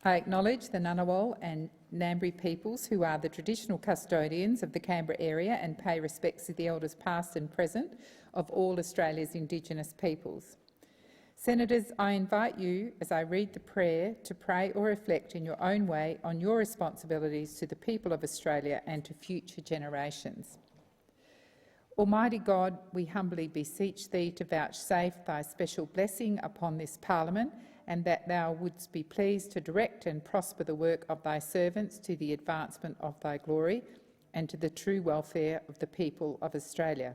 I acknowledge the Ngunnawal and Ngambri peoples who are the traditional custodians of the Canberra area and pay respects to the elders past and present of all Australia's Indigenous peoples. Senators, I invite you, as I read the prayer, to pray or reflect in your own way on your responsibilities to the people of Australia and to future generations. Almighty God, we humbly beseech thee to vouchsafe thy special blessing upon this Parliament, and that thou wouldst be pleased to direct and prosper the work of thy servants to the advancement of thy glory and to the true welfare of the people of Australia.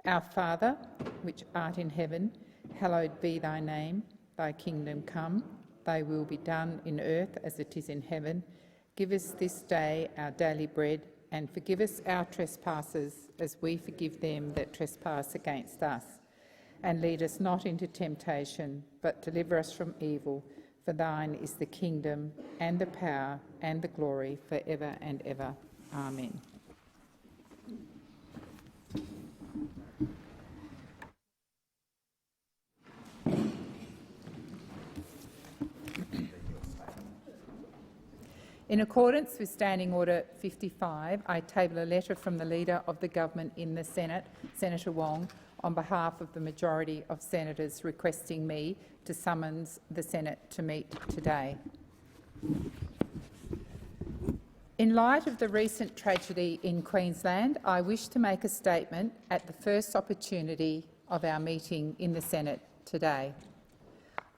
Our Father, which art in heaven, hallowed be thy name. Thy kingdom come, thy will be done in earth as it is in heaven. Give us this day our daily bread, and forgive us our trespasses as we forgive them that trespass against us. And lead us not into temptation, but deliver us from evil. For thine is the kingdom and the power and the glory for ever and ever. Amen. In accordance with Standing Order 55, I table a letter from the Leader of the Government in the Senate, Senator Wong, on behalf of the majority of senators requesting me to summons the Senate to meet today. In light of the recent tragedy in Queensland, I wish to make a statement at the first opportunity of our meeting in the Senate today.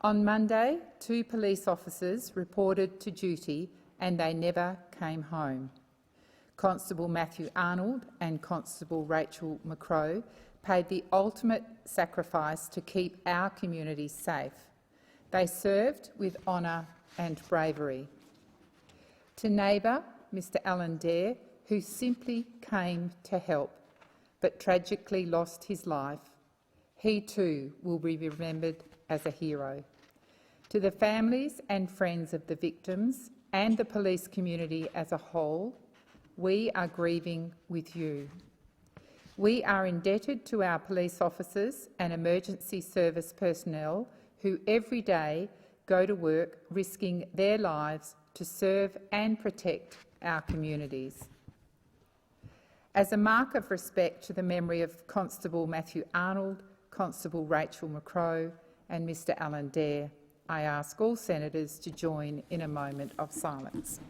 On Monday, 2 police officers reported to duty and they never came home. Constable Matthew Arnold and Constable Rachel McCrow paid the ultimate sacrifice to keep our community safe. They served with honour and bravery. To neighbour Mr Alan Dare, who simply came to help but tragically lost his life, he too will be remembered as a hero. To the families and friends of the victims and the police community as a whole, we are grieving with you. We are indebted to our police officers and emergency service personnel who every day go to work risking their lives to serve and protect our communities. As a mark of respect to the memory of Constable Matthew Arnold, Constable Rachel McCrow and Mr Alan Dare, I ask all senators to join in a moment of silence.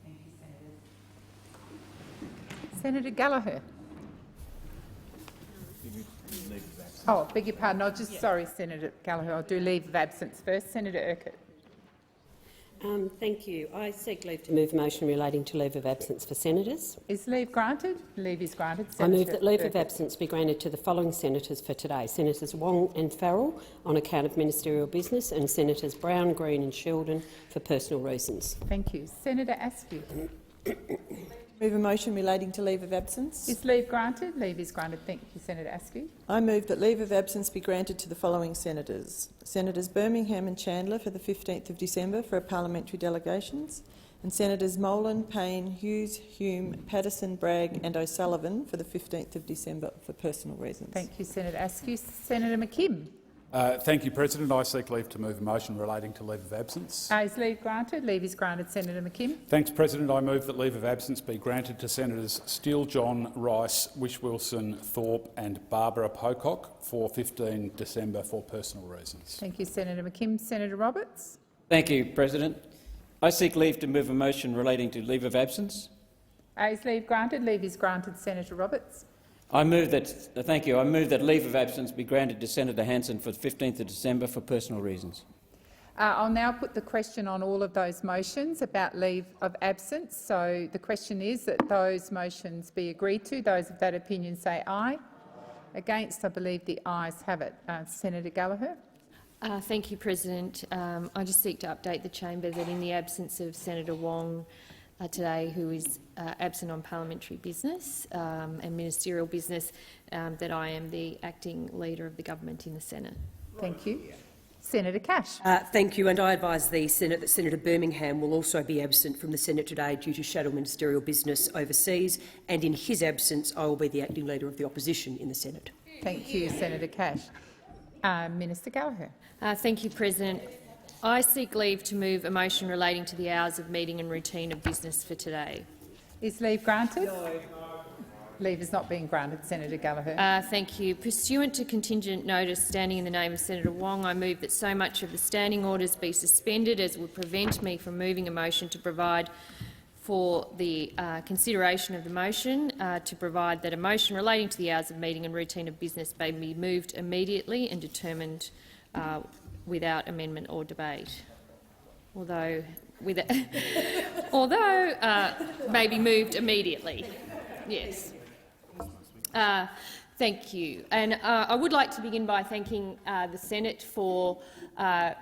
Thank you, Senators. Senator Gallagher. Oh, beg your pardon. Sorry, Senator Gallagher. I'll do leave of absence first. Senator Urquhart. Thank you. I seek leave to move a motion relating to leave of absence for senators. Is leave granted? Leave is granted. I move that leave of absence be granted to the following senators for today: Senators Wong and Farrell on account of ministerial business, and Senators Brown, Green and Sheldon for personal reasons. Thank you. Senator Askew. Move a motion relating to leave of absence. Is leave granted? Leave is granted. Thank you, Senator Askew. I move that leave of absence be granted to the following senators: Senators Birmingham and Chandler for the 15th of December for parliamentary delegations, and Senators Molan, Payne, Hughes, Hume, Patterson, Bragg and O'Sullivan for the 15th of December for personal reasons. Thank you, Senator Askew. Senator McKim. Thank you, President. I seek leave to move a motion relating to leave of absence. Is leave granted? Leave is granted. Senator McKim. Thanks, President. I move that leave of absence be granted to Senators Steele, John, Rice, Whish-Wilson, Thorpe and Barbara Pocock for 15 December for personal reasons. Thank you, Senator McKim. Senator Roberts. Thank you, President. I seek leave to move a motion relating to leave of absence. Is leave granted? Leave is granted. Senator Roberts. I move that leave of absence be granted to Senator Hanson for the 15th of December for personal reasons. I'll now put the question on all of those motions about leave of absence. So the question is that those motions be agreed to. Those of that opinion say aye. Against, I believe the ayes have it. Senator Gallagher. Thank you, President. I just seek to update the chamber that in the absence of Senator Wong, today who is absent on parliamentary business and ministerial business, that I am the acting leader of the government in the Senate. Thank you. Senator Cash. Thank you, and I advise the Senate that Senator Birmingham will also be absent from the Senate today due to shadow ministerial business overseas, and in his absence I will be the acting leader of the opposition in the Senate. Thank you, Senator Cash. Minister Gallagher. Thank you, President. I seek leave to move a motion relating to the hours of meeting and routine of business for today. Is leave granted? No. Leave is not being granted. Senator Gallagher. Thank you. Pursuant to contingent notice standing in the name of Senator Wong, I move that so much of the standing orders be suspended as would prevent me from moving a motion to provide for the consideration of the motion, to provide that a motion relating to the hours of meeting and routine of business may be moved immediately and determined without amendment or debate. Although may be moved immediately. Yes. Thank you. And I would like to begin by thanking the Senate for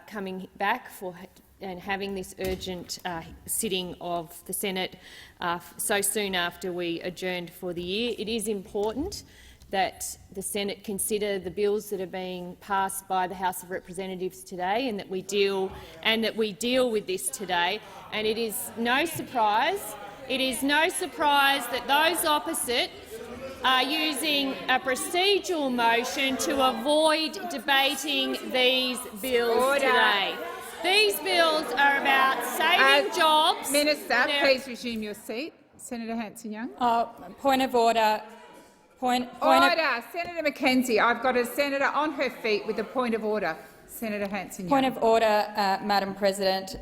coming back and having this urgent sitting of the Senate so soon after we adjourned for the year. It is important that the Senate consider the bills that are being passed by the House of Representatives today, and that we deal with this today. And it is no surprise that those opposite are using a procedural motion to avoid debating these bills today. These bills are about saving jobs. Minister, please resume your seat. Senator Hanson-Young. Point of order. Order. Senator McKenzie, I've got a senator on her feet with a point of order. Senator Hanson-Young. Point of order, Madam President.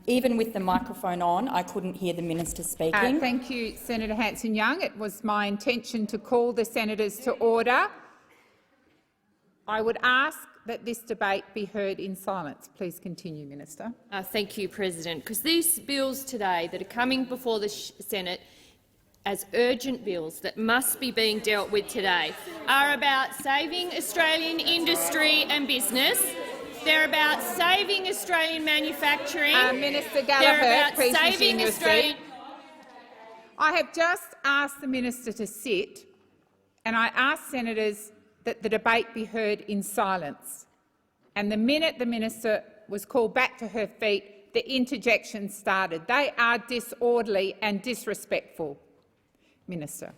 Even with the microphone on, I couldn't hear the minister speaking. Thank you, Senator Hanson-Young. It was my intention to call the senators to order. I would ask that this debate be heard in silence. Please continue, Minister. Thank you, President. Because these bills today that are coming before the Senate as urgent bills that must be being dealt with today are about saving Australian industry and business. They're about saving Australian manufacturing. Minister Gallagher, please resume your seat. I have just asked the minister to sit, and I asked senators that the debate be heard in silence. And the minute the minister was called back to her feet, the interjection started. They are disorderly and disrespectful. Minister.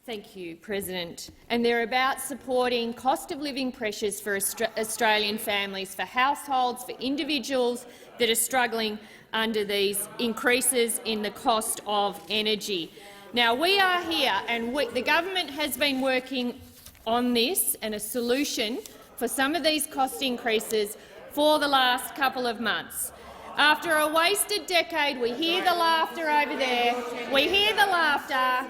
Thank you, President. And they're about supporting cost of living pressures for Australian families, for households, for individuals that are struggling under these increases in the cost of energy. Now, we are here, and the government has been working on this and a solution for some of these cost increases for the last couple of months. After a wasted decade, we hear the laughter over there. We hear the laughter.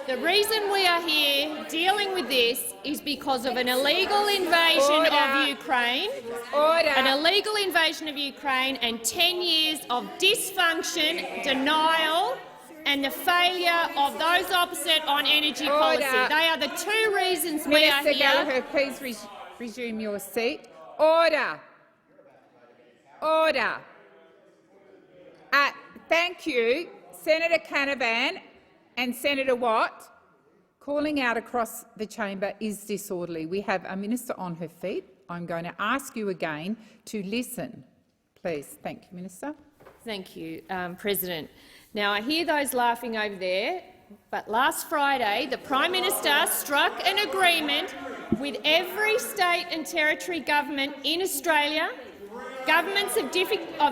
The reason we are here dealing with this is because of an illegal invasion of Ukraine, an illegal invasion of Ukraine, and 10 years of dysfunction, denial, and the failure of those opposite on energy policy. They are the two reasons we are here. Minister Gallagher, please resume your seat. Order. Order. Thank you, Senator Canavan and Senator Watt. Calling out across the chamber is disorderly. We have a minister on her feet. I'm going to ask you again to listen. Please. Thank you, Minister. Thank you, President. Now, I hear those laughing over there, but last Friday the Prime Minister struck an agreement with every state and territory government in Australia, governments of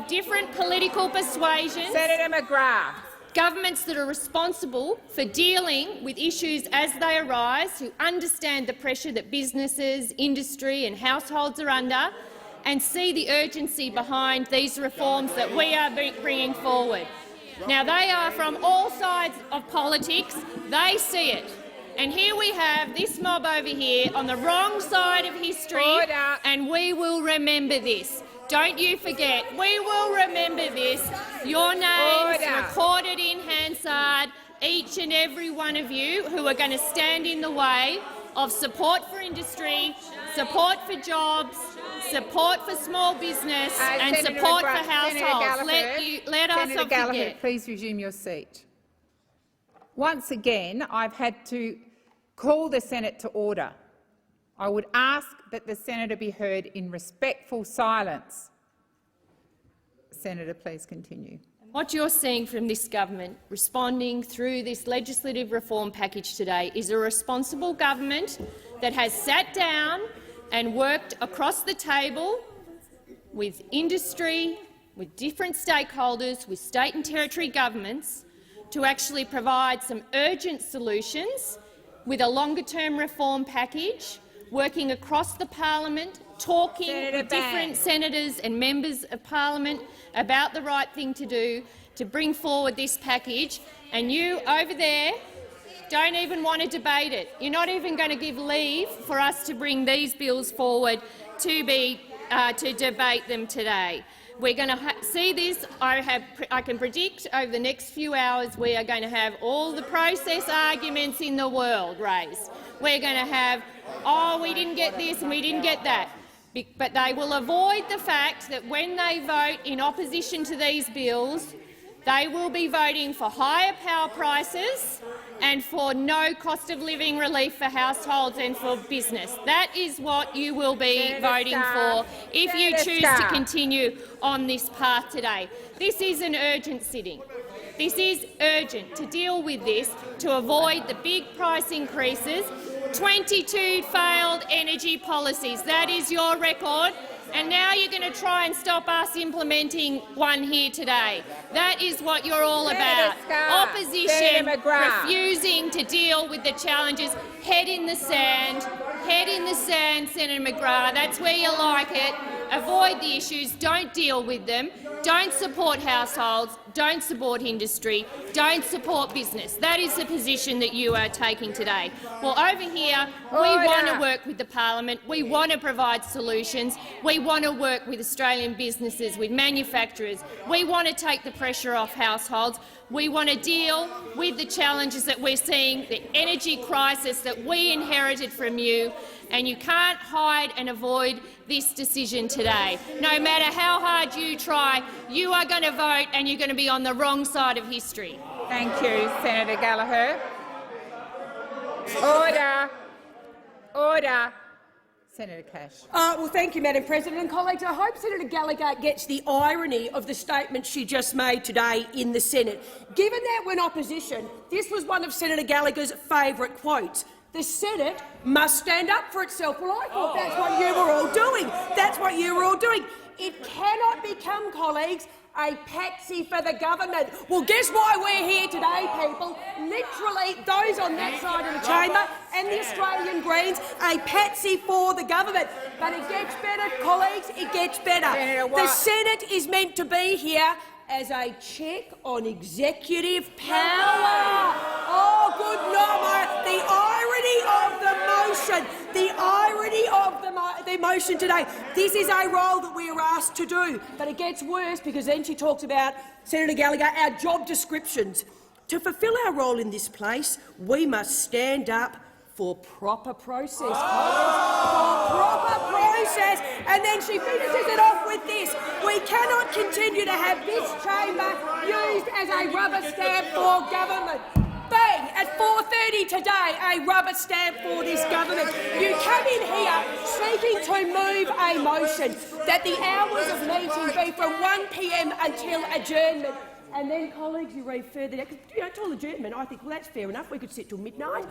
different political persuasions, Senator McGrath, governments that are responsible for dealing with issues as they arise, who understand the pressure that businesses, industry and households are under, and see the urgency behind these reforms that we are bringing forward. Now, they are from all sides of politics. They see it. And here we have this mob over here on the wrong side of history, and we will remember this. Don't you forget, we will remember this. Your names recorded in Hansard, each and every one of you who are going to stand in the way of support for industry, support for jobs, support for small business and Senator support for McGrath, Senator households. Gallagher, Let us Senator not Gallagher, forget. please resume your seat. Once again, I've had to call the Senate to order. I would ask that the senator be heard in respectful silence. Senator, please continue. What you're seeing from this government responding through this legislative reform package today is a responsible government that has sat down and worked across the table with industry, with different stakeholders, with state and territory governments to actually provide some urgent solutions with a longer-term reform package, working across the parliament, talking with different senators and members of parliament about the right thing to do to bring forward this package. And you over there don't even want to debate it. You're not even going to give leave for us to bring these bills forward to debate them today. We're going to see this. I can predict over the next few hours we are going to have all the process arguments in the world raised. We're going to have, oh, we didn't get this and we didn't get that. But they will avoid the fact that when they vote in opposition to these bills, they will be voting for higher power prices and for no cost of living relief for households and for business. That is what you will be voting for if you choose to continue on this path today. This is an urgent sitting. This is urgent to deal with this, to avoid the big price increases. 22 failed energy policies. That is your record. And now you're going to try and stop us implementing one here today. That is what you're all about. Opposition refusing to deal with the challenges. Head in the sand. Head in the sand, Senator McGrath. That's where you like it. Avoid the issues. Don't deal with them. Don't support households. Don't support industry. Don't support business. That is the position that you are taking today. Well, over here, we want to work with the parliament. We want to provide solutions. We want to work with Australian businesses, with manufacturers. We want to take the pressure off households. We want to deal with the challenges that we're seeing, the energy crisis that we inherited from you, and you can't hide and avoid this decision today. No matter how hard you try, you are going to vote and you're going to be on the wrong side of history. Thank you, Senator Gallagher. Order. Order. Senator Cash. Well, thank you, Madam President. And colleagues, I hope Senator Gallagher gets the irony of the statement she just made today in the Senate. Given that when opposition, this was one of Senator Gallagher's favourite quotes. The Senate must stand up for itself. Well, I thought that's what you were all doing. That's what you were all doing. It cannot become, colleagues, a patsy for the government. Well, guess why we're here today, people? Literally, those on that side of the chamber and the Australian Greens, a patsy for the government. But it gets better, colleagues, it gets better. The Senate is meant to be here as a check on executive power. Oh, good night. The irony of the motion, the irony of the motion today. This is a role that we are asked to do, but it gets worse because then she talks about, Senator Gallagher, our job descriptions. To fulfil our role in this place, we must stand up for proper process, for proper process. And then she finishes it off with this. We cannot continue to have this chamber used as a rubber stamp for government. Bang! At 4:30 today, a rubber stamp for this government. You come in here seeking to move a motion that the hours of meeting be from 1 p.m. until adjournment. And then, colleagues, you read further down, because till adjournment, I think, well, that's fair enough, we could sit till midnight.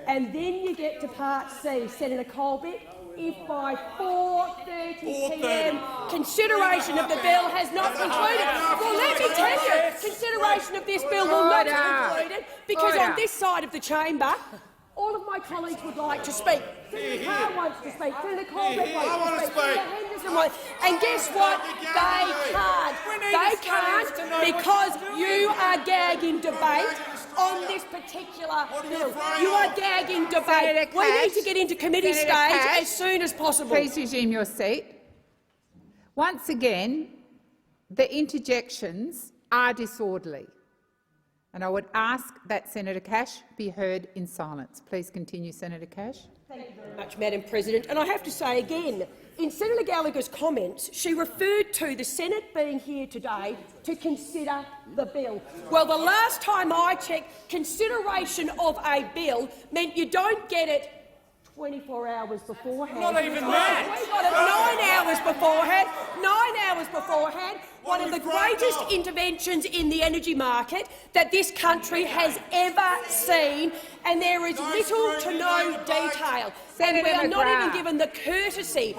And then you get to Part C, Senator Colbeck. If by 4:30 p.m. consideration of the bill has not concluded, well, let me tell you, consideration of this bill will not be concluded, because on this side of the chamber, all of my colleagues would like to speak. Senator Carr wants to speak. Senator Colbeck wants to speak. Senator Henderson wants. And guess what? They can't. They can't because you are gagging debate on this particular bill. You are gagging debate. We need to get into committee stage as soon as possible. Please resume your seat. Once again, the interjections are disorderly. And I would ask that Senator Cash be heard in silence. Please continue, Senator Cash. Thank you very much, Madam President. And I have to say again, in Senator Gallagher's comments, she referred to the Senate being here today to consider the bill. Well, the last time I checked, consideration of a bill meant you don't get it 24 hours beforehand. Not even that. We got it 9 hours beforehand. 9 hours beforehand. One of the greatest interventions in the energy market that this country has ever seen, and there is little to no detail. And we are not even given the courtesy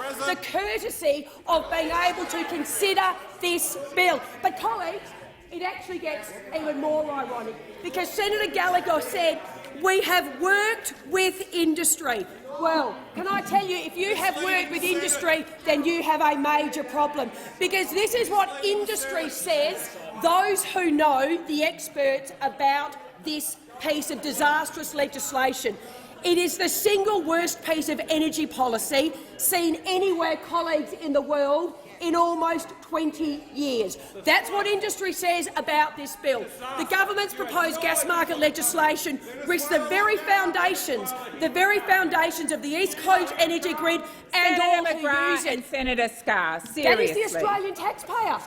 of being able to consider this bill. But, colleagues, it actually gets even more ironic, because Senator Gallagher said we have worked with industry. Well, can I tell you, if you have worked with industry, then you have a major problem, because this is what industry says, those who know, the experts about this piece of disastrous legislation. It is the single worst piece of energy policy seen anywhere, colleagues, in the world in almost 20 years. That's what industry says about this bill. The government's proposed gas market legislation risks the very foundations of the East Coast energy grid and all who use it. And Senator Scarr, seriously. That is the Australian taxpayer.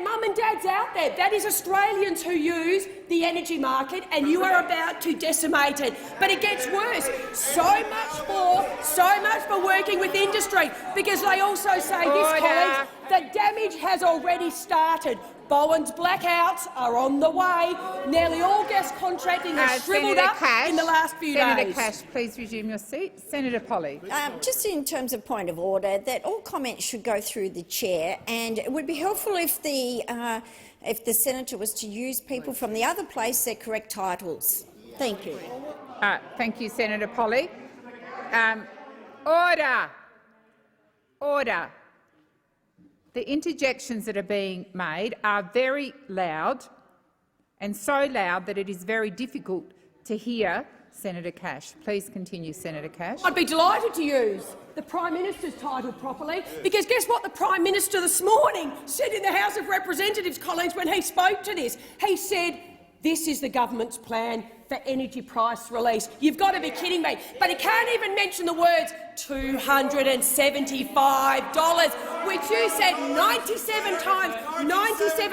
Mum and dads out there, that is Australians who use the energy market, and you are about to decimate it. But it gets worse. So much for working with industry, because they also say this, colleagues, the damage has already started. Bowen's blackouts are on the way. Nearly all gas contracting has shrivelled up in the last few days. Senator Cash, please resume your seat. Senator Polley. Just in terms of point of order, that all comments should go through the chair, and it would be helpful if the senator was to use people from the other place their correct titles. Thank you. Thank you, Senator Polley. Order. Order. The interjections that are being made are very loud, and so loud that it is very difficult to hear Senator Cash. Please continue, Senator Cash. I'd be delighted to use the Prime Minister's title properly, because guess what the Prime Minister this morning said in the House of Representatives, colleagues, when he spoke to this? He said, this is the government's plan for energy price release. You've got to be kidding me. But he can't even mention the words $275, which you said 97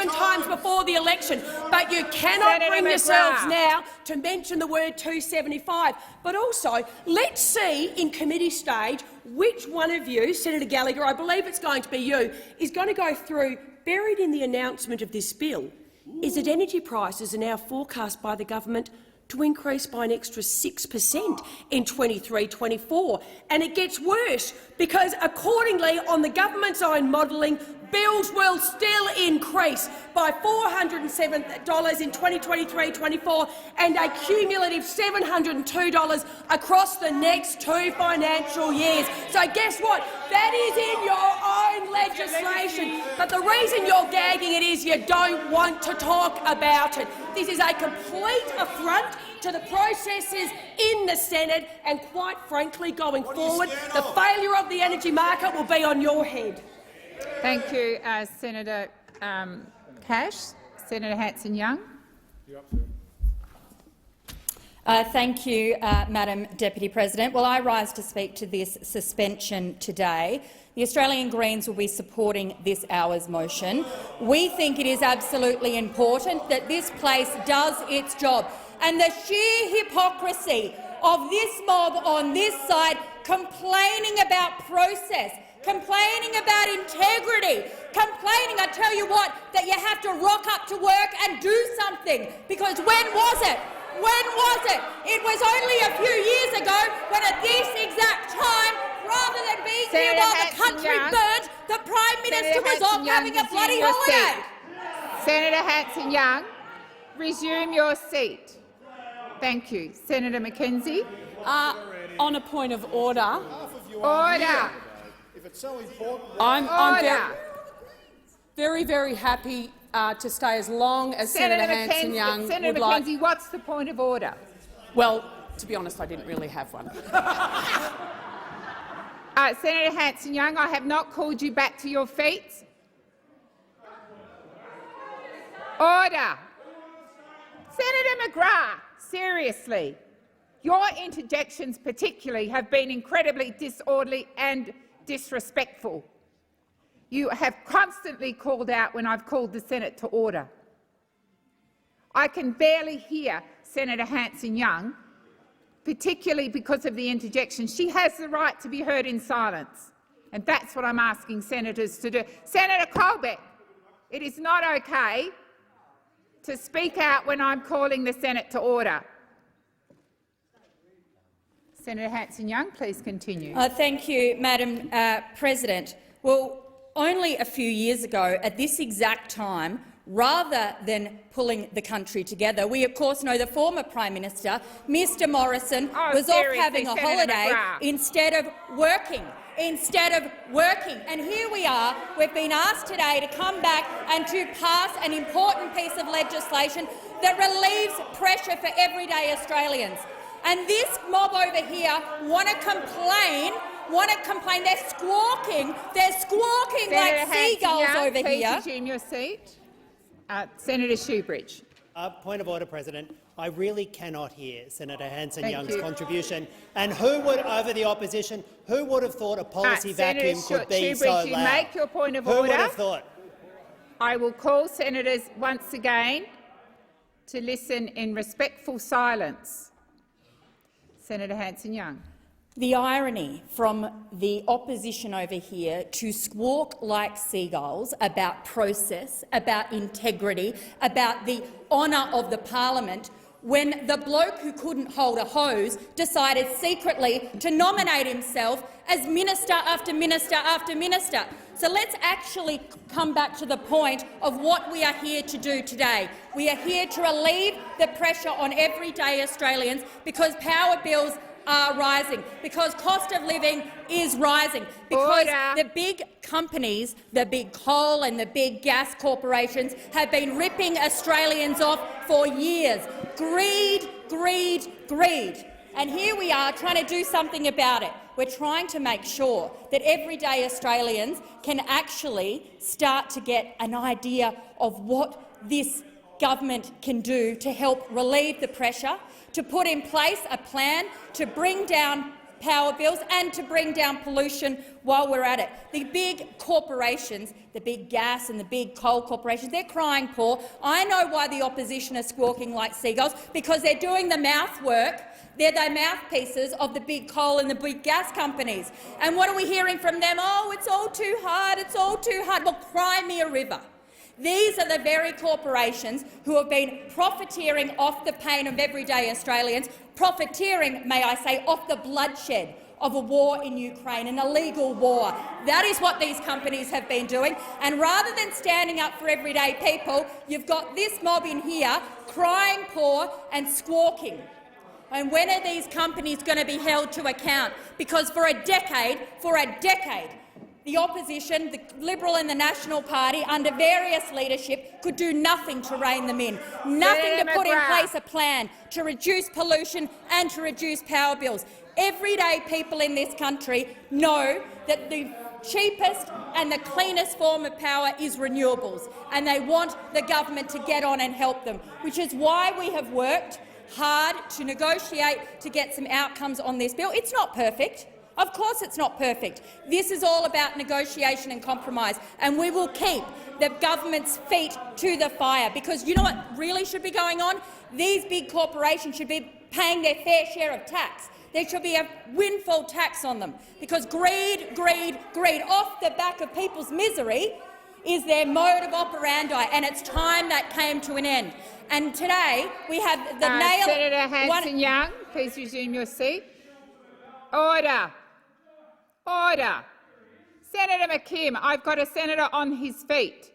times before the election. But you cannot Senator bring McGrath. yourselves now to mention the word 275. But also, let's see in committee stage which one of you, Senator Gallagher, I believe it's going to be you, is going to go through, buried in the announcement of this bill, is that energy prices are now forecast by the government to increase by an extra 6% in 23-24. And it gets worse, because accordingly, on the government's own modelling, bills will still increase by $407 in 2023-24 and a cumulative $702 across the next 2 financial years. So guess what? That is in your own legislation. But the reason you're gagging it is you don't want to talk about it. This is a complete affront to the processes in the Senate, and quite frankly, going forward, the failure of the energy market will be on your head. Thank you, Senator Cash. Senator Hanson-Young. Thank you, Madam Deputy President. Well, I rise to speak to this suspension today. The Australian Greens will be supporting this hour's motion. We think it is absolutely important that this place does its job. And the sheer hypocrisy of this mob on this side complaining about process, complaining about integrity, complaining, I tell you what, that you have to rock up to work and do something. Because when was it? When was it? It was only a few years ago when at this exact time, rather than being here while the country burnt, the Prime Minister was off having a bloody holiday. Senator Hanson-Young, resume your seat. Thank you. Senator McKenzie. On a point of order. Order. I'm very, very happy to stay as long as Senator Hanson-Young would like. Senator McKenzie, what's the point of order? Well, to be honest, I didn't really have one. Senator Hanson-Young, I have not called you back to your feet. Order. Senator McGrath, seriously. Your interjections particularly have been incredibly disorderly and disrespectful. You have constantly called out when I've called the Senate to order. I can barely hear Senator Hanson-Young, particularly because of the interjection. She has the right to be heard in silence, and that's what I'm asking senators to do. Senator Colbeck, it is not okay to speak out when I'm calling the Senate to order. Senator Hanson-Young, please continue. Thank you, Madam President. Well, only a few years ago, at this exact time, rather than pulling the country together, we of course know the former Prime Minister, Mr Morrison, was off having a Senator holiday McGrath. instead of working. And here we are. We've been asked today to come back and to pass an important piece of legislation that relieves pressure for everyday Australians. And this mob over here want to complain. They're squawking like seagulls over please here. resume your seat. Senator Shoebridge. Point of order, President. I really cannot hear Senator Hanson-Young's you. contribution. And who would, over the opposition, who would have thought a policy vacuum could be so loud? You make your point of who order. would have thought? I will call senators once again to listen in respectful silence. Senator Hanson-Young. The irony from the opposition over here to squawk like seagulls about process, about integrity, about the honour of the parliament, when the bloke who couldn't hold a hose decided secretly to nominate himself as minister after minister after minister. So let's actually come back to the point of what we are here to do today. We are here to relieve the pressure on everyday Australians because power bills are rising, because cost of living is rising, because the big companies, the big coal and the big gas corporations have been ripping Australians off for years. Greed, greed, greed. And here we are trying to do something about it. We're trying to make sure that everyday Australians can actually start to get an idea of what this government can do to help relieve the pressure, to put in place a plan to bring down power bills and to bring down pollution while we're at it. The big corporations, the big gas and the big coal corporations, they're crying poor. I know why the opposition are squawking like seagulls, because they're doing the mouth work. They're the mouthpieces of the big coal and the big gas companies. And what are we hearing from them? Oh, it's all too hard, it's all too hard. Well, cry me a river. These are the very corporations who have been profiteering off the pain of everyday Australians, profiteering, may I say, off the bloodshed of a war in Ukraine, an illegal war. That is what these companies have been doing. And rather than standing up for everyday people, you've got this mob in here crying poor and squawking. And when are these companies going to be held to account? Because for a decade, the opposition, the Liberal and the National Party, under various leadership, could do nothing to rein them in, nothing to put in place a plan to reduce pollution and to reduce power bills. Everyday people in this country know that the cheapest and the cleanest form of power is renewables, and they want the government to get on and help them, which is why we have worked hard to negotiate to get some outcomes on this bill. It's not perfect. Of course it's not perfect. This is all about negotiation and compromise, and we will keep the government's feet to the fire, because you know what really should be going on? These big corporations should be paying their fair share of tax. There should be a windfall tax on them, because greed, greed, greed, off the back of people's misery is their mode of operandi, and it's time that came to an end. And today we have the nail— Senator Hanson-Young, please resume your seat. Order. Order. Senator McKim, I've got a senator on his feet.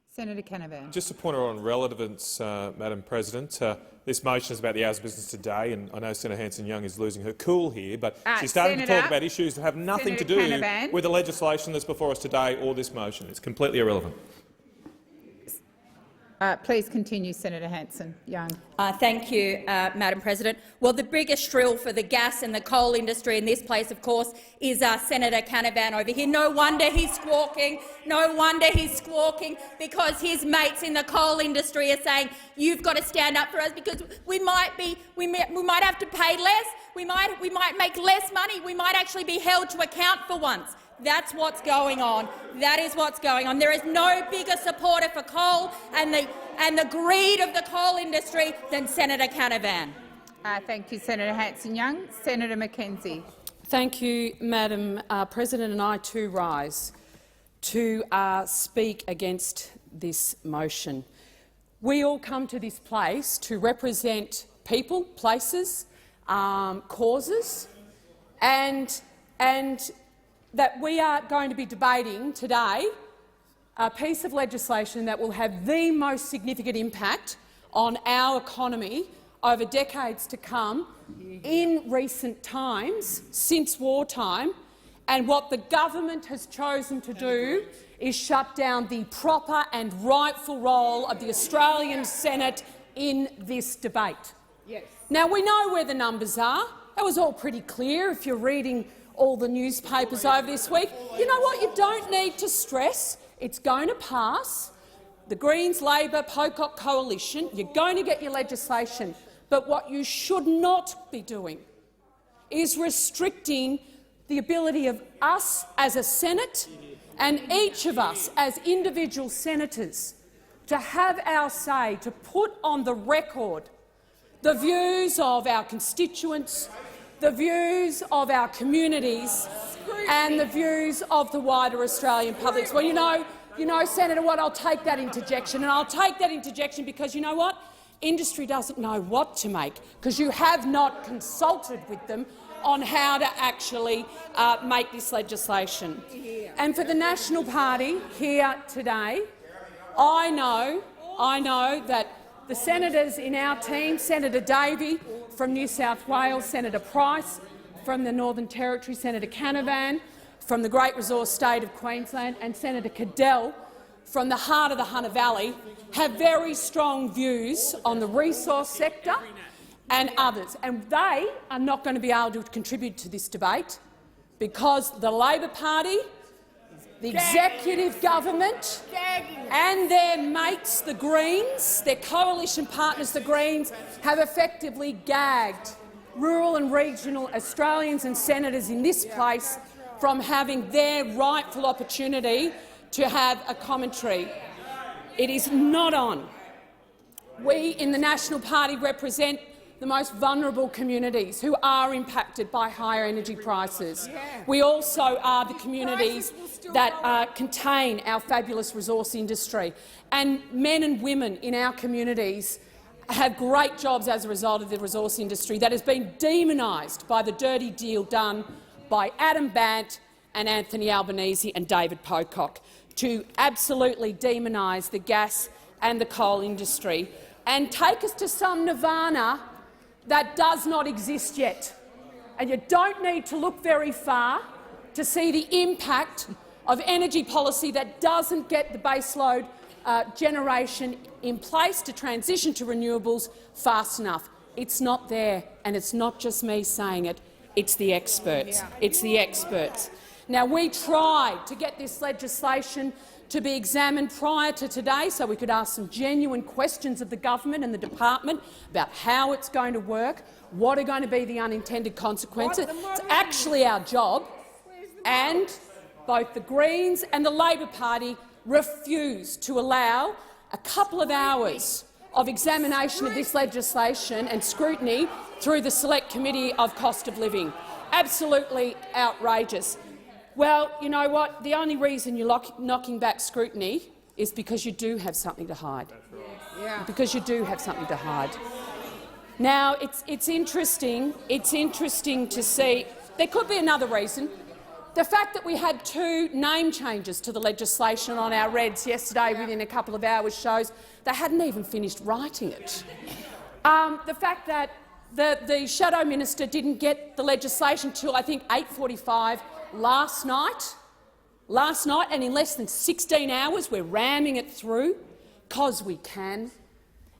Senator Canavan. Just a pointer on relevance, Madam President. This motion is about the hours of business today, and I know Senator Hanson-Young is losing her cool here, but she's starting to talk about issues that have nothing to do with the legislation that's before us today or this motion. It's completely irrelevant. Please continue, Senator Hanson-Young. Thank you, Madam President. Well, the biggest shrill for the gas and the coal industry in this place, of course, is Senator Canavan over here. No wonder he's squawking. No wonder he's squawking, because his mates in the coal industry are saying, "You've got to stand up for us, because we might have to pay less. We might make less money. We might actually be held to account for once." That's what's going on. That is what's going on. There is no bigger supporter for coal and the greed of the coal industry than Senator Canavan. Thank you, Senator Hanson-Young. Senator Mackenzie. Thank you, Madam President, and I too rise to speak against this motion. We all come to this place to represent people, places, causes, and that we are going to be debating today a piece of legislation that will have the most significant impact on our economy over decades to come in recent times, since wartime, and what the government has chosen to do is shut down the proper and rightful role of the Australian Senate in this debate. Yes. Now, we know where the numbers are. That was all pretty clear if you're reading all the newspapers over this week. You know what? You don't need to stress. It's going to pass. The Greens, Labor, Pocock coalition, you're going to get your legislation. But what you should not be doing is restricting the ability of us as a Senate and each of us as individual senators to have our say, to put on the record the views of our constituents, the views of our communities and the views of the wider Australian public. Well, you know, Senator Watt, I'll take that interjection, and I'll take that interjection because you know what? Industry doesn't know what to make, because you have not consulted with them on how to actually make this legislation. And for the National Party here today, I know that the senators in our team, Senator Davey from New South Wales, Senator Price from the Northern Territory, Senator Canavan from the Great Resource State of Queensland, and Senator Cadell from the heart of the Hunter Valley, have very strong views on the resource sector and others. And they are not going to be able to contribute to this debate because the Labor Party, the executive government and their mates, the Greens, their coalition partners, the Greens, have effectively gagged rural and regional Australians and senators in this place from having their rightful opportunity to have a commentary. It is not on. We in the National Party represent the most vulnerable communities who are impacted by higher energy prices. We also are the communities that contain our fabulous resource industry. And men and women in our communities have great jobs as a result of the resource industry that has been demonised by the dirty deal done by Adam Bandt and Anthony Albanese and David Pocock to absolutely demonise the gas and the coal industry and take us to some nirvana that does not exist yet. And you don't need to look very far to see the impact of energy policy that doesn't get the baseload generation in place to transition to renewables fast enough. It's not there, and it's not just me saying it. It's the experts. It's the experts. Now, we tried to get this legislation to be examined prior to today so we could ask some genuine questions of the government and the department about how it's going to work, what are going to be the unintended consequences. It's actually our job, and both the Greens and the Labor Party refused to allow a couple of hours of examination of this legislation and scrutiny through the Select Committee of Cost of Living. Absolutely outrageous. Well, you know what? The only reason you're knocking back scrutiny is because you do have something to hide. Because you do have something to hide. Now, it's interesting. It's interesting to see. There could be another reason. The fact that we had 2 name changes to the legislation on our Reds yesterday within a couple of hours shows they hadn't even finished writing it. The fact that the Shadow Minister didn't get the legislation till I think 8:45 last night, and in less than 16 hours we're ramming it through because we can.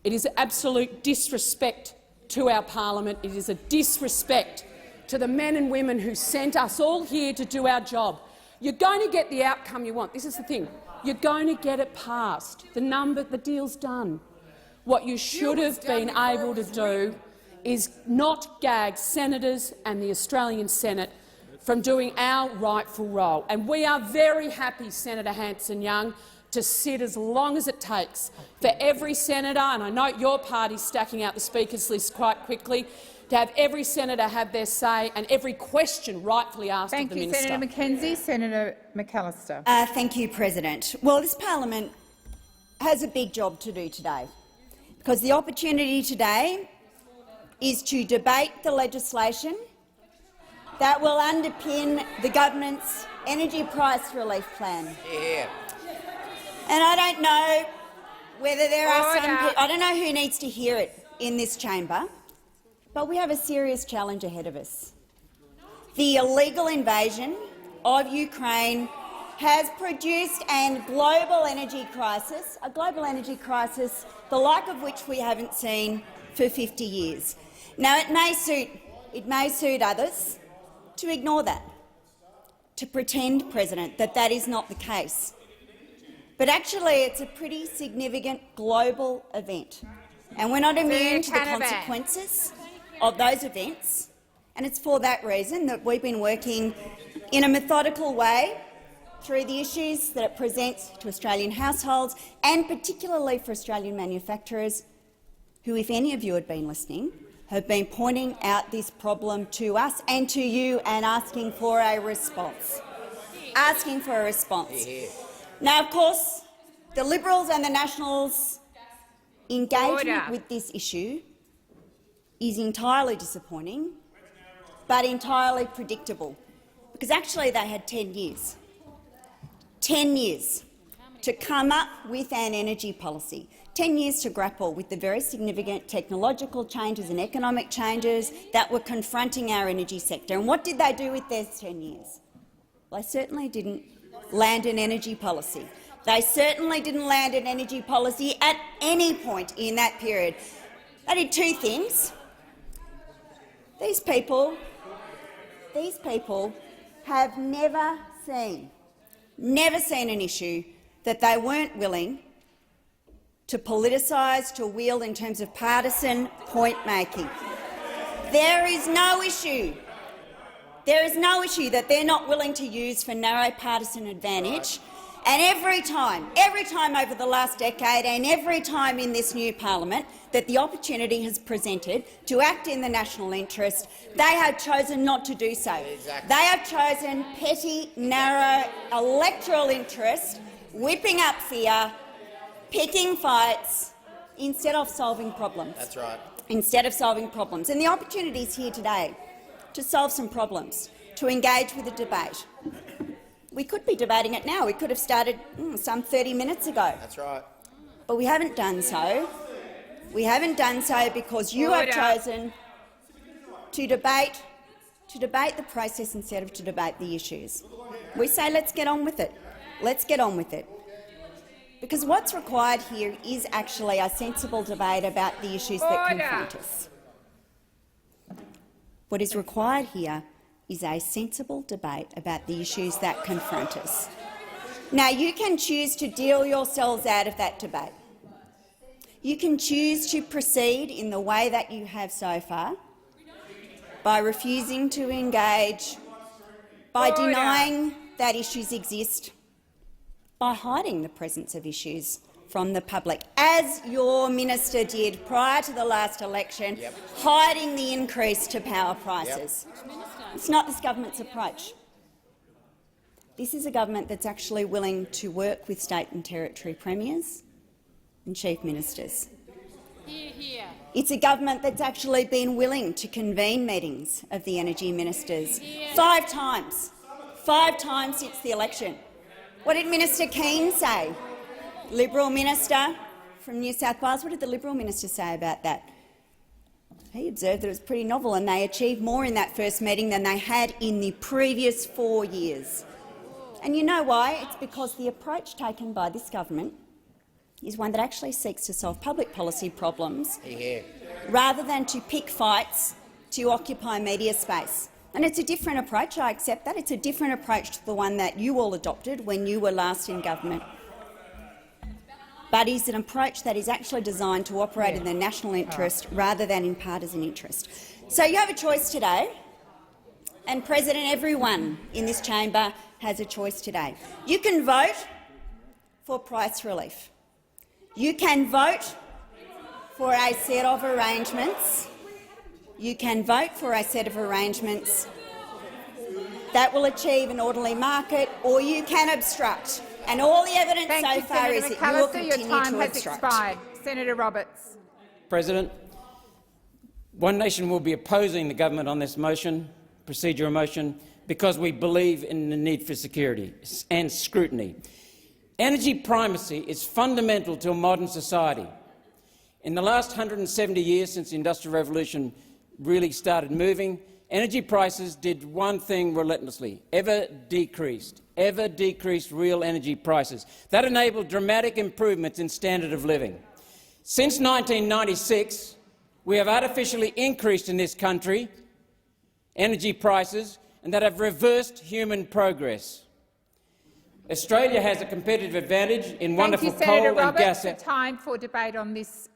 It is absolute disrespect to our parliament. It is a disrespect to the men and women who sent us all here to do our job. You're going to get the outcome you want. This is the thing. You're going to get it passed. The deal's done. What you should have been able to do is not gag senators and the Australian Senate from doing our rightful role. And we are very happy, Senator Hanson-Young, to sit as long as it takes for every senator, and I note your party's stacking out the speakers list quite quickly, to have every senator have their say and every question rightfully asked of the minister. Senator McKenzie. Senator McAllister. Thank you, President. Well, this parliament has a big job to do today, because the opportunity today is to debate the legislation that will underpin the government's energy price relief plan. Yeah. And I don't know whether there are some people— I don't know who needs to hear it in this chamber, but we have a serious challenge ahead of us. The illegal invasion of Ukraine has produced a global energy crisis, the like of which we haven't seen for 50 years. Now, it may suit others to ignore that, to pretend, President, that that is not the case. But actually it's a pretty significant global event, and we're not immune to the consequences of those events, and it's for that reason that we've been working in a methodical way through the issues that it presents to Australian households, and particularly for Australian manufacturers who, if any of you had been listening, have been pointing out this problem to us and to you and asking for a response. Now, of course, the Liberals and the Nationals' engagement with this issue is entirely disappointing, but entirely predictable, because actually they had 10 years to come up with an energy policy, 10 years to grapple with the very significant technological changes and economic changes that were confronting our energy sector. And what did they do with their 10 years? Well, they certainly didn't land an energy policy. They certainly didn't land an energy policy at any point in that period. They did two things. These people have never seen an issue that they weren't willing to politicise, to wield in terms of partisan point-making. There is no issue that they're not willing to use for narrow partisan advantage. And every time over the last decade and every time in this new parliament that the opportunity has presented to act in the national interest, they have chosen not to do so. Exactly. They have chosen petty, narrow electoral interest, whipping up fear, picking fights, instead of solving problems. That's right. Instead of solving problems. And the opportunity is here today to solve some problems, to engage with a debate. We could be debating it now. We could have started some 30 minutes ago. That's right. But we haven't done so. We haven't done so because you have chosen to debate the process instead of to debate the issues. We say let's get on with it. Let's get on with it. Because what's required here is actually a sensible debate about the issues that confront us. What is required here is a sensible debate about the issues that confront us. Now, you can choose to deal yourselves out of that debate. You can choose to proceed in the way that you have so far, by refusing to engage, by denying that issues exist, by hiding the presence of issues from the public, as your minister did prior to the last election, hiding the increase to power prices. It's not this government's approach. This is a government that's actually willing to work with state and territory premiers and chief ministers. It's a government that's actually been willing to convene meetings of the energy ministers 5 times since the election. What did Minister Keane say? Liberal minister from New South Wales. What did the Liberal minister say about that? He observed that it was pretty novel and they achieved more in that first meeting than they had in the previous 4 years. And you know why? It's because the approach taken by this government is one that actually seeks to solve public policy problems rather than to pick fights to occupy media space. And it's a different approach, I accept that. It's a different approach to the one that you all adopted when you were last in government. But it's an approach that is actually designed to operate in the national interest rather than in partisan interest. So you have a choice today, and President, everyone in this chamber has a choice today. You can vote for price relief. You can vote for a set of arrangements. You can vote for a set of arrangements that will achieve an orderly market, or you can obstruct. And all the evidence so far is that you will continue your time to has obstruct. expired. Senator Roberts. President, One Nation will be opposing the government on this motion, procedural motion, because we believe in the need for security and scrutiny. Energy primacy is fundamental to a modern society. In the last 170 years since the Industrial Revolution really started moving, energy prices did one thing relentlessly: ever decreased real energy prices. That enabled dramatic improvements in standard of living. Since 1996, we have artificially increased in this country energy prices, and that have reversed human progress. Australia has a competitive advantage in wonderful coal and gas. The time for debate on this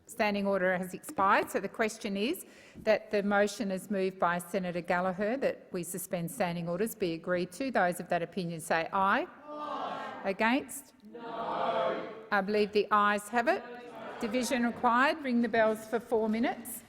standing order has expired. So the question is that the motion is moved by Senator Gallagher that we suspend standing orders be agreed to. Those of that opinion say aye. Aye. Against? No. I believe the ayes have it. Division required. Ring the bells for 4 minutes.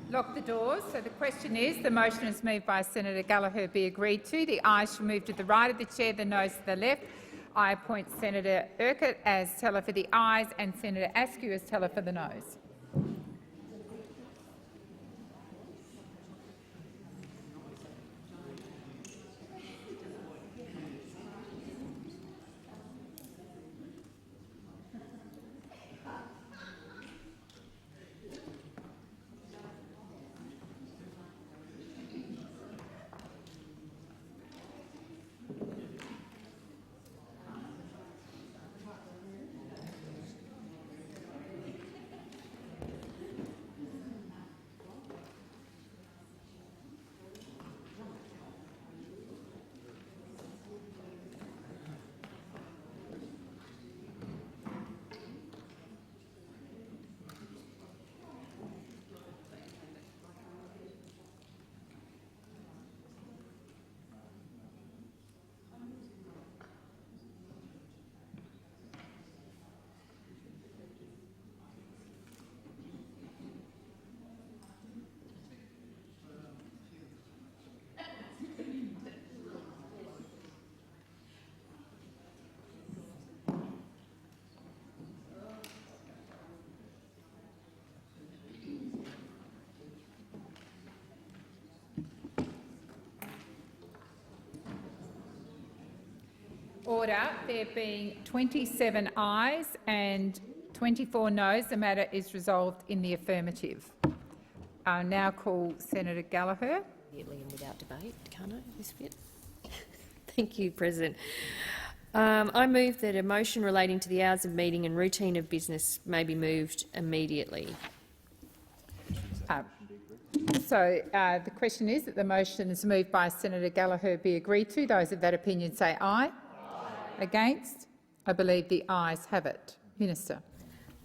Lock the doors. So the question is, the motion is moved by Senator Gallagher be agreed to. The ayes shall move to the right of the chair, the noes to the left. I appoint Senator Urquhart as teller for the ayes and Senator Askew as teller for the noes. Order. There being 27 ayes and 24 noes, the matter is resolved in the affirmative. I'll now call Senator Gallagher. Immediately and without debate, can't I, this bit? Thank you, President. I move that a motion relating to the hours of meeting and routine of business may be moved immediately. The question is that the motion is moved by Senator Gallagher be agreed to. Those of that opinion say aye. Against? I believe the ayes have it. Minister.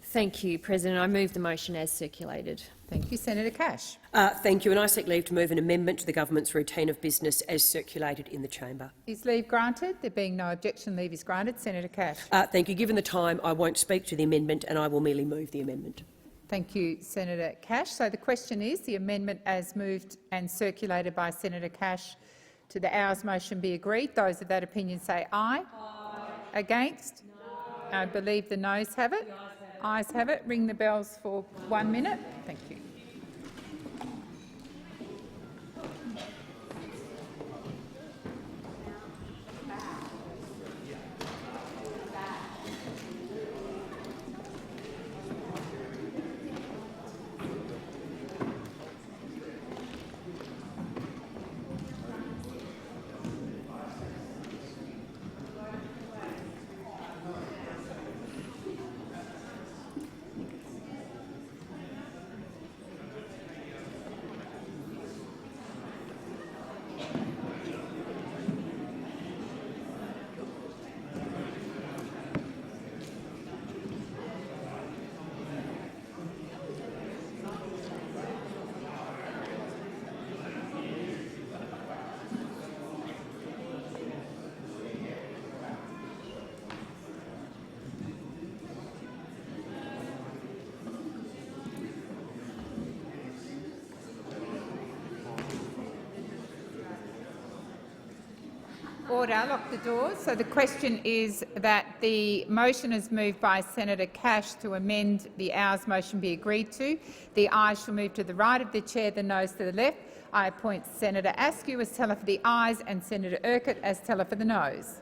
Thank you, President. I move the motion as circulated. Thank you. Senator Cash. Thank you, and I seek leave to move an amendment to the government's routine of business as circulated in the chamber. Is leave granted? There being no objection, leave is granted. Senator Cash. Thank you. Given the time, I won't speak to the amendment and I will merely move the amendment. Thank you, Senator Cash. So the question is the amendment as moved and circulated by Senator Cash to the hours motion be agreed. Those of that opinion say aye. Against? No. I believe the noes have it. Ayes have it. Ring the bells for 1 minute. Thank you. Order. Lock the doors. So the question is that the motion is moved by Senator Cash to amend the hours motion be agreed to. The ayes shall move to the right of the chair, the noes to the left. I appoint Senator Askew as teller for the ayes and Senator Urquhart as teller for the noes.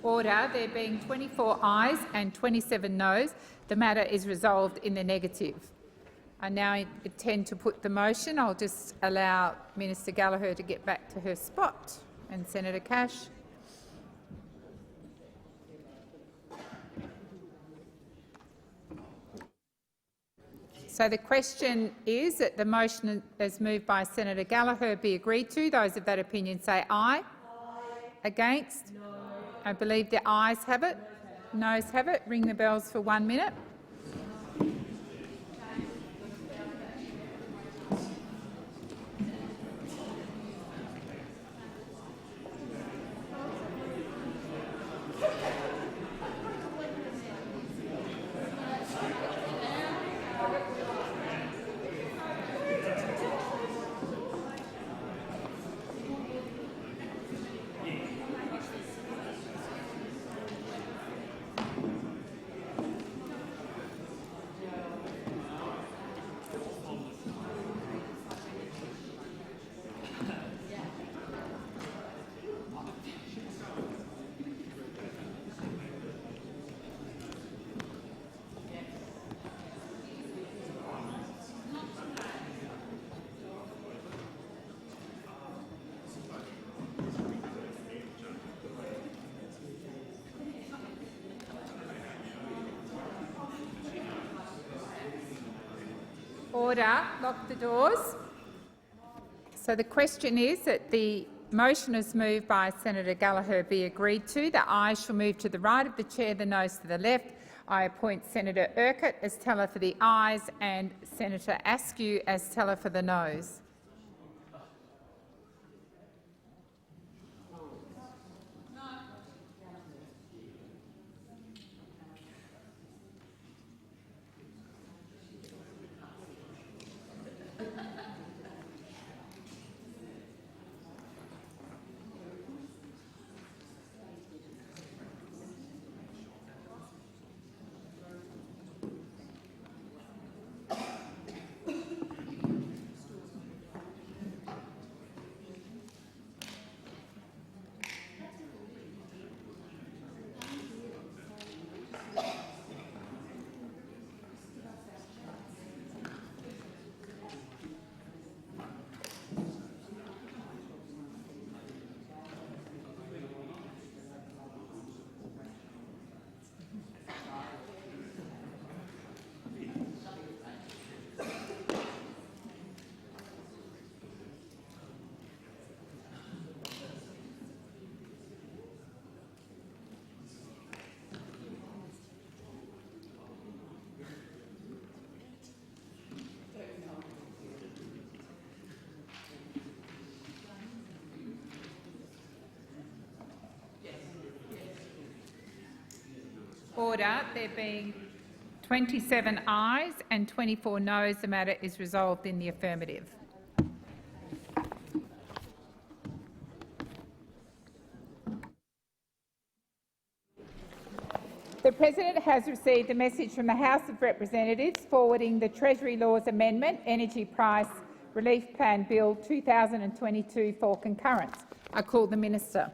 Order. There being 24 ayes and 27 noes, the matter is resolved in the negative. I now intend to put the motion. I'll just allow Minister Gallagher to get back to her spot. And Senator Cash. So the question is that the motion as moved by Senator Gallagher be agreed to. Those of that opinion say aye. Aye. Against? No. I believe the ayes have it. Noes have it. Ring the bells for 1 minute. Order. Lock the doors. So the question is that the motion is moved by Senator Gallagher be agreed to. The ayes shall move to the right of the chair, the noes to the left. I appoint Senator Urquhart as teller for the ayes and Senator Askew as teller for the noes. Order. There being 27 ayes and 24 noes, the matter is resolved in the affirmative. The President has received a message from the House of Representatives forwarding the Treasury Laws Amendment Energy Price Relief Plan Bill 2022 for concurrence. I call the Minister.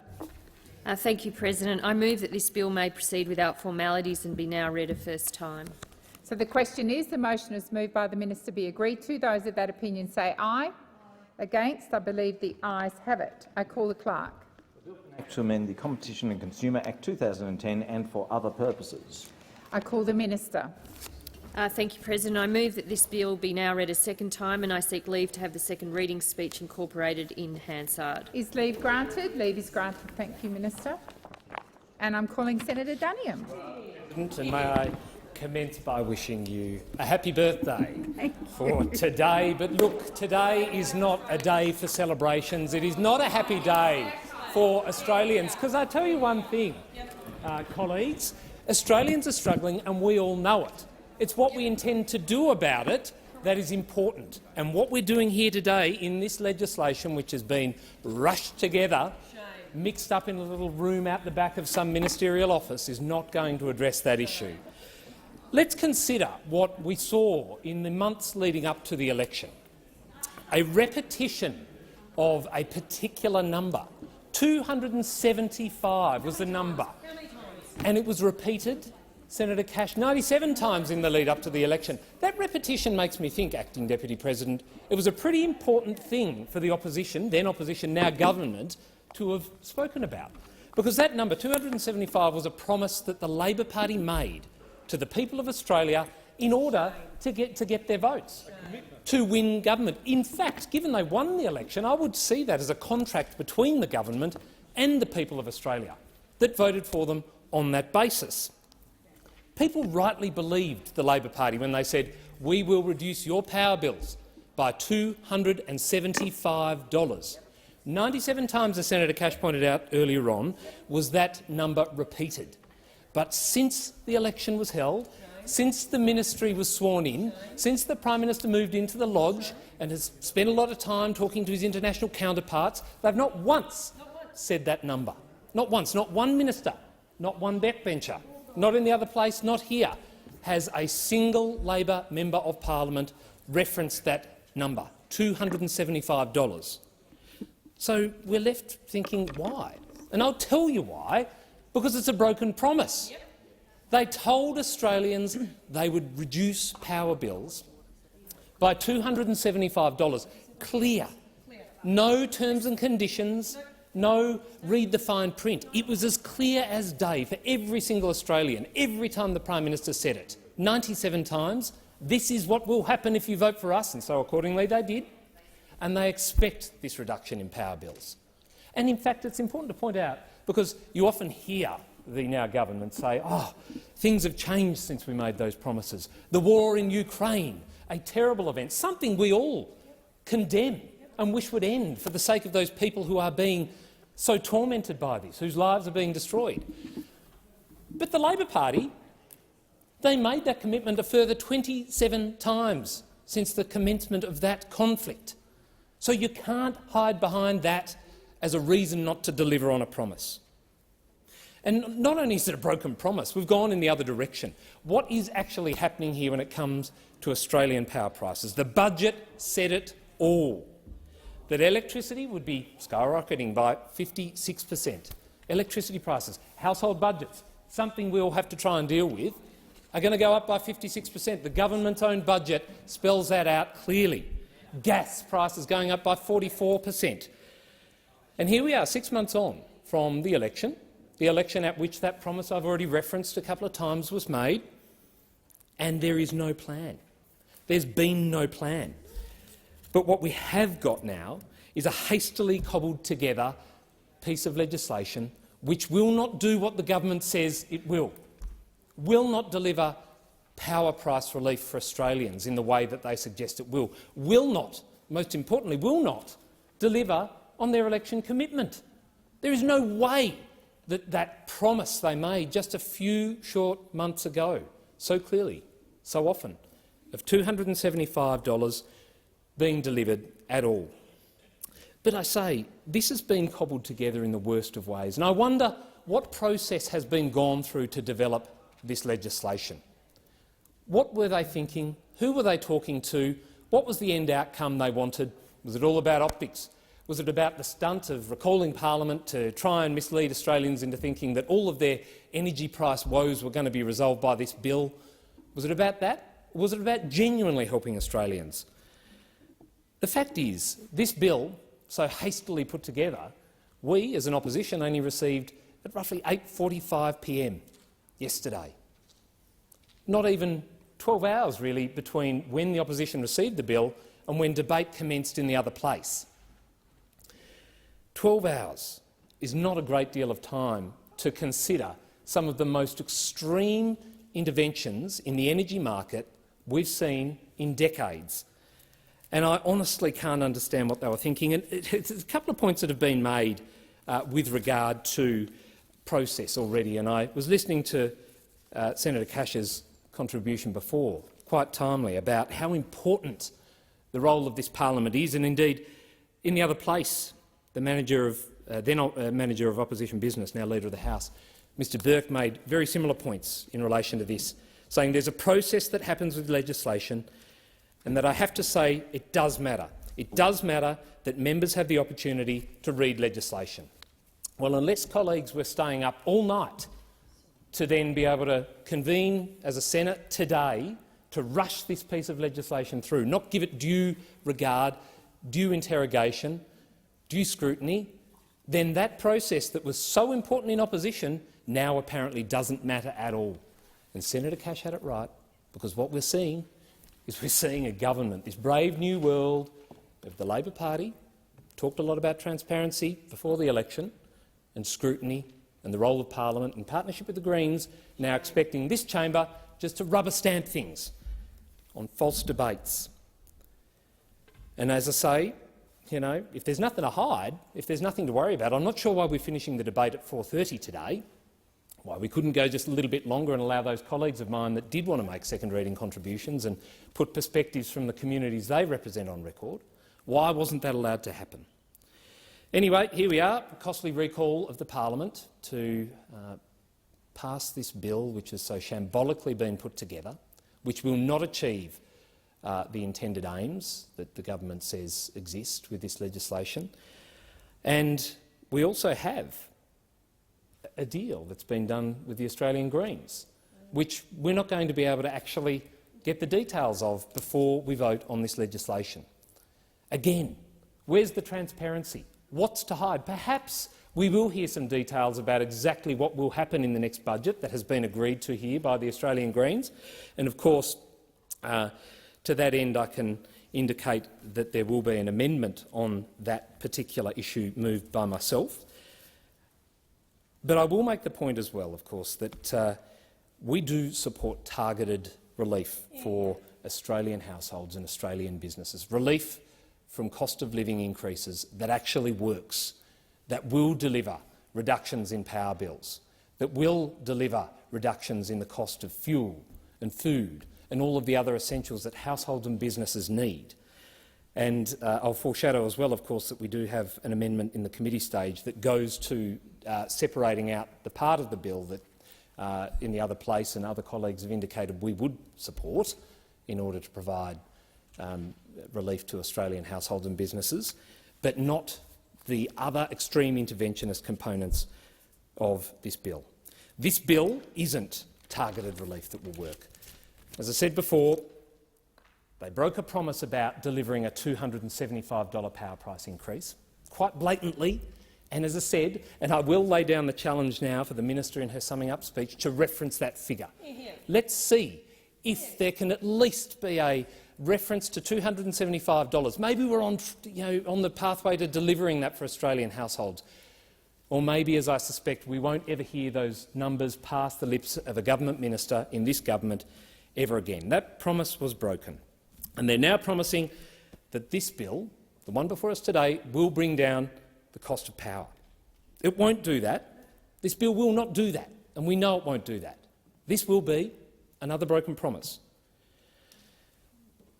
Thank you, President. I move that this bill may proceed without formalities and be now read a first time. So the question is, the motion is moved by the Minister be agreed to. Those of that opinion say aye. Against? I believe the ayes have it. I call the Clerk. Act to amend the Competition and Consumer Act 2010 and for other purposes. I call the Minister. Thank you, President. I move that this bill be now read a second time and I seek leave to have the second reading speech incorporated in Hansard. Is leave granted? Leave is granted. Thank you, Minister. And I'm calling Senator Duniam. And may I commence by wishing you a happy birthday for today. But look, today is not a day for celebrations. It is not a happy day for Australians. Because I tell you one thing, colleagues, Australians are struggling and we all know it. It's what we intend to do about it that is important. And what we're doing here today in this legislation, which has been rushed together, mixed up in a little room out the back of some ministerial office, is not going to address that issue. Let's consider what we saw in the months leading up to the election. A repetition of a particular number 275 was the number. And it was repeated, Senator Cash, 97 times in the lead-up to the election. That repetition makes me think, Acting Deputy President, it was a pretty important thing for the opposition, then opposition, now government, to have spoken about. Because that number, 275, was a promise that the Labor Party made to the people of Australia in order to get their votes, to win government. In fact, given they won the election, I would see that as a contract between the government and the people of Australia that voted for them on that basis. People rightly believed the Labor Party when they said, "We will reduce your power bills by $275. 97 times, as Senator Cash pointed out earlier on, was that number repeated. But since the election was held, since the ministry was sworn in, since the Prime Minister moved into the Lodge and has spent a lot of time talking to his international counterparts, they've not once said that number. Not once. Not one minister, not one backbencher, not in the other place, not here, has a single Labor member of parliament referenced that number, $275. So we're left thinking, why? And I'll tell you why. Because it's a broken promise. They told Australians they would reduce power bills by $275. Clear. No terms and conditions, no read the fine print. It was as clear as day for every single Australian, every time the Prime Minister said it. 97 times. This is what will happen if you vote for us, and so accordingly they did. And they expect this reduction in power bills. And in fact, it's important to point out, because you often hear the now government say, "Oh, things have changed since we made those promises. The war in Ukraine, a terrible event, something we all condemn and wish would end for the sake of those people who are being so tormented by this, whose lives are being destroyed." But the Labor Party, they made that commitment a further 27 times since the commencement of that conflict. So you can't hide behind that as a reason not to deliver on a promise. And not only is it a broken promise, we've gone in the other direction. What is actually happening here when it comes to Australian power prices? The budget said it all. That electricity would be skyrocketing by 56%. Electricity prices, household budgets, something we all have to try and deal with, are going to go up by 56%. The government's own budget spells that out clearly. Gas prices going up by 44%. And here we are, 6 months on from the election at which that promise I've already referenced a couple of times was made, and there is no plan. There's been no plan. But what we have got now is a hastily cobbled together piece of legislation which will not do what the government says it will not deliver power price relief for Australians in the way that they suggest it will not, most importantly, will not deliver on their election commitment. There is no way that that promise they made just a few short months ago, so clearly, so often, of $275 being delivered at all. But I say, this has been cobbled together in the worst of ways, and I wonder what process has been gone through to develop this legislation. What were they thinking? Who were they talking to? What was the end outcome they wanted? Was it all about optics? Was it about the stunt of recalling Parliament to try and mislead Australians into thinking that all of their energy price woes were going to be resolved by this bill? Was it about that? Or was it about genuinely helping Australians? The fact is, this bill, so hastily put together, we as an opposition only received at roughly 8:45 p.m. yesterday. Not even 12 hours, really, between when the opposition received the bill and when debate commenced in the other place. 12 hours is not a great deal of time to consider some of the most extreme interventions in the energy market we've seen in decades. And I honestly can't understand what they were thinking. And it's a couple of points that have been made with regard to process already, and I was listening to Senator Cash's contribution before, quite timely, about how important the role of this parliament is, and indeed, in the other place, the manager of manager of opposition business, now Leader of the House, Mr Burke, made very similar points in relation to this, saying there's a process that happens with legislation, and that I have to say it does matter. It does matter that members have the opportunity to read legislation. Well, unless colleagues were staying up all night to then be able to convene as a Senate today to rush this piece of legislation through, not give it due regard, due interrogation, due scrutiny, then that process that was so important in opposition now apparently doesn't matter at all. And Senator Cash had it right, because what we're seeing is a government, this brave new world of the Labor Party, talked a lot about transparency before the election and scrutiny and the role of parliament in partnership with the Greens, now expecting this chamber just to rubber stamp things on false debates. And as I say, you know, if there's nothing to hide, if there's nothing to worry about, I'm not sure why we're finishing the debate at 4:30 today, why we couldn't go just a little bit longer and allow those colleagues of mine that did want to make second reading contributions and put perspectives from the communities they represent on record. Why wasn't that allowed to happen? Anyway, here we are, a costly recall of the parliament to pass this bill which has so shambolically been put together, which will not achieve the intended aims that the government says exist with this legislation. And we also have a deal that's been done with the Australian Greens, which we're not going to be able to actually get the details of before we vote on this legislation. Again, where's the transparency? What's to hide? Perhaps we will hear some details about exactly what will happen in the next budget that has been agreed to here by the Australian Greens. And of course, to that end, I can indicate that there will be an amendment on that particular issue moved by myself. But I will make the point as well, of course, that we do support targeted relief for Australian households and Australian businesses, relief from cost of living increases that actually works, that will deliver reductions in power bills, that will deliver reductions in the cost of fuel and food and all of the other essentials that households and businesses need. And I'll foreshadow as well, of course, that we do have an amendment in the committee stage that goes to separating out the part of the bill that in the other place and other colleagues have indicated we would support in order to provide relief to Australian households and businesses, but not the other extreme interventionist components of this bill. This bill isn't targeted relief that will work. As I said before, they broke a promise about delivering a $275 power price increase, quite blatantly, and as I said, and I will lay down the challenge now for the Minister in her summing up speech to reference that figure. Let's see if there can at least be a reference to $275. Maybe we're on the pathway to delivering that for Australian households. Or maybe, as I suspect, we won't ever hear those numbers pass the lips of a government minister in this government ever again. That promise was broken. And they're now promising that this bill, the one before us today, will bring down the cost of power. It won't do that. This bill will not do that, and we know it won't do that. This will be another broken promise.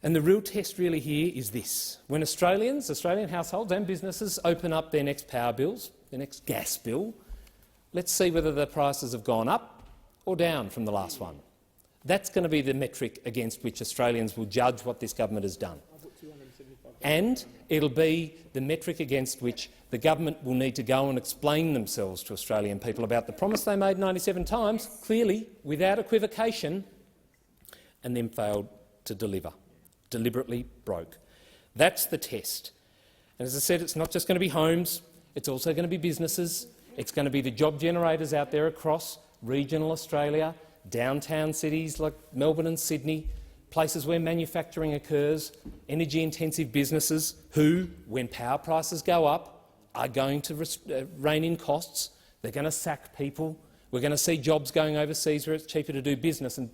And the real test really here is this. When Australian households and businesses open up their next power bills, their next gas bill, let's see whether the prices have gone up or down from the last one. That's going to be the metric against which Australians will judge what this government has done. And it'll be the metric against which the government will need to go and explain themselves to Australian people about the promise they made 97 times, clearly, without equivocation, and then failed to deliver. Deliberately broke. That's the test. And as I said, it's not just going to be homes, it's also going to be businesses, it's going to be the job generators out there across regional Australia, downtown cities like Melbourne and Sydney, places where manufacturing occurs, energy-intensive businesses who, when power prices go up, are going to rein in costs. They're going to sack people. We're going to see jobs going overseas where it's cheaper to do business and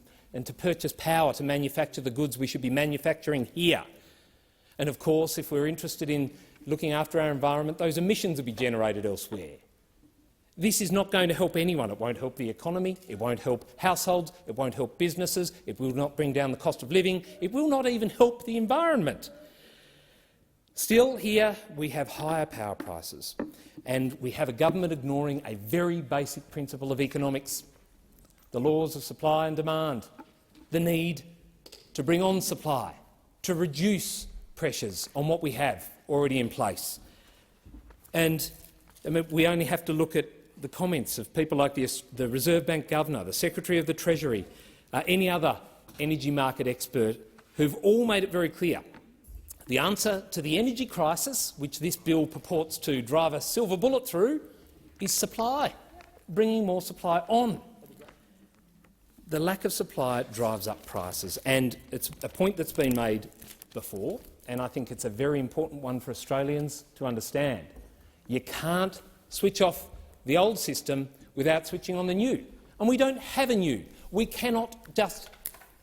to purchase power to manufacture the goods we should be manufacturing here. And of course, if we're interested in looking after our environment, those emissions will be generated elsewhere. This is not going to help anyone. It won't help the economy, it won't help households, it won't help businesses, it will not bring down the cost of living, it will not even help the environment. Still, here we have higher power prices, and we have a government ignoring a very basic principle of economics, the laws of supply and demand, the need to bring on supply, to reduce pressures on what we have already in place. And I mean, we only have to look at the comments of people like the Reserve Bank Governor, the Secretary of the Treasury, any other energy market expert, who've all made it very clear. The answer to the energy crisis, which this bill purports to drive a silver bullet through, is supply, bringing more supply on. The lack of supply drives up prices, and it's a point that's been made before, and I think it's a very important one for Australians to understand. You can't switch off the old system without switching on the new, and we don't have a new. We cannot just,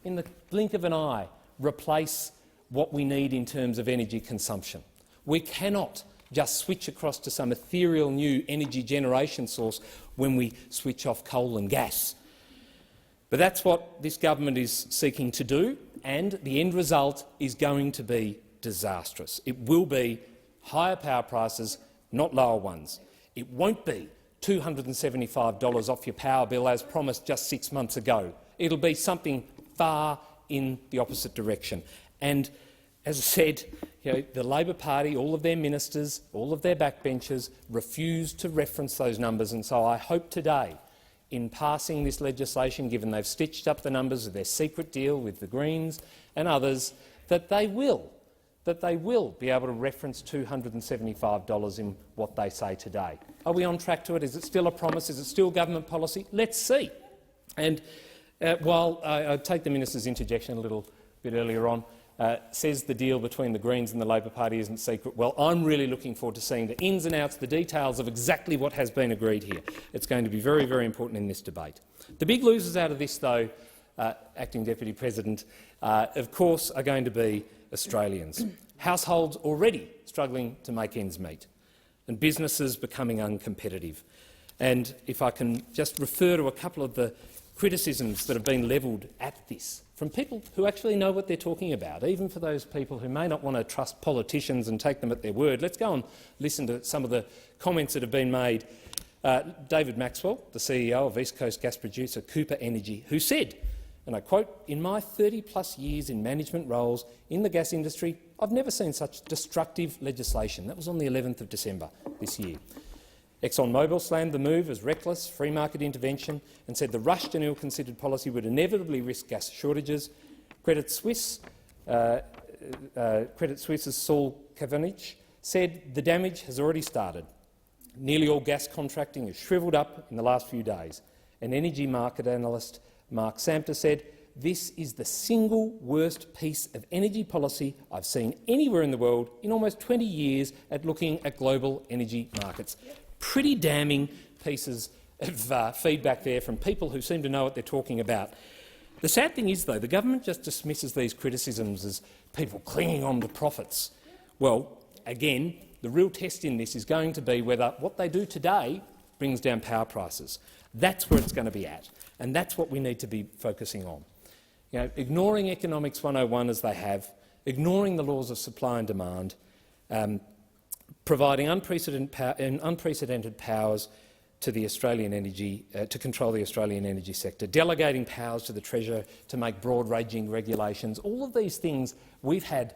in the blink of an eye, replace what we need in terms of energy consumption. We cannot just switch across to some ethereal new energy generation source when we switch off coal and gas. But that's what this government is seeking to do, and the end result is going to be disastrous. It will be higher power prices, not lower ones. It won't be $275 off your power bill as promised just 6 months ago. It'll be something far in the opposite direction. And as I said, the Labor Party, all of their ministers, all of their backbenchers refuse to reference those numbers, and so I hope today, in passing this legislation, given they've stitched up the numbers of their secret deal with the Greens and others, that they will be able to reference $275 in what they say today. Are we on track to it? Is it still a promise? Is it still government policy? Let's see. And while I take the minister's interjection a little bit earlier on, says the deal between the Greens and the Labor Party isn't secret. Well, I'm really looking forward to seeing the ins and outs, the details of exactly what has been agreed here. It's going to be very, very important in this debate. The big losers out of this, though, Acting Deputy President, of course, are going to be Australians. Households already struggling to make ends meet, and businesses becoming uncompetitive. And if I can just refer to a couple of the criticisms that have been levelled at this from people who actually know what they're talking about, even for those people who may not want to trust politicians and take them at their word. Let's go and listen to some of the comments that have been made. David Maxwell, the CEO of East Coast gas producer Cooper Energy, who said, and I quote, "In my 30-plus years in management roles in the gas industry, I've never seen such destructive legislation." That was on the 11th of December this year. ExxonMobil slammed the move as reckless free market intervention and said the rushed and ill-considered policy would inevitably risk gas shortages. Credit Suisse's Saul Kavanagh said the damage has already started. Nearly all gas contracting has shrivelled up in the last few days. And energy market analyst Mark Samter said, "This is the single worst piece of energy policy I've seen anywhere in the world in almost 20 years at looking at global energy markets." Pretty damning pieces of feedback there from people who seem to know what they're talking about. The sad thing is, though, the government just dismisses these criticisms as people clinging on to profits. Well, again, the real test in this is going to be whether what they do today brings down power prices. That's where it's going to be at, and that's what we need to be focusing on. Ignoring Economics 101 as they have, ignoring the laws of supply and demand, providing unprecedented powers to the Australian energy to control the Australian energy sector, delegating powers to the Treasurer to make broad-ranging regulations. All of these things we've had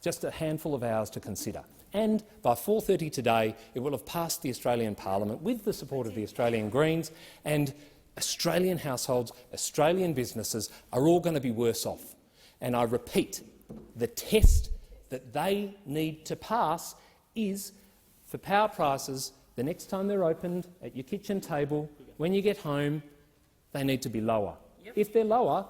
just a handful of hours to consider. And by 4:30 today, it will have passed the Australian Parliament with the support of the Australian Greens, and Australian households, Australian businesses are all going to be worse off. And I repeat, the test that they need to pass is for power prices the next time they're opened at your kitchen table, when you get home, they need to be lower. If they're lower,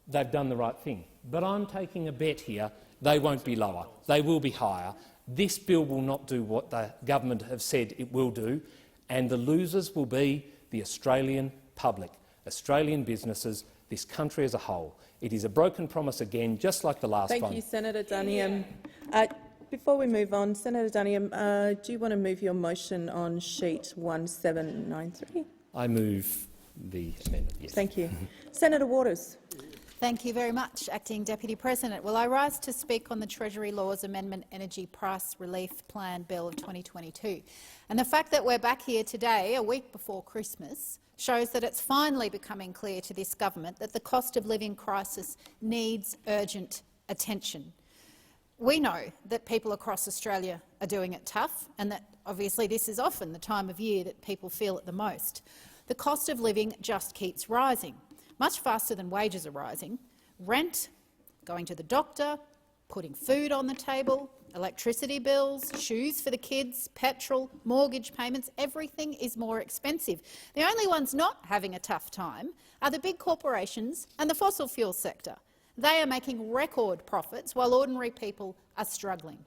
they've done the right thing. But I'm taking a bet here, they won't be lower, they will be higher. This bill will not do what the government have said it will do, and the losers will be the Australian public, Australian businesses, this country as a whole. It is a broken promise again, just like the last one. Thank you, Senator Duniam. Before we move on, Senator Duniam, do you want to move your motion on sheet 1793? I move the amendment, yes. Thank you. Senator Waters. Thank you very much, Acting Deputy President. Well, I rise to speak on the Treasury Laws Amendment Energy Price Relief Plan Bill of 2022. And the fact that we're back here today, a week before Christmas, shows that it's finally becoming clear to this government that the cost of living crisis needs urgent attention. We know that people across Australia are doing it tough, and that obviously this is often the time of year that people feel it the most. The cost of living just keeps rising, much faster than wages are rising. Rent, going to the doctor, putting food on the table, electricity bills, shoes for the kids, petrol, mortgage payments, everything is more expensive. The only ones not having a tough time are the big corporations and the fossil fuel sector. They are making record profits while ordinary people are struggling.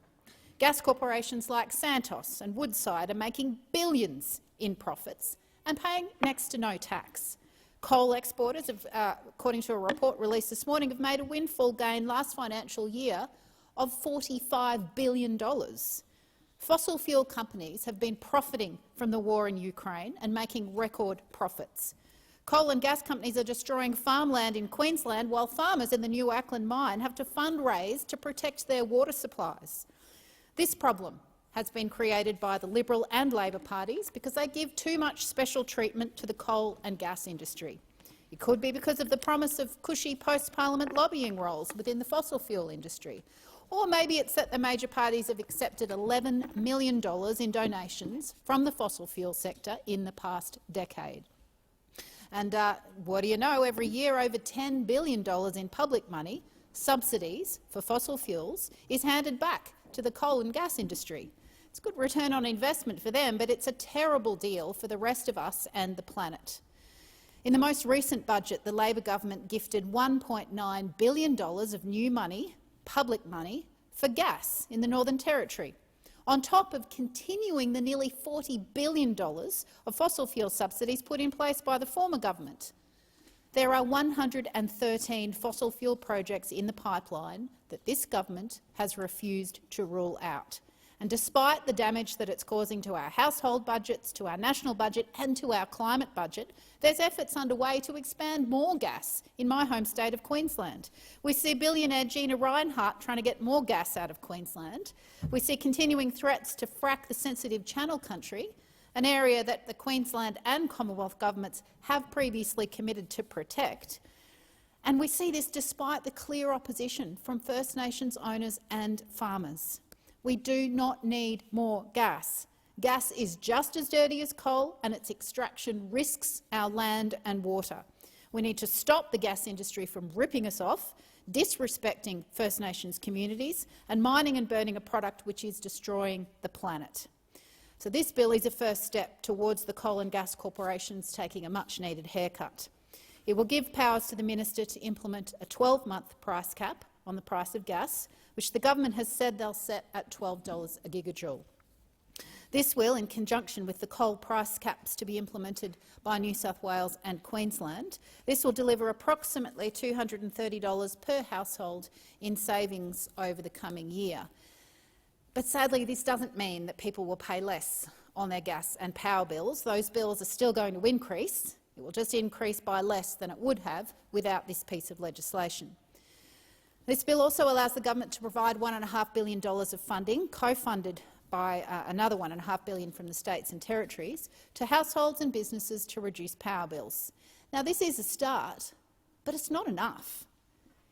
Gas corporations like Santos and Woodside are making billions in profits and paying next to no tax. Coal exporters, according to a report released this morning, have made a windfall gain last financial year of $45 billion. Fossil fuel companies have been profiting from the war in Ukraine and making record profits. Coal and gas companies are destroying farmland in Queensland, while farmers in the New Acland mine have to fundraise to protect their water supplies. This problem has been created by the Liberal and Labor parties because they give too much special treatment to the coal and gas industry. It could be because of the promise of cushy post-parliament lobbying roles within the fossil fuel industry. Or maybe it's that the major parties have accepted $11 million in donations from the fossil fuel sector in the past decade. And what do you know, every year over $10 billion in public money, subsidies for fossil fuels, is handed back to the coal and gas industry. It's a good return on investment for them, but it's a terrible deal for the rest of us and the planet. In the most recent budget, the Labor government gifted $1.9 billion of new money, public money, for gas in the Northern Territory, on top of continuing the nearly $40 billion of fossil fuel subsidies put in place by the former government. There are 113 fossil fuel projects in the pipeline that this government has refused to rule out. And despite the damage that it's causing to our household budgets, to our national budget and to our climate budget, there's efforts underway to expand more gas in my home state of Queensland. We see billionaire Gina Rinehart trying to get more gas out of Queensland. We see continuing threats to frack the sensitive Channel Country, an area that the Queensland and Commonwealth governments have previously committed to protect. And we see this despite the clear opposition from First Nations owners and farmers. We do not need more gas. Gas is just as dirty as coal, and its extraction risks our land and water. We need to stop the gas industry from ripping us off, disrespecting First Nations communities, and mining and burning a product which is destroying the planet. So this bill is a first step towards the coal and gas corporations taking a much-needed haircut. It will give powers to the minister to implement a 12-month price cap on the price of gas, which the government has said they'll set at $12 a gigajoule. This will, in conjunction with the coal price caps to be implemented by New South Wales and Queensland, this will deliver approximately $230 per household in savings over the coming year. But sadly, this doesn't mean that people will pay less on their gas and power bills. Those bills are still going to increase. It will just increase by less than it would have without this piece of legislation. This bill also allows the government to provide $1.5 billion of funding, co-funded by another $1.5 billion from the states and territories, to households and businesses to reduce power bills. Now, this is a start, but it's not enough.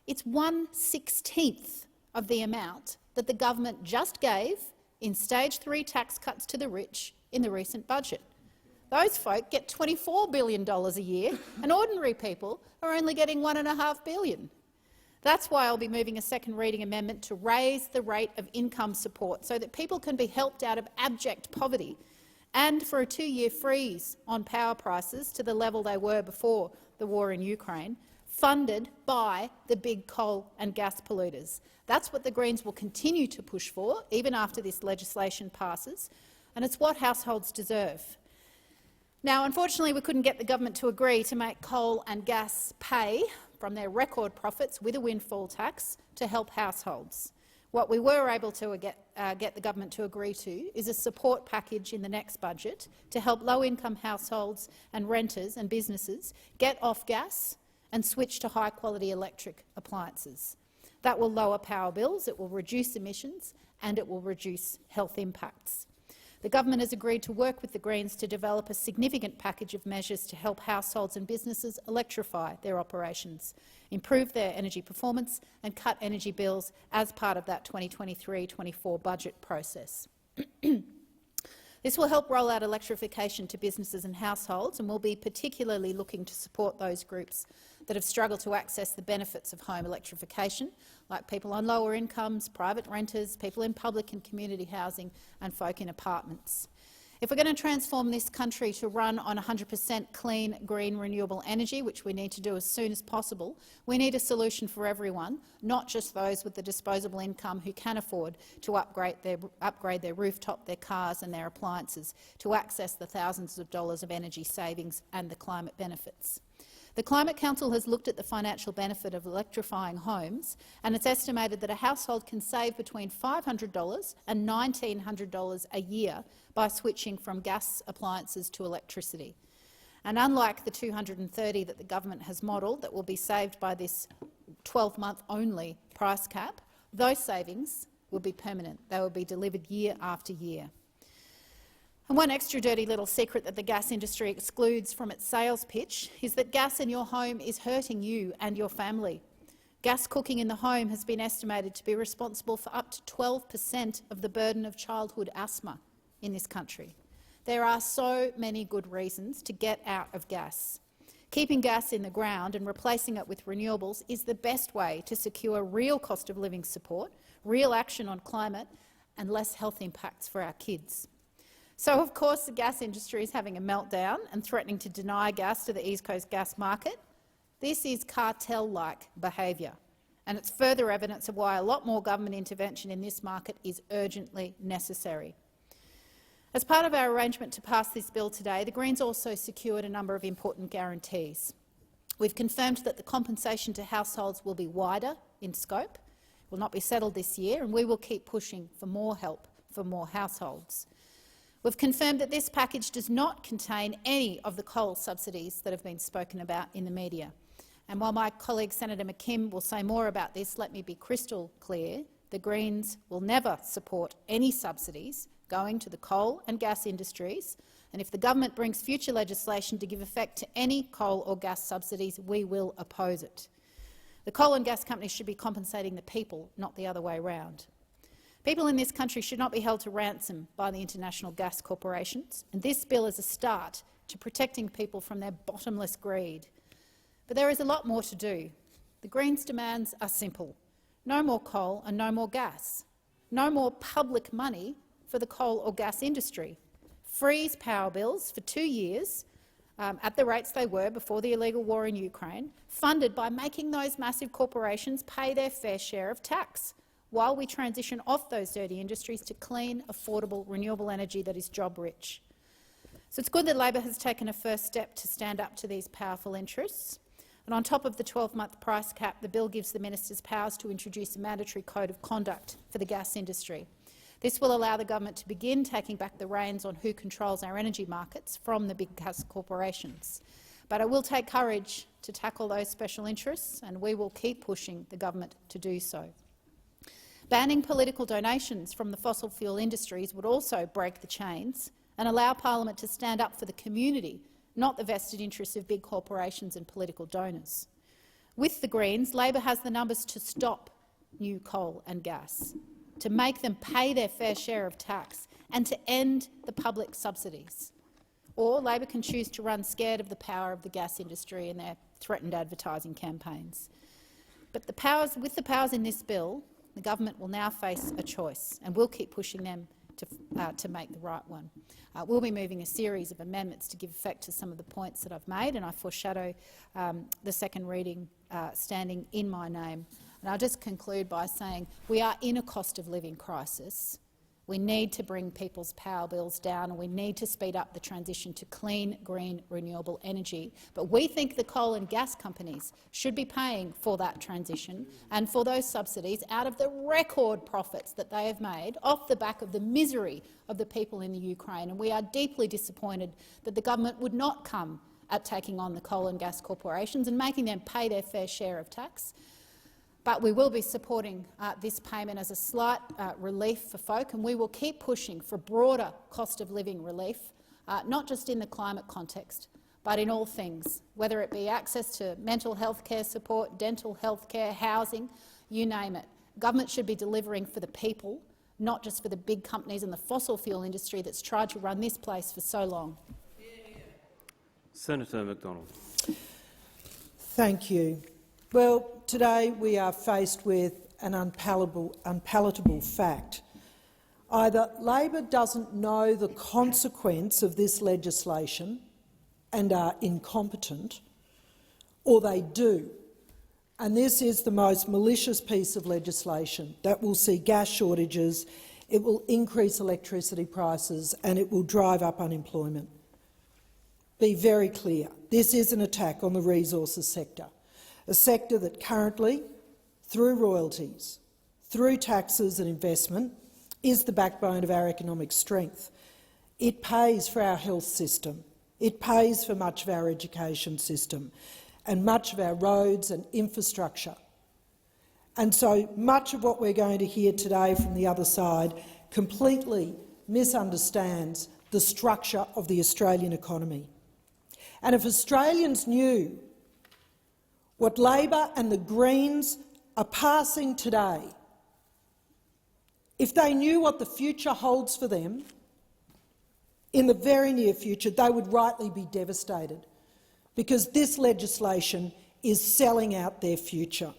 It's 1/16 of the amount that the government just gave in Stage 3 tax cuts to the rich in the recent budget. Those folk get $24 billion a year, and ordinary people are only getting $1.5 billion. That's why I'll be moving a second reading amendment to raise the rate of income support so that people can be helped out of abject poverty, and for a 2-year freeze on power prices to the level they were before the war in Ukraine, funded by the big coal and gas polluters. That's what the Greens will continue to push for, even after this legislation passes, and it's what households deserve. Now, unfortunately, we couldn't get the government to agree to make coal and gas pay from their record profits with a windfall tax to help households. What we were able to get the government to agree to is a support package in the next budget to help low-income households and renters and businesses get off gas and switch to high-quality electric appliances. That will lower power bills, it will reduce emissions and it will reduce health impacts. The government has agreed to work with the Greens to develop a significant package of measures to help households and businesses electrify their operations, improve their energy performance and cut energy bills as part of that 2023-24 budget process. This will help roll out electrification to businesses and households, and will be particularly looking to support those groups that have struggled to access the benefits of home electrification, like people on lower incomes, private renters, people in public and community housing and folk in apartments. If we're going to transform this country to run on 100% clean, green, renewable energy, which we need to do as soon as possible, we need a solution for everyone, not just those with the disposable income who can afford to upgrade their rooftop, their cars and their appliances to access the thousands of dollars of energy savings and the climate benefits. The Climate Council has looked at the financial benefit of electrifying homes, and it's estimated that a household can save between $500 and $1,900 a year by switching from gas appliances to electricity. And unlike the $230 that the government has modelled that will be saved by this 12-month only price cap, those savings will be permanent. They will be delivered year after year. And one extra dirty little secret that the gas industry excludes from its sales pitch is that gas in your home is hurting you and your family. Gas cooking in the home has been estimated to be responsible for up to 12% of the burden of childhood asthma in this country. There are so many good reasons to get out of gas. Keeping gas in the ground and replacing it with renewables is the best way to secure real cost of living support, real action on climate and less health impacts for our kids. So, of course, the gas industry is having a meltdown and threatening to deny gas to the East Coast gas market. This is cartel-like behaviour, and it's further evidence of why a lot more government intervention in this market is urgently necessary. As part of our arrangement to pass this bill today, the Greens also secured a number of important guarantees. We've confirmed that the compensation to households will be wider in scope, will not be settled this year, and we will keep pushing for more help for more households. We've confirmed that this package does not contain any of the coal subsidies that have been spoken about in the media. And while my colleague Senator McKim will say more about this, let me be crystal clear. The Greens will never support any subsidies going to the coal and gas industries, and if the government brings future legislation to give effect to any coal or gas subsidies, we will oppose it. The coal and gas companies should be compensating the people, not the other way around. People in this country should not be held to ransom by the international gas corporations, and this bill is a start to protecting people from their bottomless greed. But there is a lot more to do. The Greens' demands are simple. No more coal and no more gas. No more public money for the coal or gas industry. Freeze power bills for 2 years at the rates they were before the illegal war in Ukraine, funded by making those massive corporations pay their fair share of tax, while we transition off those dirty industries to clean, affordable, renewable energy that is job-rich. So it's good that Labor has taken a first step to stand up to these powerful interests. And on top of the 12-month price cap, the bill gives the ministers powers to introduce a mandatory code of conduct for the gas industry. This will allow the government to begin taking back the reins on who controls our energy markets from the big gas corporations. But it will take courage to tackle those special interests, and we will keep pushing the government to do so. Banning political donations from the fossil fuel industries would also break the chains and allow Parliament to stand up for the community, not the vested interests of big corporations and political donors. With the Greens, Labor has the numbers to stop new coal and gas, to make them pay their fair share of tax and to end the public subsidies. Or Labor can choose to run scared of the power of the gas industry and their threatened advertising campaigns. But with the powers in this bill, the government will now face a choice, and we'll keep pushing them to make the right one. We'll be moving a series of amendments to give effect to some of the points that I've made, and I foreshadow the second reading standing in my name. And I'll just conclude by saying we are in a cost of living crisis. We need to bring people's power bills down, and we need to speed up the transition to clean, green, renewable energy. But we think the coal and gas companies should be paying for that transition and for those subsidies out of the record profits that they have made off the back of the misery of the people in the Ukraine. And we are deeply disappointed that the government would not come at taking on the coal and gas corporations and making them pay their fair share of tax. But we will be supporting this payment as a slight relief for folk, and we will keep pushing for broader cost of living relief, not just in the climate context, but in all things, whether it be access to mental health care support, dental health care, housing, you name it. Government should be delivering for the people, not just for the big companies and the fossil fuel industry that's tried to run this place for so long. Senator McDonald. Thank you. Well, today we are faced with an unpalatable fact. Either Labor doesn't know the consequence of this legislation and are incompetent, or they do. And this is the most malicious piece of legislation that will see gas shortages, it will increase electricity prices and it will drive up unemployment. Be very clear, this is an attack on the resources sector, a sector that currently, through royalties, through taxes and investment, is the backbone of our economic strength. It pays for our health system, it pays for much of our education system and much of our roads and infrastructure. And so much of what we're going to hear today from the other side completely misunderstands the structure of the Australian economy. And if Australians knew what Labor and the Greens are passing today, if they knew what the future holds for them in the very near future, they would rightly be devastated, because this legislation is selling out their future.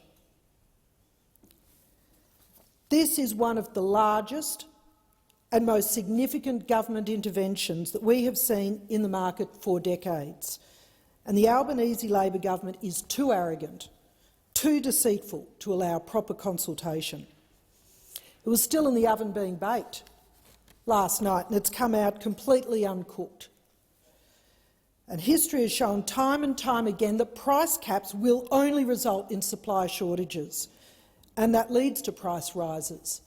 This is one of the largest and most significant government interventions that we have seen in the market for decades, and the Albanese Labor government is too arrogant, too deceitful to allow proper consultation. It was still in the oven being baked last night, and it's come out completely uncooked. And history has shown time and time again that price caps will only result in supply shortages, and that leads to price rises.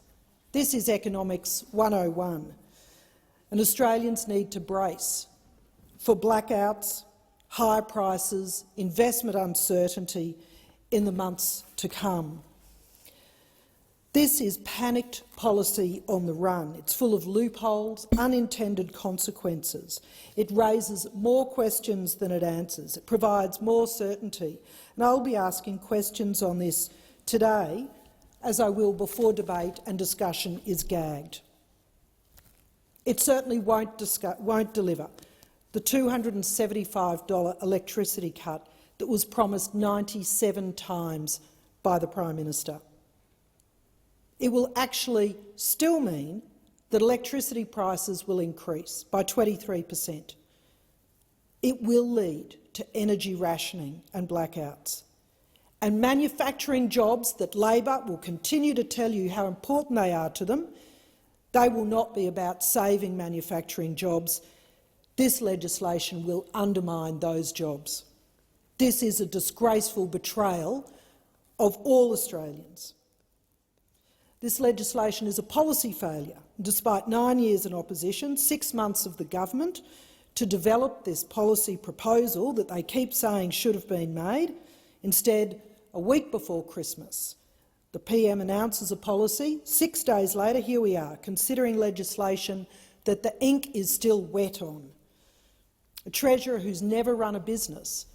This is Economics 101, and Australians need to brace for blackouts, high prices, investment uncertainty in the months to come. This is panicked policy on the run. It's full of loopholes, unintended consequences. It raises more questions than it answers. It provides more certainty. And I'll be asking questions on this today, as I will before debate and discussion is gagged. It certainly won't deliver the $275 electricity cut that was promised 97 times by the Prime Minister. It will actually still mean that electricity prices will increase by 23%. It will lead to energy rationing and blackouts. And manufacturing jobs that Labor will continue to tell you how important they are to them, they will not be about saving manufacturing jobs. This legislation will undermine those jobs. This is a disgraceful betrayal of all Australians. This legislation is a policy failure. Despite 9 years in opposition, 6 months of the government to develop this policy proposal that they keep saying should have been made, instead, a week before Christmas, the PM announces a policy. 6 days later, here we are, considering legislation that the ink is still wet on. A Treasurer who's never run a business,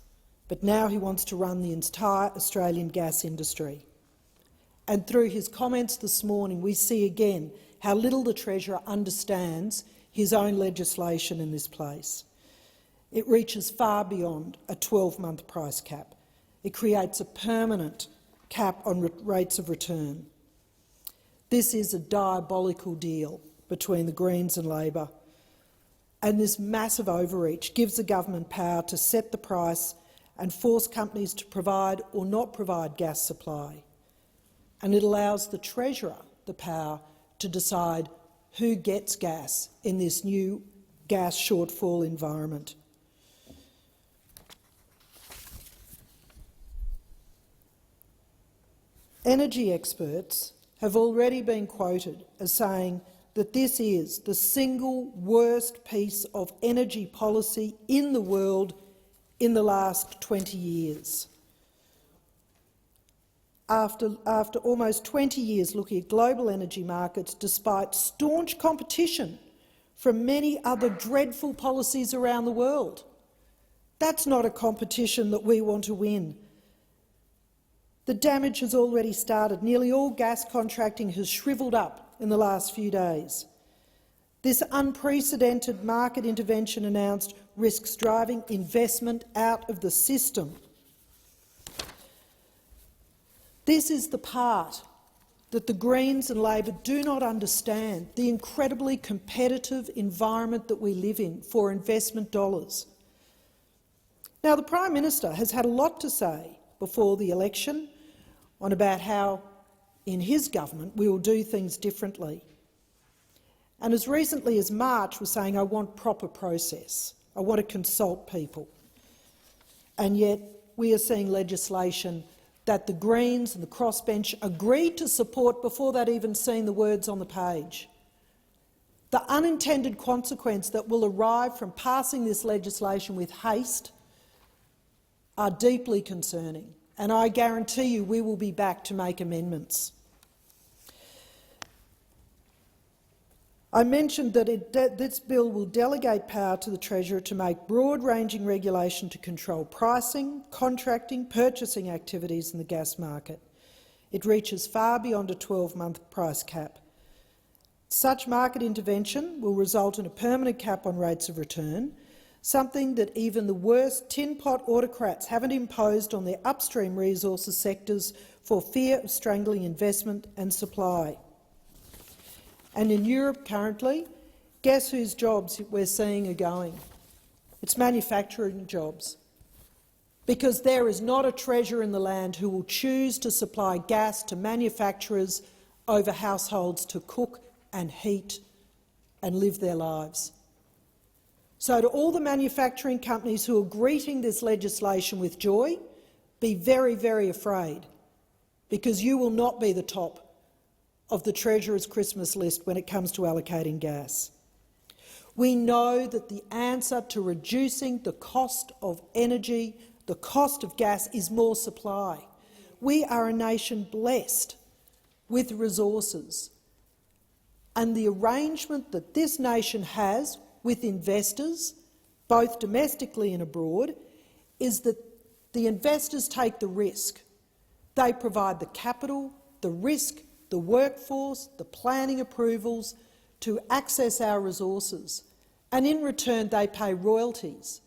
but now he wants to run the entire Australian gas industry. And through his comments this morning, we see again how little the Treasurer understands his own legislation in this place. It reaches far beyond a 12-month price cap. It creates a permanent cap on rates of return. This is a diabolical deal between the Greens and Labor, and this massive overreach gives the government power to set the price and force companies to provide or not provide gas supply. And it allows the Treasurer the power to decide who gets gas in this new gas shortfall environment. Energy experts have already been quoted as saying that this is the single worst piece of energy policy in the world in the last 20 years. after almost 20 years looking at global energy markets, despite staunch competition from many other dreadful policies around the world. That's not a competition that we want to win. The damage has already started. Nearly all gas contracting has shrivelled up in the last few days. This unprecedented market intervention announced risks driving investment out of the system. This is the part that the Greens and Labor do not understand, the incredibly competitive environment that we live in for investment dollars. Now, the Prime Minister has had a lot to say before the election on about how, in his government, we will do things differently. And as recently as March was saying, I want proper process, I want to consult people. And yet we are seeing legislation that the Greens and the crossbench agreed to support before they'd even seen the words on the page. The unintended consequence that will arrive from passing this legislation with haste are deeply concerning, and I guarantee you we will be back to make amendments. I mentioned that this bill will delegate power to the Treasurer to make broad-ranging regulation to control pricing, contracting, purchasing activities in the gas market. It reaches far beyond a 12-month price cap. Such market intervention will result in a permanent cap on rates of return, something that even the worst tin pot autocrats haven't imposed on their upstream resources sectors for fear of strangling investment and supply. And in Europe currently, guess whose jobs we're seeing are going? It's manufacturing jobs. Because there is not a treasurer in the land who will choose to supply gas to manufacturers over households to cook and heat and live their lives. So to all the manufacturing companies who are greeting this legislation with joy, be very, very afraid, because you will not be the top of the Treasurer's Christmas list when it comes to allocating gas. We know that the answer to reducing the cost of energy, the cost of gas, is more supply. We are a nation blessed with resources, and the arrangement that this nation has with investors, both domestically and abroad, is that the investors take the risk. They provide the capital, the risk, the workforce, the planning approvals to access our resources, and in return they pay royalties,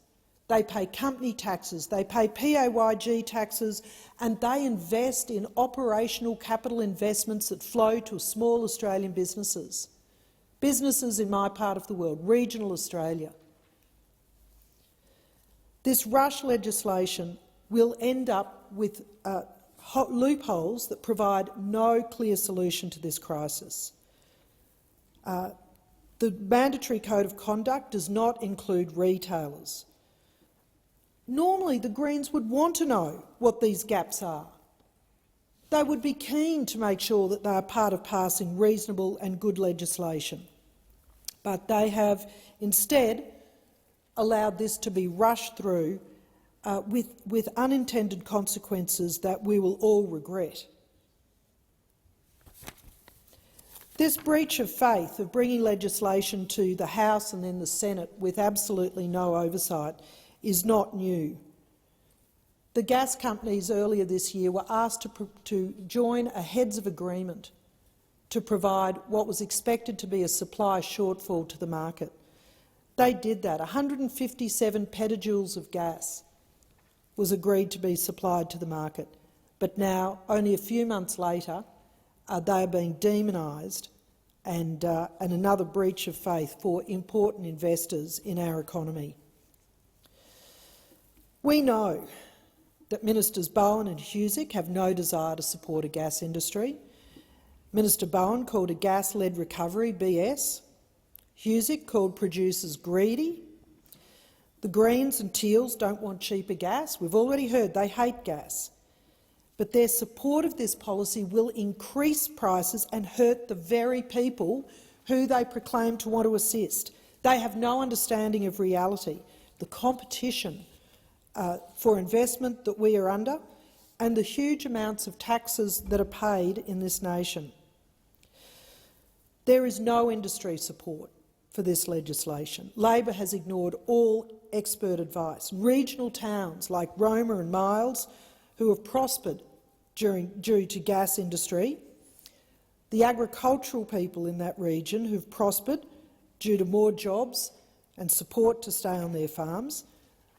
they pay company taxes, they pay PAYG taxes, and they invest in operational capital investments that flow to small Australian businesses. Businesses in my part of the world, regional Australia. This rush legislation will end up with loopholes that provide no clear solution to this crisis. The mandatory code of conduct does not include retailers. Normally, the Greens would want to know what these gaps are. They would be keen to make sure that they are part of passing reasonable and good legislation. But they have instead allowed this to be rushed through with unintended consequences that we will all regret. This breach of faith of bringing legislation to the House and then the Senate with absolutely no oversight is not new. The gas companies earlier this year were asked to join a heads of agreement to provide what was expected to be a supply shortfall to the market. They did that. 157 petajoules of gas was agreed to be supplied to the market. But now, only a few months later, they are being demonised and another breach of faith for important investors in our economy. We know that Ministers Bowen and Husic have no desire to support a gas industry. Minister Bowen called a gas-led recovery BS. Husic called producers greedy. The Greens and Teals don't want cheaper gas. We've already heard they hate gas. But their support of this policy will increase prices and hurt the very people who they proclaim to want to assist. They have no understanding of reality. The competition for investment that we are under and the huge amounts of taxes that are paid in this nation. There is no industry support for this legislation. Labor has ignored all expert advice. Regional towns like Roma and Miles, who have prospered due to gas industry, the agricultural people in that region who've prospered due to more jobs and support to stay on their farms,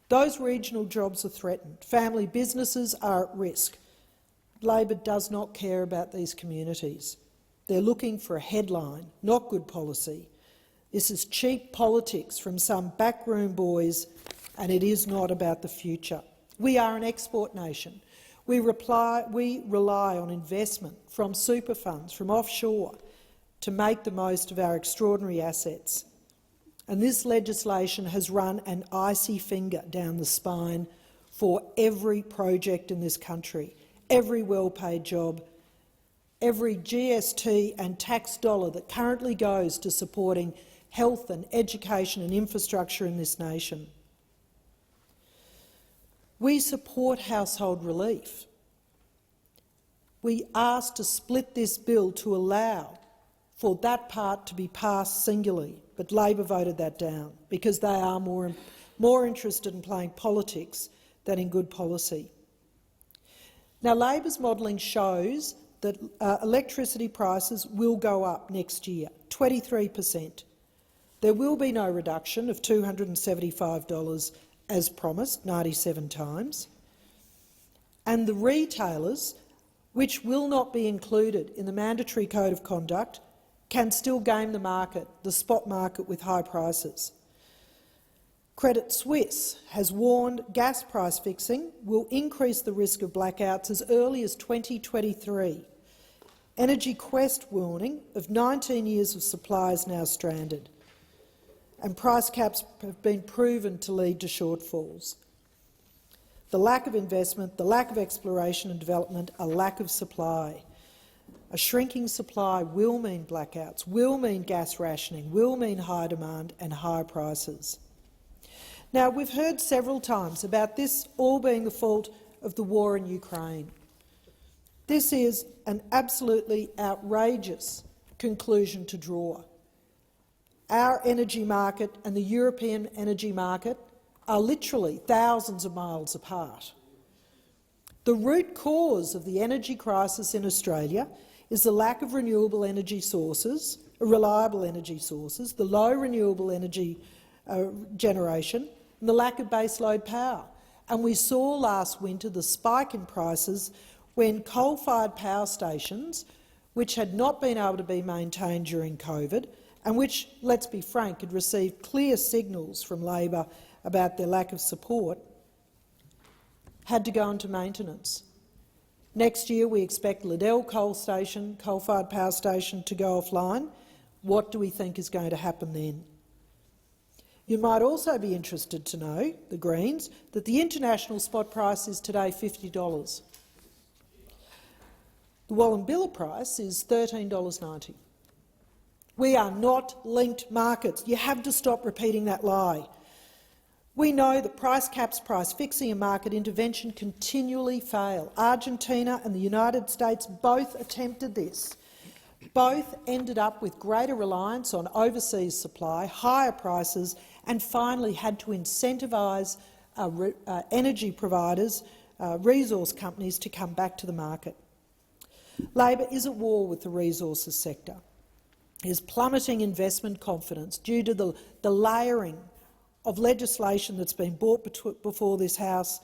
those regional jobs are threatened. Family businesses are at risk. Labor does not care about these communities. They're looking for a headline, not good policy. This is cheap politics from some backroom boys, and it is not about the future. We are an export nation. We rely on investment from super funds, from offshore, to make the most of our extraordinary assets. And this legislation has run an icy finger down the spine for every project in this country, every well-paid job, every GST and tax dollar that currently goes to supporting health and education and infrastructure in this nation. We support household relief. We asked to split this bill to allow for that part to be passed singularly, but Labor voted that down because they are more interested in playing politics than in good policy. Now, Labor's modelling shows that electricity prices will go up next year, 23%. There will be no reduction of $275 as promised 97 times. And the retailers, which will not be included in the mandatory code of conduct, can still game the market, the spot market, with high prices. Credit Suisse has warned gas price fixing will increase the risk of blackouts as early as 2023. Energy Quest warning of 19 years of supply is now stranded, and price caps have been proven to lead to shortfalls. The lack of investment, the lack of exploration and development, a lack of supply. A shrinking supply will mean blackouts, will mean gas rationing, will mean high demand and higher prices. Now, we've heard several times about this all being the fault of the war in Ukraine. This is an absolutely outrageous conclusion to draw. Our energy market and the European energy market are literally thousands of miles apart. The root cause of the energy crisis in Australia is the lack of renewable energy sources, reliable energy sources, the low renewable energy generation, and the lack of baseload power. And we saw last winter the spike in prices when coal-fired power stations, which had not been able to be maintained during COVID, and which, let's be frank, had received clear signals from Labor about their lack of support, had to go into maintenance. Next year we expect Liddell coal-fired power station, to go offline. What do we think is going to happen then? You might also be interested to know, the Greens, that the international spot price is today $50. The Wallumbilla price is $13.90. We are not linked markets. You have to stop repeating that lie. We know that price caps, price fixing and market intervention continually fail. Argentina and the United States both attempted this. Both ended up with greater reliance on overseas supply, higher prices, and finally had to incentivise energy providers, resource companies, to come back to the market. Labor is at war with the resources sector. It is plummeting investment confidence due to the layering of legislation that's been brought before this House,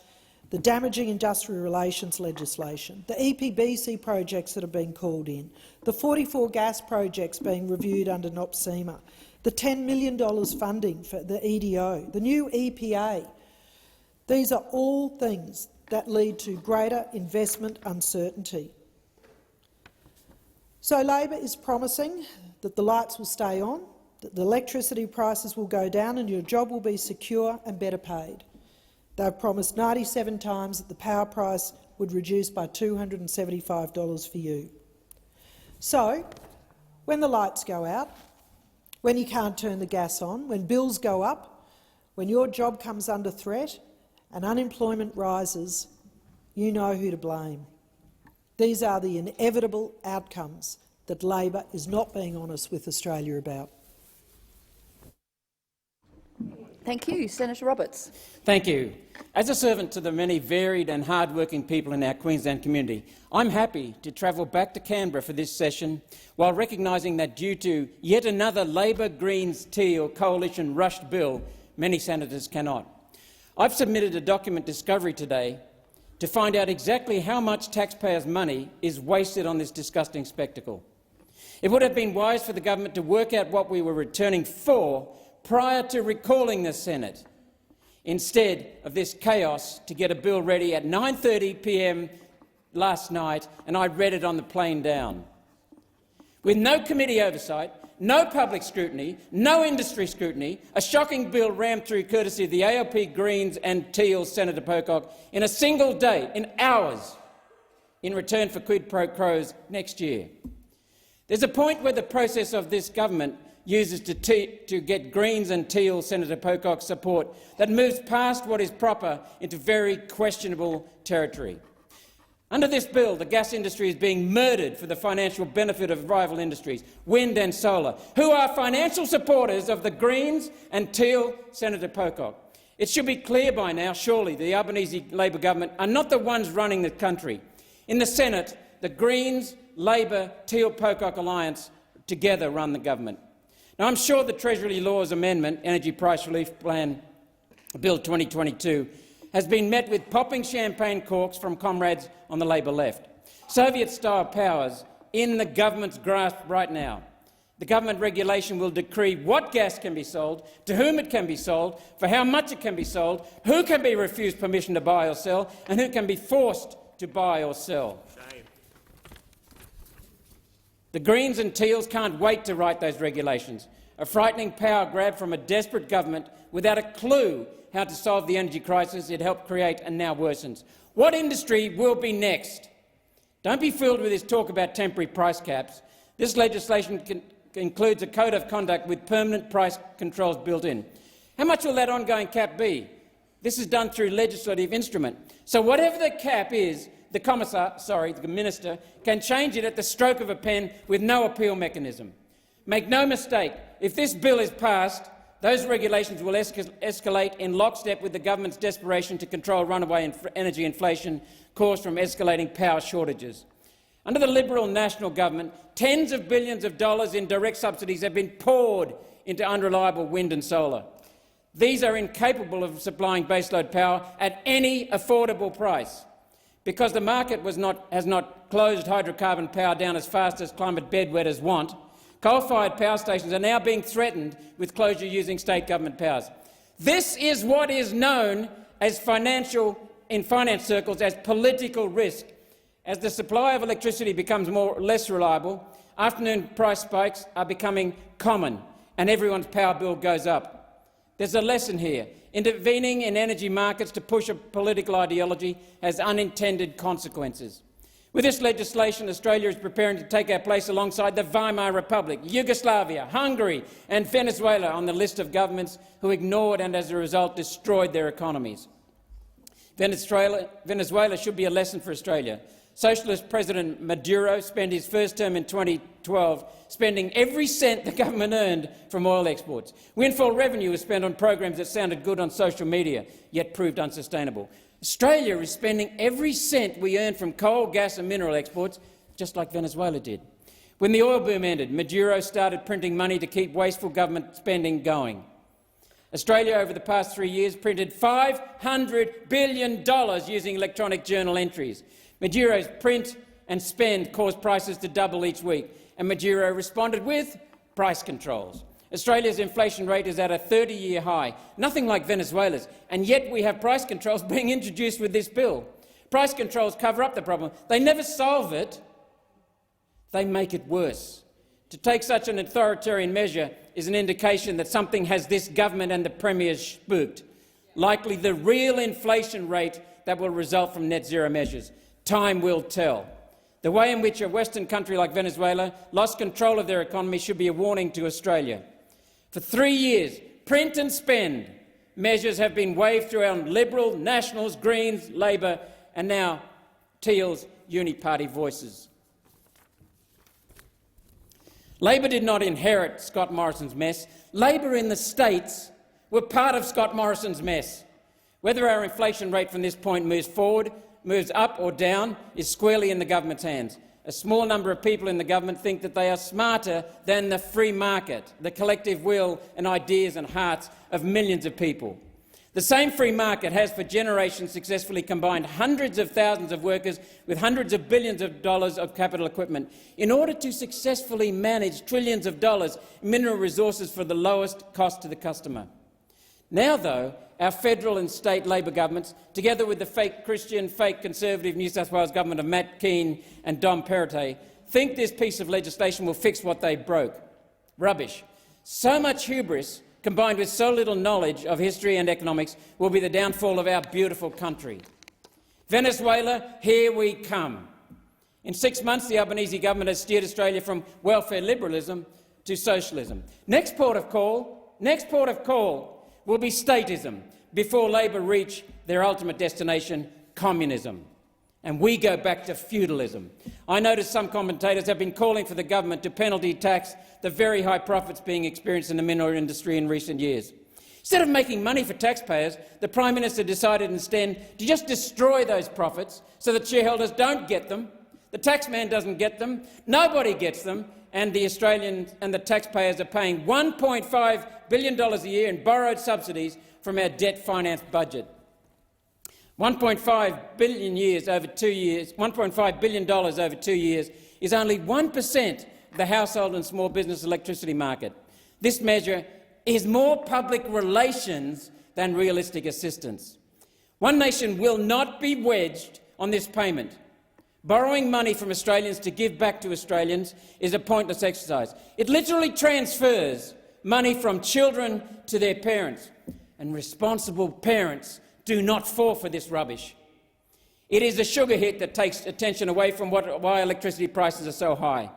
the damaging industrial relations legislation, the EPBC projects that have been called in, the 44 gas projects being reviewed under NOPSEMA, the $10 million funding for the EDO, the new EPA. These are all things that lead to greater investment uncertainty. So Labor is promising that the lights will stay on, that the electricity prices will go down and your job will be secure and better paid. They've promised 97 times that the power price would reduce by $275 for you. So, when the lights go out, when you can't turn the gas on, when bills go up, when your job comes under threat and unemployment rises, you know who to blame. These are the inevitable outcomes that Labor is not being honest with Australia about. Thank you. Senator Roberts. Thank you. As a servant to the many varied and hard-working people in our Queensland community, I'm happy to travel back to Canberra for this session while recognising that due to yet another Labor, Greens, Teal coalition rushed bill, many senators cannot. I've submitted a document discovery today to find out exactly how much taxpayers' money is wasted on this disgusting spectacle. It would have been wise for the government to work out what we were returning for prior to recalling the Senate, instead of this chaos to get a bill ready at 9:30 p.m. last night, and I read it on the plane down. With no committee oversight, no public scrutiny, no industry scrutiny, a shocking bill rammed through courtesy of the ALP, Greens and Teal's Senator Pocock in a single day, in hours, in return for quid pro quos next year. There's a point where the process of this government uses to get Greens and Teal Senator Pocock's support that moves past what is proper into very questionable territory. Under this bill, the gas industry is being murdered for the financial benefit of rival industries, wind and solar, who are financial supporters of the Greens and Teal Senator Pocock. It should be clear by now, surely, the Albanese Labor government are not the ones running the country. In the Senate, the Greens, Labor, Teal Pocock alliance together run the government. Now, I'm sure the Treasury Laws Amendment, Energy Price Relief Plan Bill 2022, has been met with popping champagne corks from comrades on the Labor left. Soviet-style powers in the government's grasp right now. The government regulation will decree what gas can be sold, to whom it can be sold, for how much it can be sold, who can be refused permission to buy or sell, and who can be forced to buy or sell. The Greens and Teals can't wait to write those regulations, a frightening power grab from a desperate government without a clue how to solve the energy crisis it helped create and now worsens. What industry will be next? Don't be fooled with this talk about temporary price caps. This legislation includes a code of conduct with permanent price controls built in. How much will that ongoing cap be? This is done through legislative instrument. So whatever the cap is, the minister, can change it at the stroke of a pen with no appeal mechanism. Make no mistake, if this bill is passed, those regulations will escalate in lockstep with the government's desperation to control runaway energy inflation caused from escalating power shortages. Under the Liberal National Government, tens of billions of dollars in direct subsidies have been poured into unreliable wind and solar. These are incapable of supplying baseload power at any affordable price. Because the market has not closed hydrocarbon power down as fast as climate bedwetters want, coal-fired power stations are now being threatened with closure using state government powers. This is what is known as in finance circles as political risk. As the supply of electricity becomes less reliable, afternoon price spikes are becoming common and everyone's power bill goes up. There's a lesson here. Intervening in energy markets to push a political ideology has unintended consequences. With this legislation, Australia is preparing to take our place alongside the Weimar Republic, Yugoslavia, Hungary and Venezuela on the list of governments who ignored and, as a result, destroyed their economies. Venezuela should be a lesson for Australia. Socialist President Maduro spent his first term in 2012 spending every cent the government earned from oil exports. Windfall revenue was spent on programs that sounded good on social media, yet proved unsustainable. Australia is spending every cent we earn from coal, gas and mineral exports, just like Venezuela did. When the oil boom ended, Maduro started printing money to keep wasteful government spending going. Australia, over the past 3 years, printed $500 billion using electronic journal entries. Maduro's print and spend caused prices to double each week, and Maduro responded with price controls. Australia's inflation rate is at a 30-year high, nothing like Venezuela's, and yet we have price controls being introduced with this bill. Price controls cover up the problem. They never solve it. They make it worse. To take such an authoritarian measure is an indication that something has this government and the Premier spooked, likely the real inflation rate that will result from net zero measures. Time will tell. The way in which a Western country like Venezuela lost control of their economy should be a warning to Australia. For 3 years, print and spend measures have been waved through on Liberal, Nationals, Greens, Labor and now Teal's uni-party voices. Labor did not inherit Scott Morrison's mess. Labor in the states were part of Scott Morrison's mess. Whether our inflation rate from this point moves forward, moves up or down, is squarely in the government's hands. A small number of people in the government think that they are smarter than the free market, the collective will and ideas and hearts of millions of people. The same free market has for generations successfully combined hundreds of thousands of workers with hundreds of billions of dollars of capital equipment in order to successfully manage trillions of dollars in mineral resources for the lowest cost to the customer. Now, though, our federal and state Labor governments, together with the fake Christian, fake Conservative New South Wales government of Matt Keane and Dom Perrottet, think this piece of legislation will fix what they broke. Rubbish. So much hubris, combined with so little knowledge of history and economics, will be the downfall of our beautiful country. Venezuela, here we come. In 6 months, the Albanese government has steered Australia from welfare liberalism to socialism. Next port of call will be statism before Labor reach their ultimate destination, communism. And we go back to feudalism. I notice some commentators have been calling for the government to penalty tax the very high profits being experienced in the mineral industry in recent years. Instead of making money for taxpayers, the Prime Minister decided instead to just destroy those profits so that shareholders don't get them, the taxman doesn't get them, nobody gets them, and the Australians and the taxpayers are paying $1.5 billion a year in borrowed subsidies from our debt-financed budget. $1.5 billion over 2 years is only 1% of the household and small business electricity market. This measure is more public relations than realistic assistance. One Nation will not be wedged on this payment. Borrowing money from Australians to give back to Australians is a pointless exercise. It literally transfers money from children to their parents, and responsible parents do not fall for this rubbish. It is a sugar hit that takes attention away from why electricity prices are so high.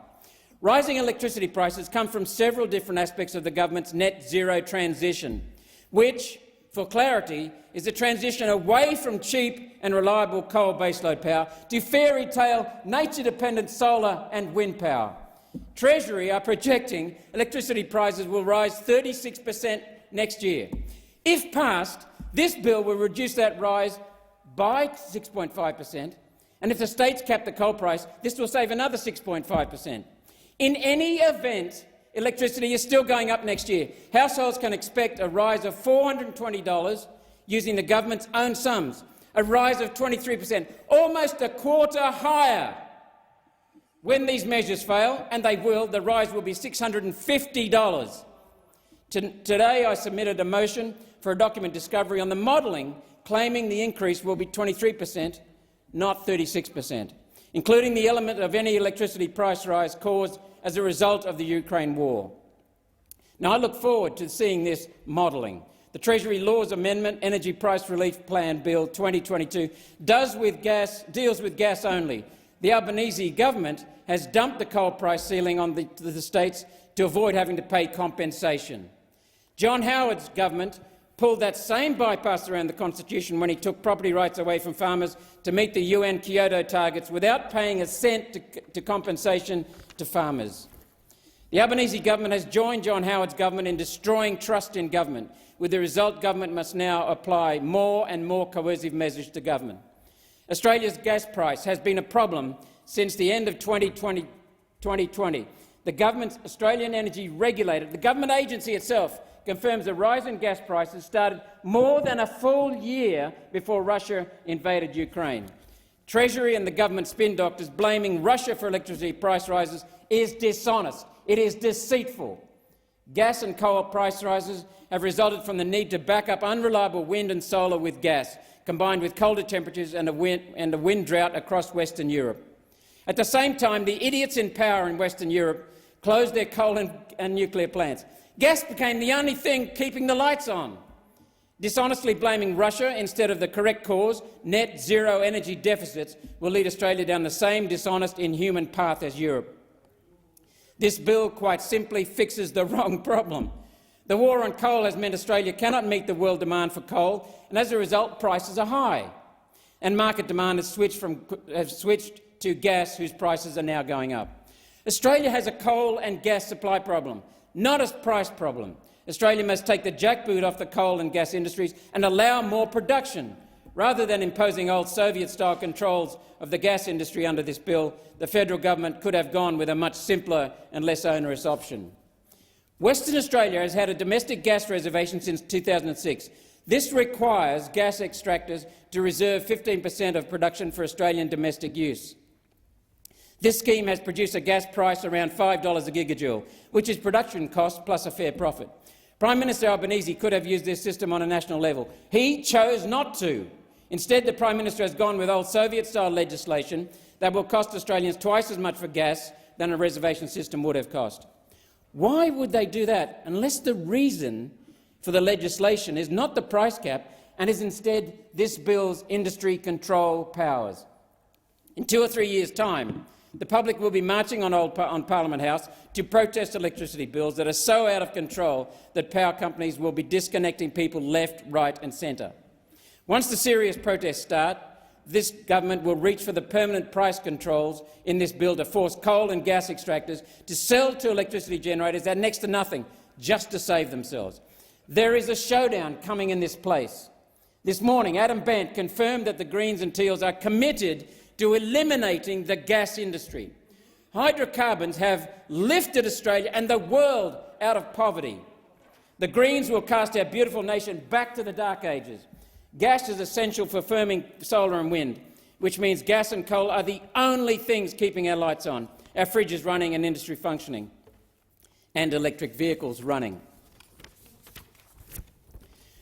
Rising electricity prices come from several different aspects of the government's net zero transition, which, for clarity, is a transition away from cheap and reliable coal baseload power to fairy tale nature-dependent solar and wind power. Treasury are projecting electricity prices will rise 36% next year. If passed, this bill will reduce that rise by 6.5%, and if the states cap the coal price, this will save another 6.5%. In any event, electricity is still going up next year. Households can expect a rise of $420 using the government's own sums, a rise of 23%, almost a quarter higher. When these measures fail, and they will, the rise will be $650. Today I submitted a motion for a document discovery on the modelling, claiming the increase will be 23%, not 36%, including the element of any electricity price rise caused as a result of the Ukraine war. Now, I look forward to seeing this modelling. The Treasury Laws Amendment Energy Price Relief Plan Bill 2022 deals with gas only. The Albanese government has dumped the coal price ceiling on the states to avoid having to pay compensation. John Howard's government pulled that same bypass around the Constitution when he took property rights away from farmers to meet the UN Kyoto targets without paying a cent to compensation to farmers. The Albanese government has joined John Howard's government in destroying trust in government. With the result, government must now apply more and more coercive measures to government. Australia's gas price has been a problem since the end of 2020. The government's Australian Energy Regulator, the government agency itself, confirms the rise in gas prices started more than a full year before Russia invaded Ukraine. Treasury and the government spin doctors blaming Russia for electricity price rises is dishonest. It is deceitful. Gas and coal price rises have resulted from the need to back up unreliable wind and solar with gas, combined with colder temperatures and a wind drought across Western Europe. At the same time, the idiots in power in Western Europe closed their coal and nuclear plants. Gas became the only thing keeping the lights on. Dishonestly blaming Russia instead of the correct cause, net zero energy deficits, will lead Australia down the same dishonest, inhuman path as Europe. This bill quite simply fixes the wrong problem. The war on coal has meant Australia cannot meet the world demand for coal, and as a result, prices are high. and market demand has switched to gas, whose prices are now going up. Australia has a coal and gas supply problem, not a price problem. Australia must take the jackboot off the coal and gas industries and allow more production. Rather than imposing old Soviet-style controls of the gas industry under this bill, the federal government could have gone with a much simpler and less onerous option. Western Australia has had a domestic gas reservation since 2006. This requires gas extractors to reserve 15% of production for Australian domestic use. This scheme has produced a gas price around $5 a gigajoule, which is production cost plus a fair profit. Prime Minister Albanese could have used this system on a national level. He chose not to. Instead, the Prime Minister has gone with old Soviet-style legislation that will cost Australians twice as much for gas than a reservation system would have cost. Why would they do that unless the reason for the legislation is not the price cap and is instead this bill's industry control powers? In 2 or 3 years' time, the public will be marching on Parliament House to protest electricity bills that are so out of control that power companies will be disconnecting people left, right and centre. Once the serious protests start, this government will reach for the permanent price controls in this bill to force coal and gas extractors to sell to electricity generators at next to nothing, just to save themselves. There is a showdown coming in this place. This morning, Adam Bandt confirmed that the Greens and Teals are committed to eliminating the gas industry. Hydrocarbons have lifted Australia and the world out of poverty. The Greens will cast our beautiful nation back to the dark ages. Gas is essential for firming solar and wind, which means gas and coal are the only things keeping our lights on, our fridges running and industry functioning, and electric vehicles running.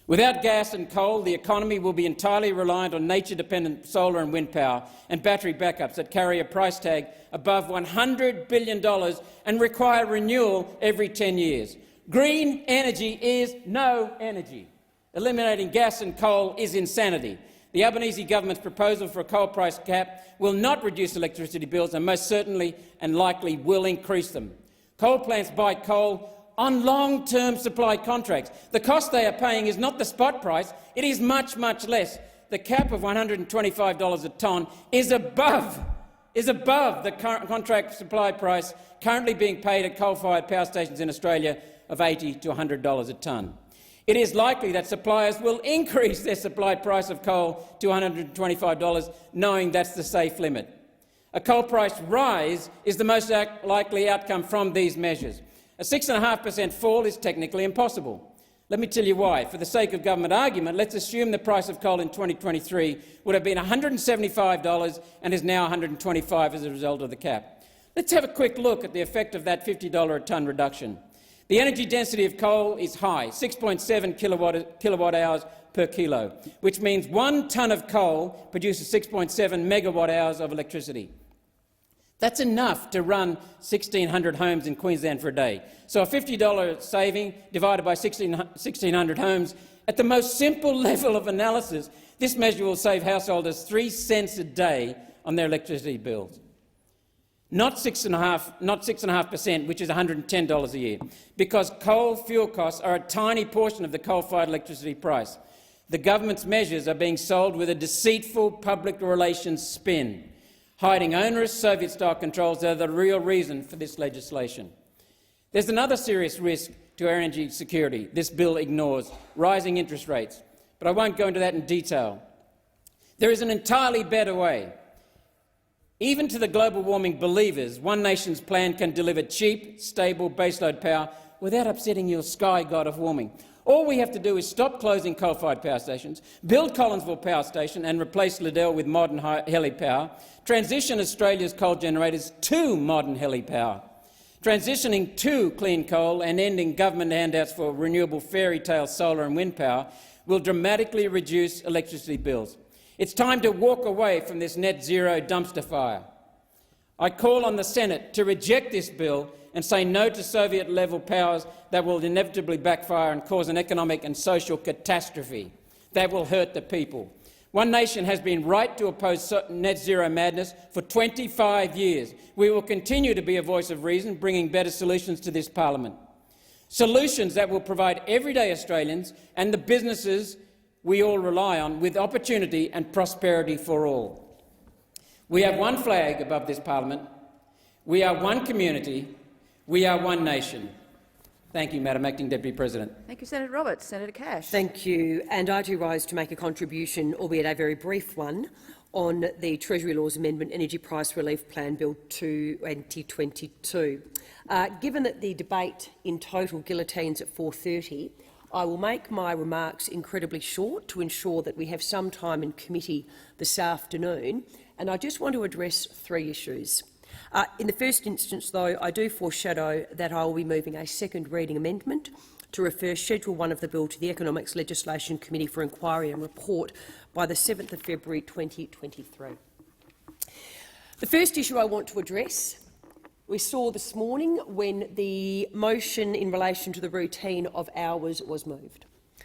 Without gas and coal, the economy will be entirely reliant on nature-dependent solar and wind power and battery backups that carry a price tag above $100 billion and require renewal every 10 years. Green energy is no energy. Eliminating gas and coal is insanity. The Albanese government's proposal for a coal price cap will not reduce electricity bills and most certainly and likely will increase them. Coal plants buy coal on long-term supply contracts. The cost they are paying is not the spot price, it is much, much less. The cap of $125 a tonne is above the current contract supply price currently being paid at coal-fired power stations in Australia of $80 to $100 a tonne. It is likely that suppliers will increase their supply price of coal to $125, knowing that's the safe limit. A coal price rise is the most likely outcome from these measures. A 6.5% fall is technically impossible. Let me tell you why. For the sake of government argument, let's assume the price of coal in 2023 would have been $175 and is now $125 as a result of the cap. Let's have a quick look at the effect of that $50 a tonne reduction. The energy density of coal is high, 6.7 kilowatt hours per kilo, which means 1 tonne of coal produces 6.7 megawatt hours of electricity. That's enough to run 1,600 homes in Queensland for a day. So a $50 saving divided by 1,600 homes, at the most simple level of analysis, this measure will save householders 3 cents a day on their electricity bills. Not 6.5%, which is $110 a year, because coal fuel costs are a tiny portion of the coal-fired electricity price. The government's measures are being sold with a deceitful public relations spin, hiding onerous Soviet-style controls that are the real reason for this legislation. There's another serious risk to our energy security this bill ignores: rising interest rates. But I won't go into that in detail. There is an entirely better way. Even to the global warming believers, One Nation's plan can deliver cheap, stable baseload power without upsetting your sky god of warming. All we have to do is stop closing coal-fired power stations, build Collinsville Power Station and replace Liddell with modern heli-power, transition Australia's coal generators to modern heli-power. Transitioning to clean coal and ending government handouts for renewable fairy-tale solar and wind power will dramatically reduce electricity bills. It's time to walk away from this net-zero dumpster fire. I call on the Senate to reject this bill and say no to Soviet-level powers that will inevitably backfire and cause an economic and social catastrophe that will hurt the people. One Nation has been right to oppose net-zero madness for 25 years. We will continue to be a voice of reason, bringing better solutions to this parliament. Solutions that will provide everyday Australians and the businesses we all rely on, with opportunity and prosperity for all. We have one flag above this parliament. We are one community. We are one nation. Thank you, Madam Acting Deputy President. Thank you, Senator Roberts. Senator Cash. Thank you. And I do rise to make a contribution, albeit a very brief one, on the Treasury Laws Amendment Energy Price Relief Plan Bill 2022. Given that the debate in total guillotines at 4:30, I will make my remarks incredibly short to ensure that we have some time in committee this afternoon, and I just want to address three issues. In the first instance, though, I do foreshadow that I will be moving a second reading amendment to refer Schedule 1 of the bill to the Economics Legislation Committee for inquiry and report by the 7th of February 2023. The first issue I want to address we saw this morning when the motion in relation to the routine of hours was moved.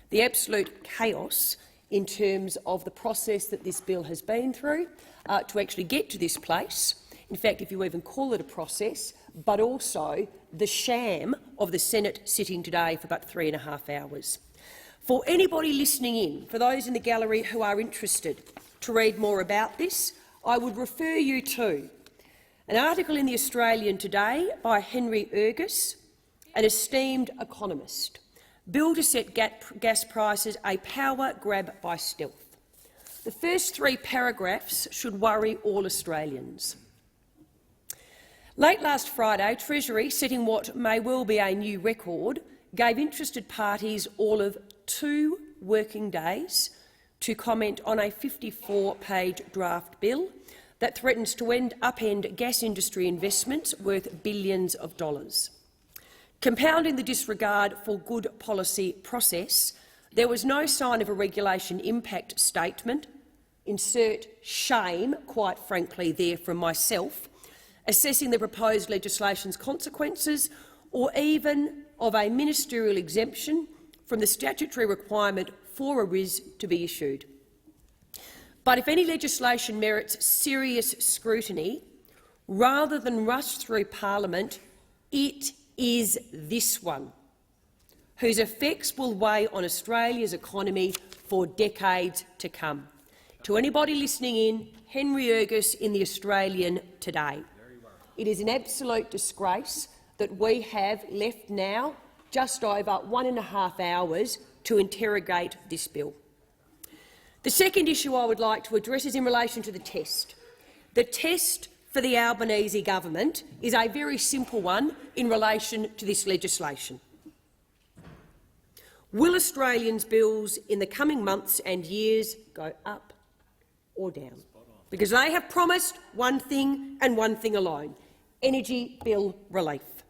The absolute chaos in terms of the process that this bill has been through to actually get to this place. In fact, if you even call it a process, but also the sham of the Senate sitting today for about 3.5 hours. For anybody listening in, for those in the gallery who are interested to read more about this, I would refer you to an article in The Australian today by Henry Ergus, an esteemed economist. Bill to set gas prices a power grab by stealth. The first 3 paragraphs should worry all Australians. Late last Friday, Treasury, setting what may well be a new record, gave interested parties all of 2 working days to comment on a 54-page draft bill that threatens to upend gas industry investments worth billions of dollars. Compounding the disregard for good policy process, there was no sign of a regulation impact statement, insert shame, quite frankly, there from myself, assessing the proposed legislation's consequences, or even of a ministerial exemption from the statutory requirement for a RIS to be issued. But if any legislation merits serious scrutiny, rather than rush through Parliament, it is this one, whose effects will weigh on Australia's economy for decades to come. To anybody listening in, Henry Ergus in The Australian today. It is an absolute disgrace that we have left now just over 1.5 hours to interrogate this bill. The second issue I would like to address is in relation to the test. The test for the Albanese government is a very simple one in relation to this legislation. Will Australians' bills in the coming months and years go up or down? Because they have promised one thing and one thing alone: energy bill relief.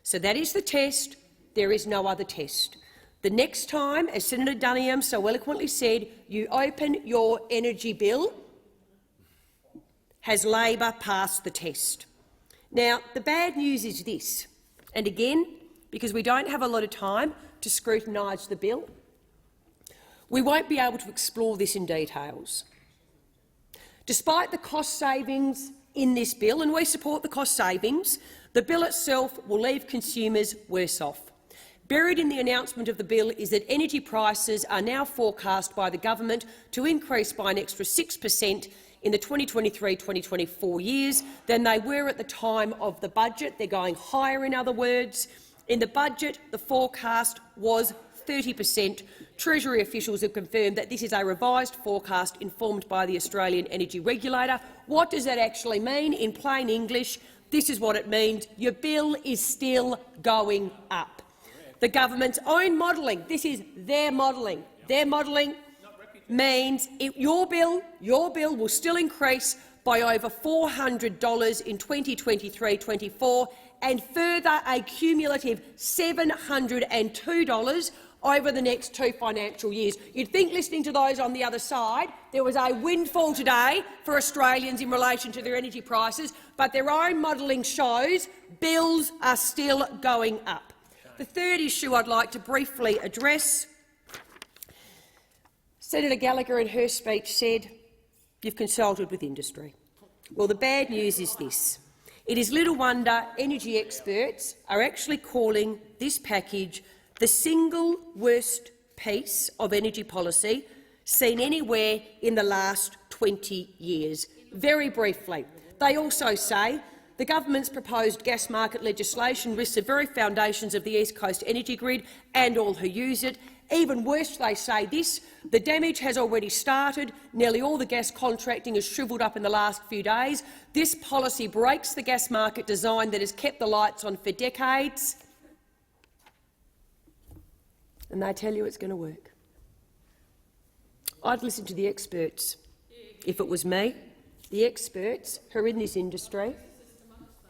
So that is the test. There is no other test. The next time, as Senator Duniam so eloquently said, you open your energy bill, has Labor passed the test? Now, the bad news is this, and again, because we don't have a lot of time to scrutinise the bill, we won't be able to explore this in details. Despite the cost savings in this bill, and we support the cost savings, the bill itself will leave consumers worse off. Buried in the announcement of the bill is that energy prices are now forecast by the government to increase by an extra 6% in the 2023-2024 years than they were at the time of the budget. They're going higher, in other words. In the budget, the forecast was 30%. Treasury officials have confirmed that this is a revised forecast informed by the Australian Energy Regulator. What does that actually mean? In plain English, this is what it means: your bill is still going up. The government's own modelling, this is their modelling, means your bill will still increase by over $400 in 2023-24 and further a cumulative $702 over the next 2 financial years. You'd think, listening to those on the other side, there was a windfall today for Australians in relation to their energy prices, but their own modelling shows bills are still going up. The third issue I'd like to briefly address. Senator Gallagher in her speech said, "You've consulted with industry." Well, the bad news is this. It is little wonder energy experts are actually calling this package the single worst piece of energy policy seen anywhere in the last 20 years. Very briefly, they also say the government's proposed gas market legislation risks the very foundations of the East Coast energy grid and all who use it. Even worse, they say this: the damage has already started. Nearly all the gas contracting has shrivelled up in the last few days. This policy breaks the gas market design that has kept the lights on for decades. And they tell you it's going to work. I'd listen to the experts if it was me, the experts who are in this industry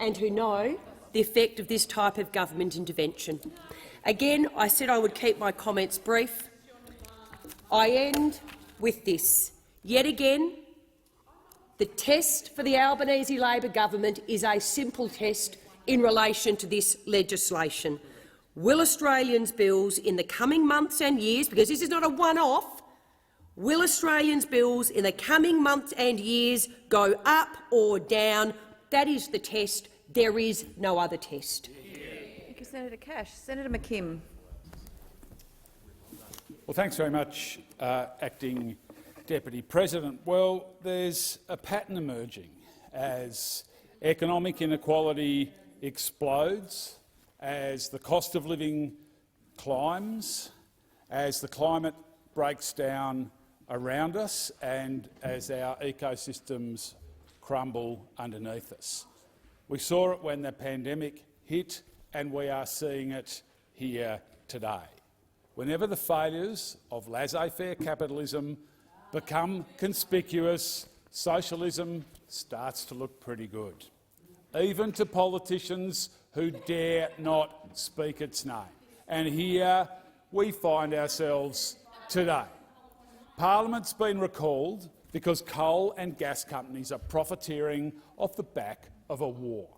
and who know the effect of this type of government intervention. Again, I said I would keep my comments brief. I end with this. Yet again, the test for the Albanese Labor government is a simple test in relation to this legislation. Will Australians' bills in the coming months and years, because this is not a one-off, will Australians' bills in the coming months and years go up or down? That is the test. There is no other test. Thank you, Senator Cash. Senator McKim. Well, thanks very much, Acting Deputy President. Well, there's a pattern emerging as economic inequality explodes, as the cost of living climbs, as the climate breaks down around us and as our ecosystems crumble underneath us. We saw it when the pandemic hit, and we are seeing it here today. Whenever the failures of laissez-faire capitalism become conspicuous, socialism starts to look pretty good, even to politicians who dare not speak its name. And here we find ourselves today. Parliament's been recalled because coal and gas companies are profiteering off the back of a war.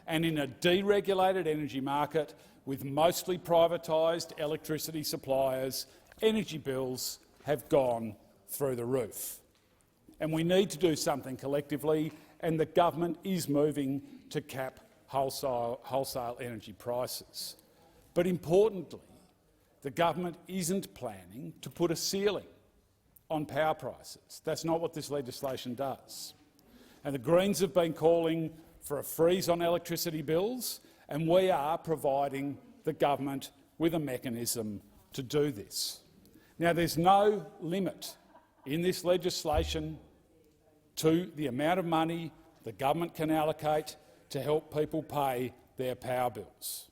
And in a deregulated energy market with mostly privatised electricity suppliers, energy bills have gone through the roof. And we need to do something collectively, and the government is moving to cap wholesale energy prices. But importantly, the government isn't planning to put a ceiling on power prices. That's not what this legislation does. And the Greens have been calling for a freeze on electricity bills, and we are providing the government with a mechanism to do this. Now, there's no limit in this legislation to the amount of money the government can allocate to help people pay their power bills.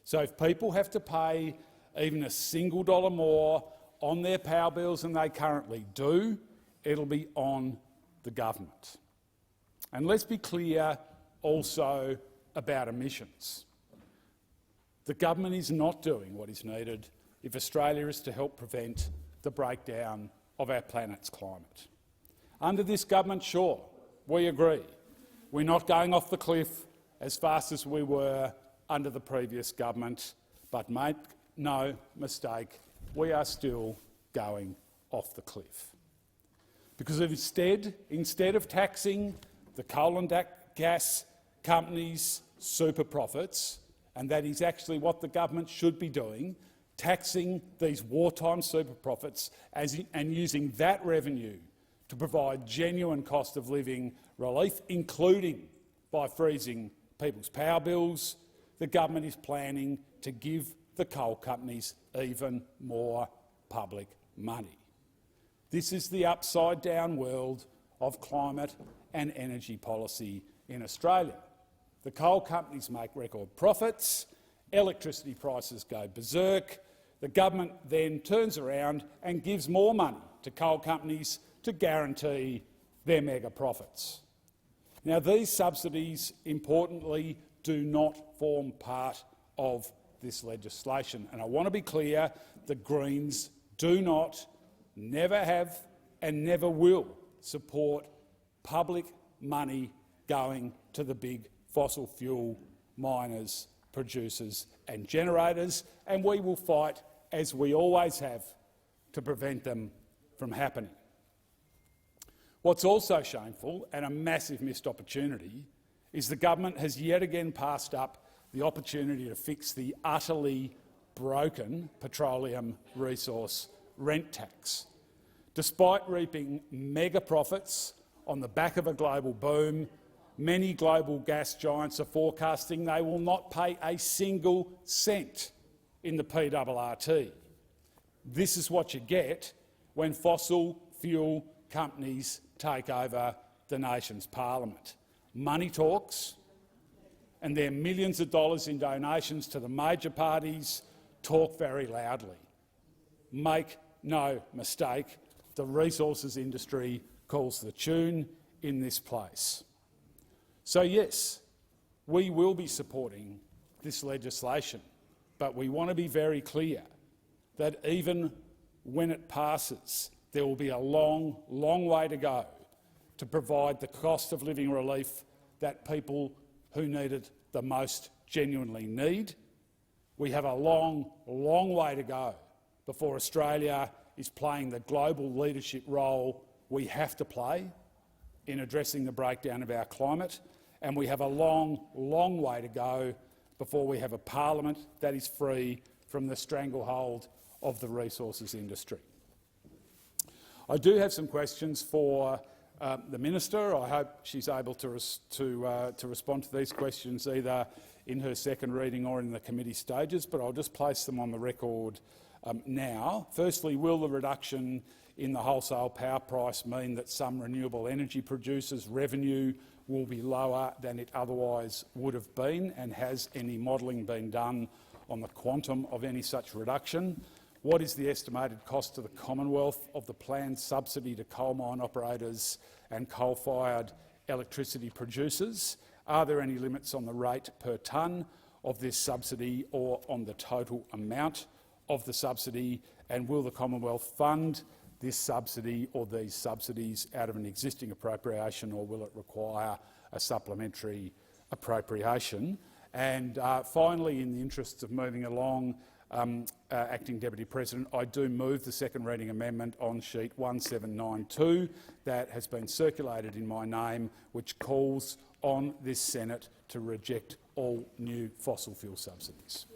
So if people have to pay even a single dollar more on their power bills than they currently do, it'll be on the government. And let's be clear also about emissions. The government is not doing what is needed if Australia is to help prevent the breakdown of our planet's climate. Under this government, sure, we agree. We're not going off the cliff as fast as we were under the previous government, but make no mistake, we are still going off the cliff. Because instead of taxing the coal and gas companies' super profits, and that is actually what the government should be doing, taxing these wartime super profits and using that revenue to provide genuine cost of living relief, including by freezing people's power bills, the government is planning to give the coal companies even more public money. This is the upside-down world of climate and energy policy in Australia. The coal companies make record profits, electricity prices go berserk, the government then turns around and gives more money to coal companies to guarantee their mega profits. Now, these subsidies, importantly, do not form part of this legislation. And I want to be clear, the Greens do not, never have and never will support public money going to the big fossil fuel miners, producers and generators, and we will fight, as we always have, to prevent them from happening. What's also shameful and a massive missed opportunity is the government has yet again passed up the opportunity to fix the utterly broken petroleum resource rent tax. Despite reaping mega profits on the back of a global boom, many global gas giants are forecasting they will not pay a single cent in the PRRT. This is what you get when fossil fuel companies take over the nation's parliament. Money talks, and their millions of dollars in donations to the major parties talk very loudly. Make no mistake, the resources industry calls the tune in this place. So yes, we will be supporting this legislation, but we want to be very clear that even when it passes, there will be a long, long way to go to provide the cost of living relief that people who need it the most genuinely need. We have a long, long way to go before Australia is playing the global leadership role we have to play in addressing the breakdown of our climate, and we have a long, long way to go before we have a parliament that is free from the stranglehold of the resources industry. I do have some questions for the Minister. I hope she's able to respond to these questions either in her second reading or in the committee stages, but I'll just place them on the record now. Firstly, will the reduction in the wholesale power price mean that some renewable energy producers' revenue will be lower than it otherwise would have been, and has any modelling been done on the quantum of any such reduction? What is the estimated cost to the Commonwealth of the planned subsidy to coal mine operators and coal-fired electricity producers? Are there any limits on the rate per tonne of this subsidy or on the total amount of the subsidy? And will the Commonwealth fund this subsidy or these subsidies out of an existing appropriation, or will it require a supplementary appropriation? And finally, in the interests of moving along, Acting Deputy President, I do move the second reading amendment on sheet 1792 that has been circulated in my name, which calls on this Senate to reject all new fossil fuel subsidies.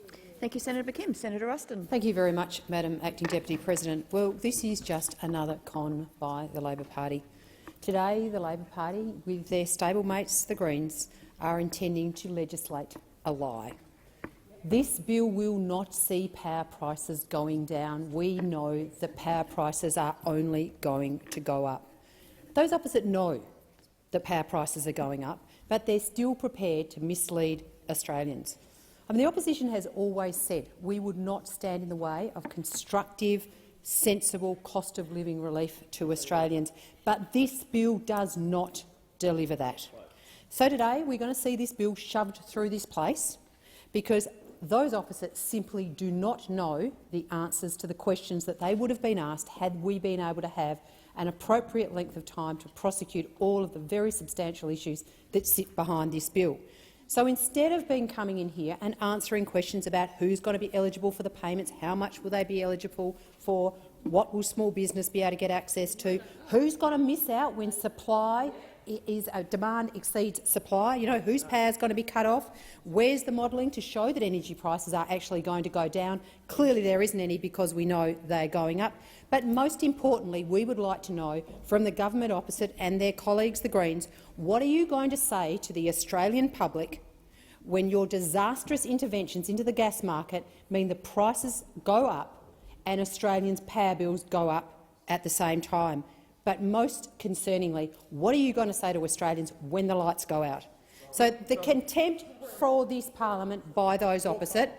Thank you, Senator McKim. Senator Austin. Thank you very much, Madam Acting Deputy President. Well, this is just another con by the Labor Party. Today, the Labor Party, with their stablemates, the Greens, are intending to legislate a lie. This bill will not see power prices going down. We know that power prices are only going to go up. Those opposite know that power prices are going up, but they're still prepared to mislead Australians. I mean, the opposition has always said we would not stand in the way of constructive, sensible cost of living relief to Australians, but this bill does not deliver that. So today we're going to see this bill shoved through this place because those opposites simply do not know the answers to the questions that they would have been asked had we been able to have an appropriate length of time to prosecute all of the very substantial issues that sit behind this bill. So instead of coming in here and answering questions about who's going to be eligible for the payments, how much will they be eligible for, what will small business be able to get access to, who's going to miss out when demand exceeds supply, whose power is going to be cut off, where's the modelling to show that energy prices are actually going to go down? Clearly there isn't any because we know they're going up. But most importantly, we would like to know from the government opposite and their colleagues, the Greens, what are you going to say to the Australian public when your disastrous interventions into the gas market mean the prices go up and Australians' power bills go up at the same time? But most concerningly, what are you going to say to Australians when the lights go out? So the contempt for this parliament by those opposite,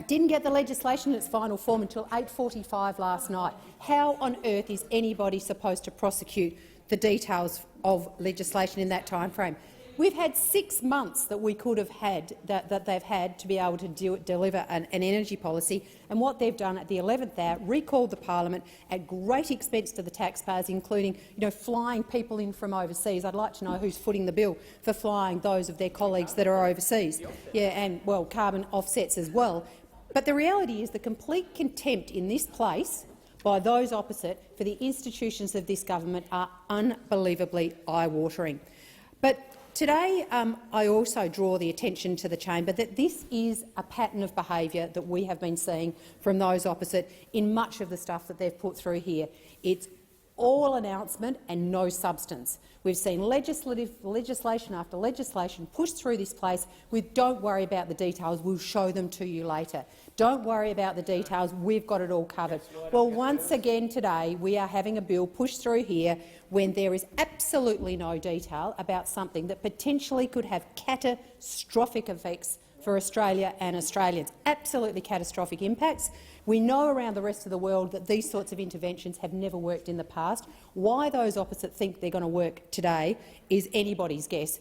didn't get the legislation in its final form until 8:45 last night. How on earth is anybody supposed to prosecute the details of legislation in that time frame? We've had 6 months that we could have had, that they've had to be able to deliver an energy policy, and what they've done at the 11th hour, recalled the parliament at great expense to the taxpayers, including flying people in from overseas. I'd like to know who's footing the bill for flying those of their colleagues that are overseas. Yeah, and well, carbon offsets as well. But the reality is the complete contempt in this place by those opposite for the institutions of this government are unbelievably eye-watering. But Today, I also draw the attention to the chamber that this is a pattern of behaviour that we have been seeing from those opposite in much of the stuff that they've put through here. It's all announcement and no substance. We've seen legislation after legislation pushed through this place with "don't worry about the details, we'll show them to you later." Don't worry about the details, we've got it all covered. Well, once again today we are having a bill pushed through here when there is absolutely no detail about something that potentially could have catastrophic effects for Australia and Australians. Absolutely catastrophic impacts. We know around the rest of the world that these sorts of interventions have never worked in the past. Why those opposite think they're going to work today is anybody's guess.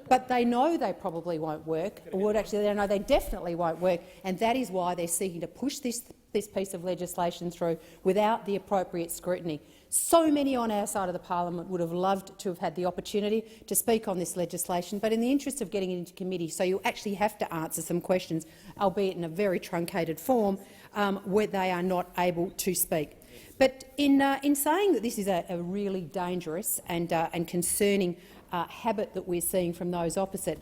But they know they probably won't work, or actually they know they definitely won't work, and that is why they're seeking to push this piece of legislation through without the appropriate scrutiny. So many on our side of the parliament would have loved to have had the opportunity to speak on this legislation, but in the interest of getting it into committee, so you actually have to answer some questions, albeit in a very truncated form, where they are not able to speak. But in saying that this is a really dangerous and concerning habit that we're seeing from those opposite,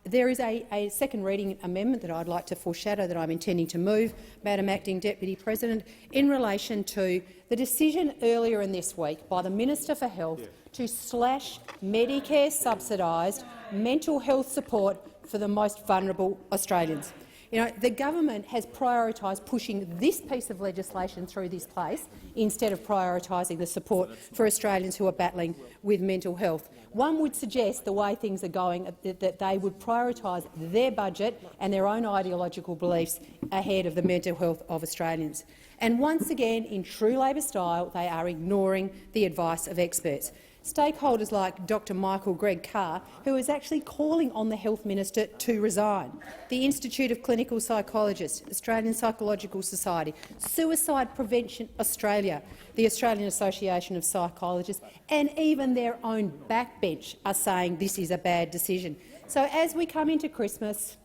there is a second reading amendment that I'd like to foreshadow that I'm intending to move, Madam Acting Deputy President, in relation to the decision earlier in this week by the Minister for Health to slash Medicare subsidised mental health support for the most vulnerable Australians. You know, the government has prioritised pushing this piece of legislation through this place instead of prioritising the support for Australians who are battling with mental health. One would suggest, the way things are going, that they would prioritise their budget and their own ideological beliefs ahead of the mental health of Australians. And once again, in true Labor style, they are ignoring the advice of experts. Stakeholders like Dr Michael Greg Carr, who is actually calling on the Health Minister to resign, the Institute of Clinical Psychologists, Australian Psychological Society, Suicide Prevention Australia, the Australian Association of Psychologists, and even their own backbench are saying this is a bad decision. So as we come into Christmas,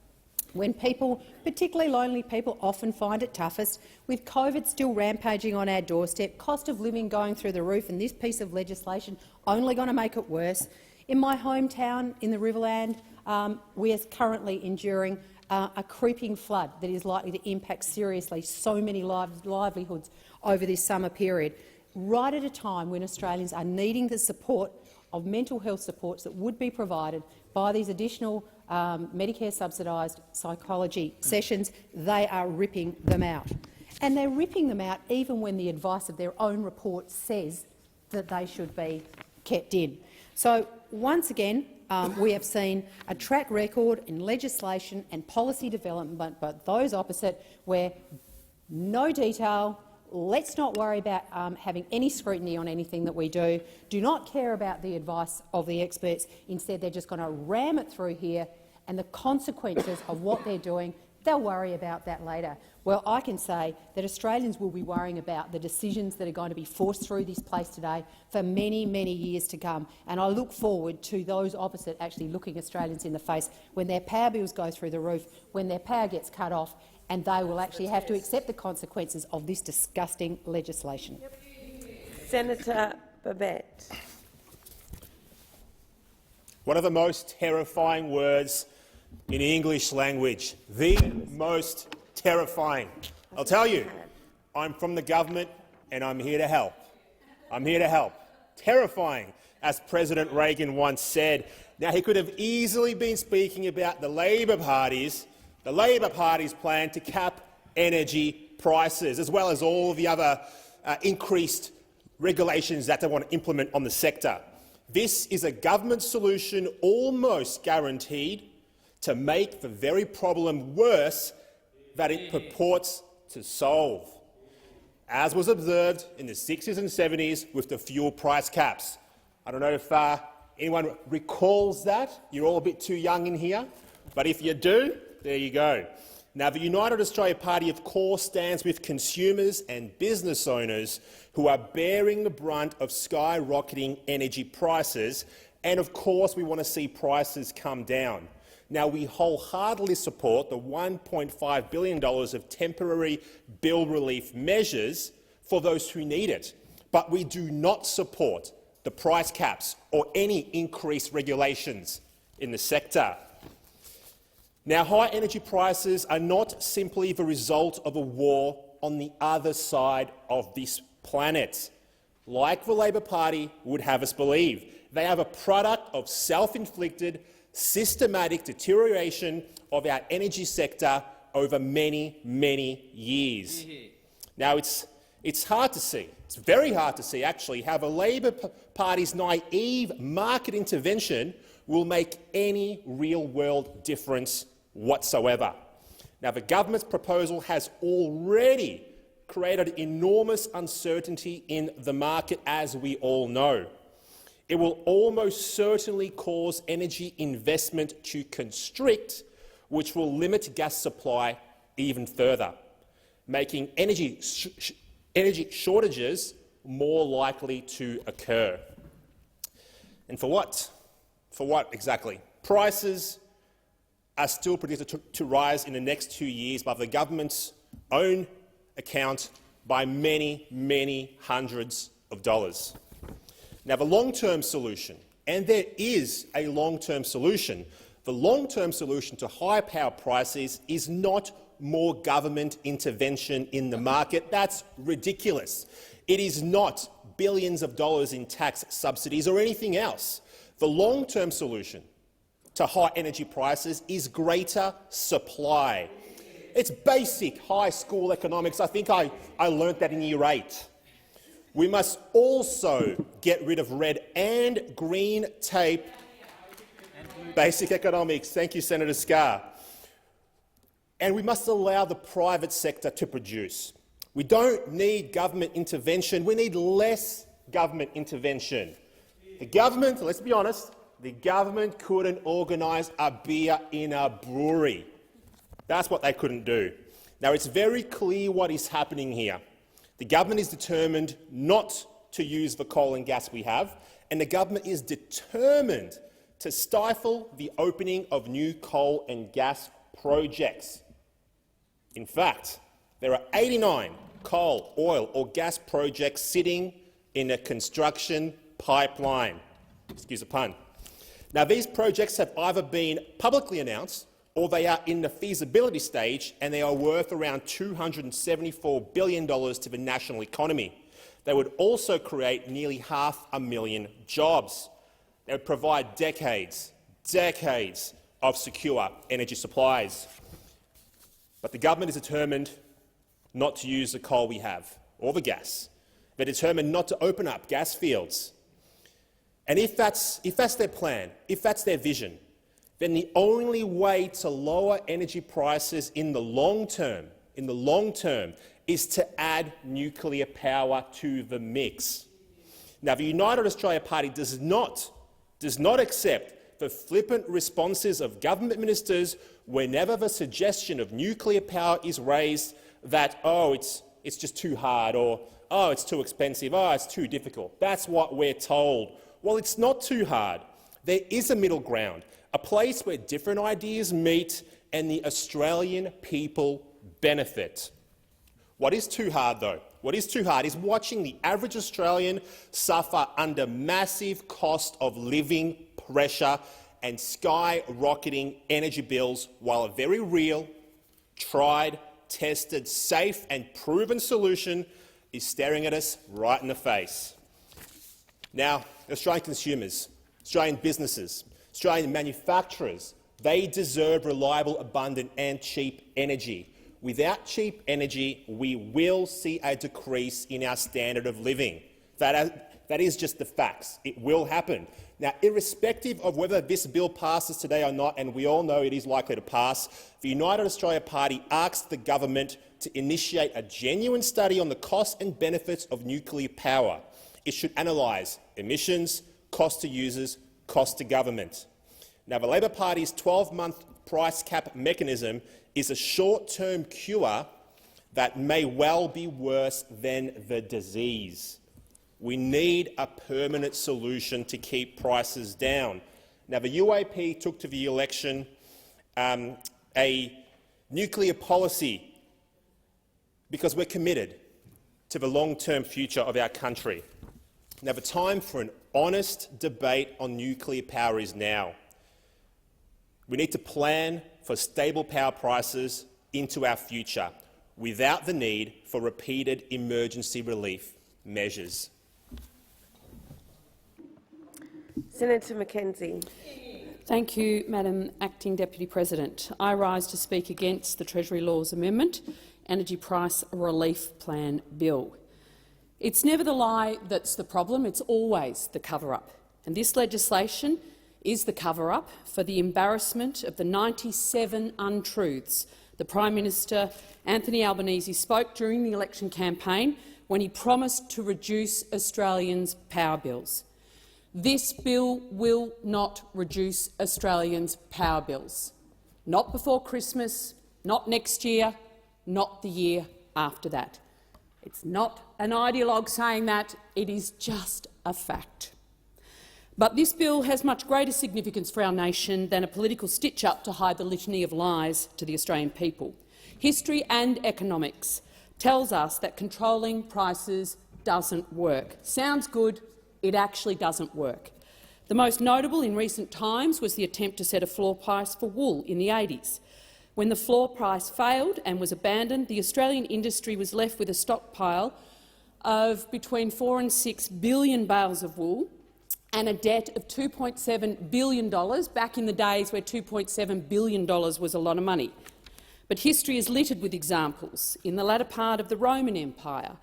when people, particularly lonely people, often find it toughest, with COVID still rampaging on our doorstep, cost of living going through the roof, and this piece of legislation only going to make it worse. In my hometown in the Riverland, we are currently enduring a creeping flood that is likely to impact seriously so many livelihoods over this summer period, right at a time when Australians are needing the support of mental health supports that would be provided by these additional Medicare subsidised psychology sessions. They are ripping them out. And they're ripping them out even when the advice of their own report says that they should be kept in. So once again, we have seen a track record in legislation and policy development by those opposite where no detail, let's not worry about having any scrutiny on anything that we do not care about the advice of the experts. Instead, they're just going to ram it through here, and the consequences of what they're doing, they'll worry about that later. Well, I can say that Australians will be worrying about the decisions that are going to be forced through this place today for many, many years to come, and I look forward to those opposite actually looking Australians in the face when their power bills go through the roof, when their power gets cut off, and they will actually have to accept the consequences of this disgusting legislation. Senator Babet. One of the most terrifying words in English language. The most terrifying. I'll tell you, I'm from the government and I'm here to help. I'm here to help. Terrifying, as President Reagan once said. Now, he could have easily been speaking about the Labor Party's plan to cap energy prices, as well as all the other increased regulations that they want to implement on the sector. This is a government solution almost guaranteed to make the very problem worse that it purports to solve, as was observed in the 60s and 70s with the fuel price caps. I don't know if anyone recalls that. You're all a bit too young in here, but if you do, there you go. Now, the United Australia Party, of course, stands with consumers and business owners who are bearing the brunt of skyrocketing energy prices, and of course we want to see prices come down. Now, we wholeheartedly support the $1.5 billion of temporary bill relief measures for those who need it, but we do not support the price caps or any increased regulations in the sector. Now, high energy prices are not simply the result of a war on the other side of this planet, like the Labor Party would have us believe. They are a product of self-inflicted, systematic deterioration of our energy sector over many, many years. Now, it's hard to see, it's very hard to see actually, how the Labor Party's naive market intervention will make any real-world difference whatsoever. Now, the government's proposal has already created enormous uncertainty in the market, as we all know. It will almost certainly cause energy investment to constrict, which will limit gas supply even further, making energy shortages more likely to occur. And for what? For what exactly? Prices are still predicted to rise in the next 2 years by the government's own account by many, many hundreds of dollars. Now, the long-term solution, and there is a long-term solution, the long-term solution to high power prices is not more government intervention in the market. That's ridiculous. It is not billions of dollars in tax subsidies or anything else. The long-term solution to high energy prices is greater supply. It's basic high school economics. I think I learnt that in Year 8. We must also get rid of red and green tape. Basic economics. Thank you, Senator Scarr. And we must allow the private sector to produce. We don't need government intervention. We need less government intervention. The government, let's be honest, the government couldn't organise a beer in a brewery. That's what they couldn't do. Now, it's very clear what is happening here. The government is determined not to use the coal and gas we have, and the government is determined to stifle the opening of new coal and gas projects. In fact, there are 89 coal, oil or gas projects sitting in a construction pipeline. Excuse the pun. Now, these projects have either been publicly announced or they are in the feasibility stage, and they are worth around $274 billion to the national economy. They would also create nearly 500,000 jobs. They would provide decades of secure energy supplies. But the government is determined not to use the coal we have, or the gas. They're determined not to open up gas fields. And if that's their plan, if that's their vision, then the only way to lower energy prices in the long term, is to add nuclear power to the mix. Now, the United Australia Party does not accept the flippant responses of government ministers whenever the suggestion of nuclear power is raised that, oh, it's just too hard, or oh, it's too expensive, oh, it's too difficult. That's what we're told. Well, it's not too hard. There is a middle ground, a place where different ideas meet and the Australian people benefit. What is too hard, though? What is too hard is watching the average Australian suffer under massive cost of living pressure and skyrocketing energy bills, while a very real, tried, tested, safe and proven solution is staring at us right in the face. Now, Australian consumers, Australian businesses, Australian manufacturers, they deserve reliable, abundant and cheap energy. Without cheap energy, we will see a decrease in our standard of living. That is just the facts. It will happen. Now, irrespective of whether this bill passes today or not, and we all know it is likely to pass, the United Australia Party asks the government to initiate a genuine study on the costs and benefits of nuclear power. It should analyse emissions, cost to users, cost to government. Now, the Labor Party's 12-month price cap mechanism is a short-term cure that may well be worse than the disease. We need a permanent solution to keep prices down. Now, the UAP took to the election a nuclear policy because we're committed to the long-term future of our country. Now, the time for an honest debate on nuclear power is now. We need to plan for stable power prices into our future without the need for repeated emergency relief measures. Senator Mackenzie. Thank you, Madam Acting Deputy President. I rise to speak against the Treasury Laws Amendment Energy Price Relief Plan Bill. It's never the lie that's the problem, it's always the cover-up. And this legislation is the cover-up for the embarrassment of the 97 untruths the Prime Minister Anthony Albanese spoke during the election campaign when he promised to reduce Australians' power bills. This bill will not reduce Australians' power bills. Not before Christmas, not next year, not the year after that. It's not an ideologue saying that, it is just a fact. But this bill has much greater significance for our nation than a political stitch-up to hide the litany of lies to the Australian people. History and economics tells us that controlling prices doesn't work. Sounds good, it actually doesn't work. The most notable in recent times was the attempt to set a floor price for wool in the 80s. When the floor price failed and was abandoned, the Australian industry was left with a stockpile of between 4 and 6 billion bales of wool and a debt of $2.7 billion, back in the days where $2.7 billion was a lot of money. But history is littered with examples. In the latter part of the Roman Empire,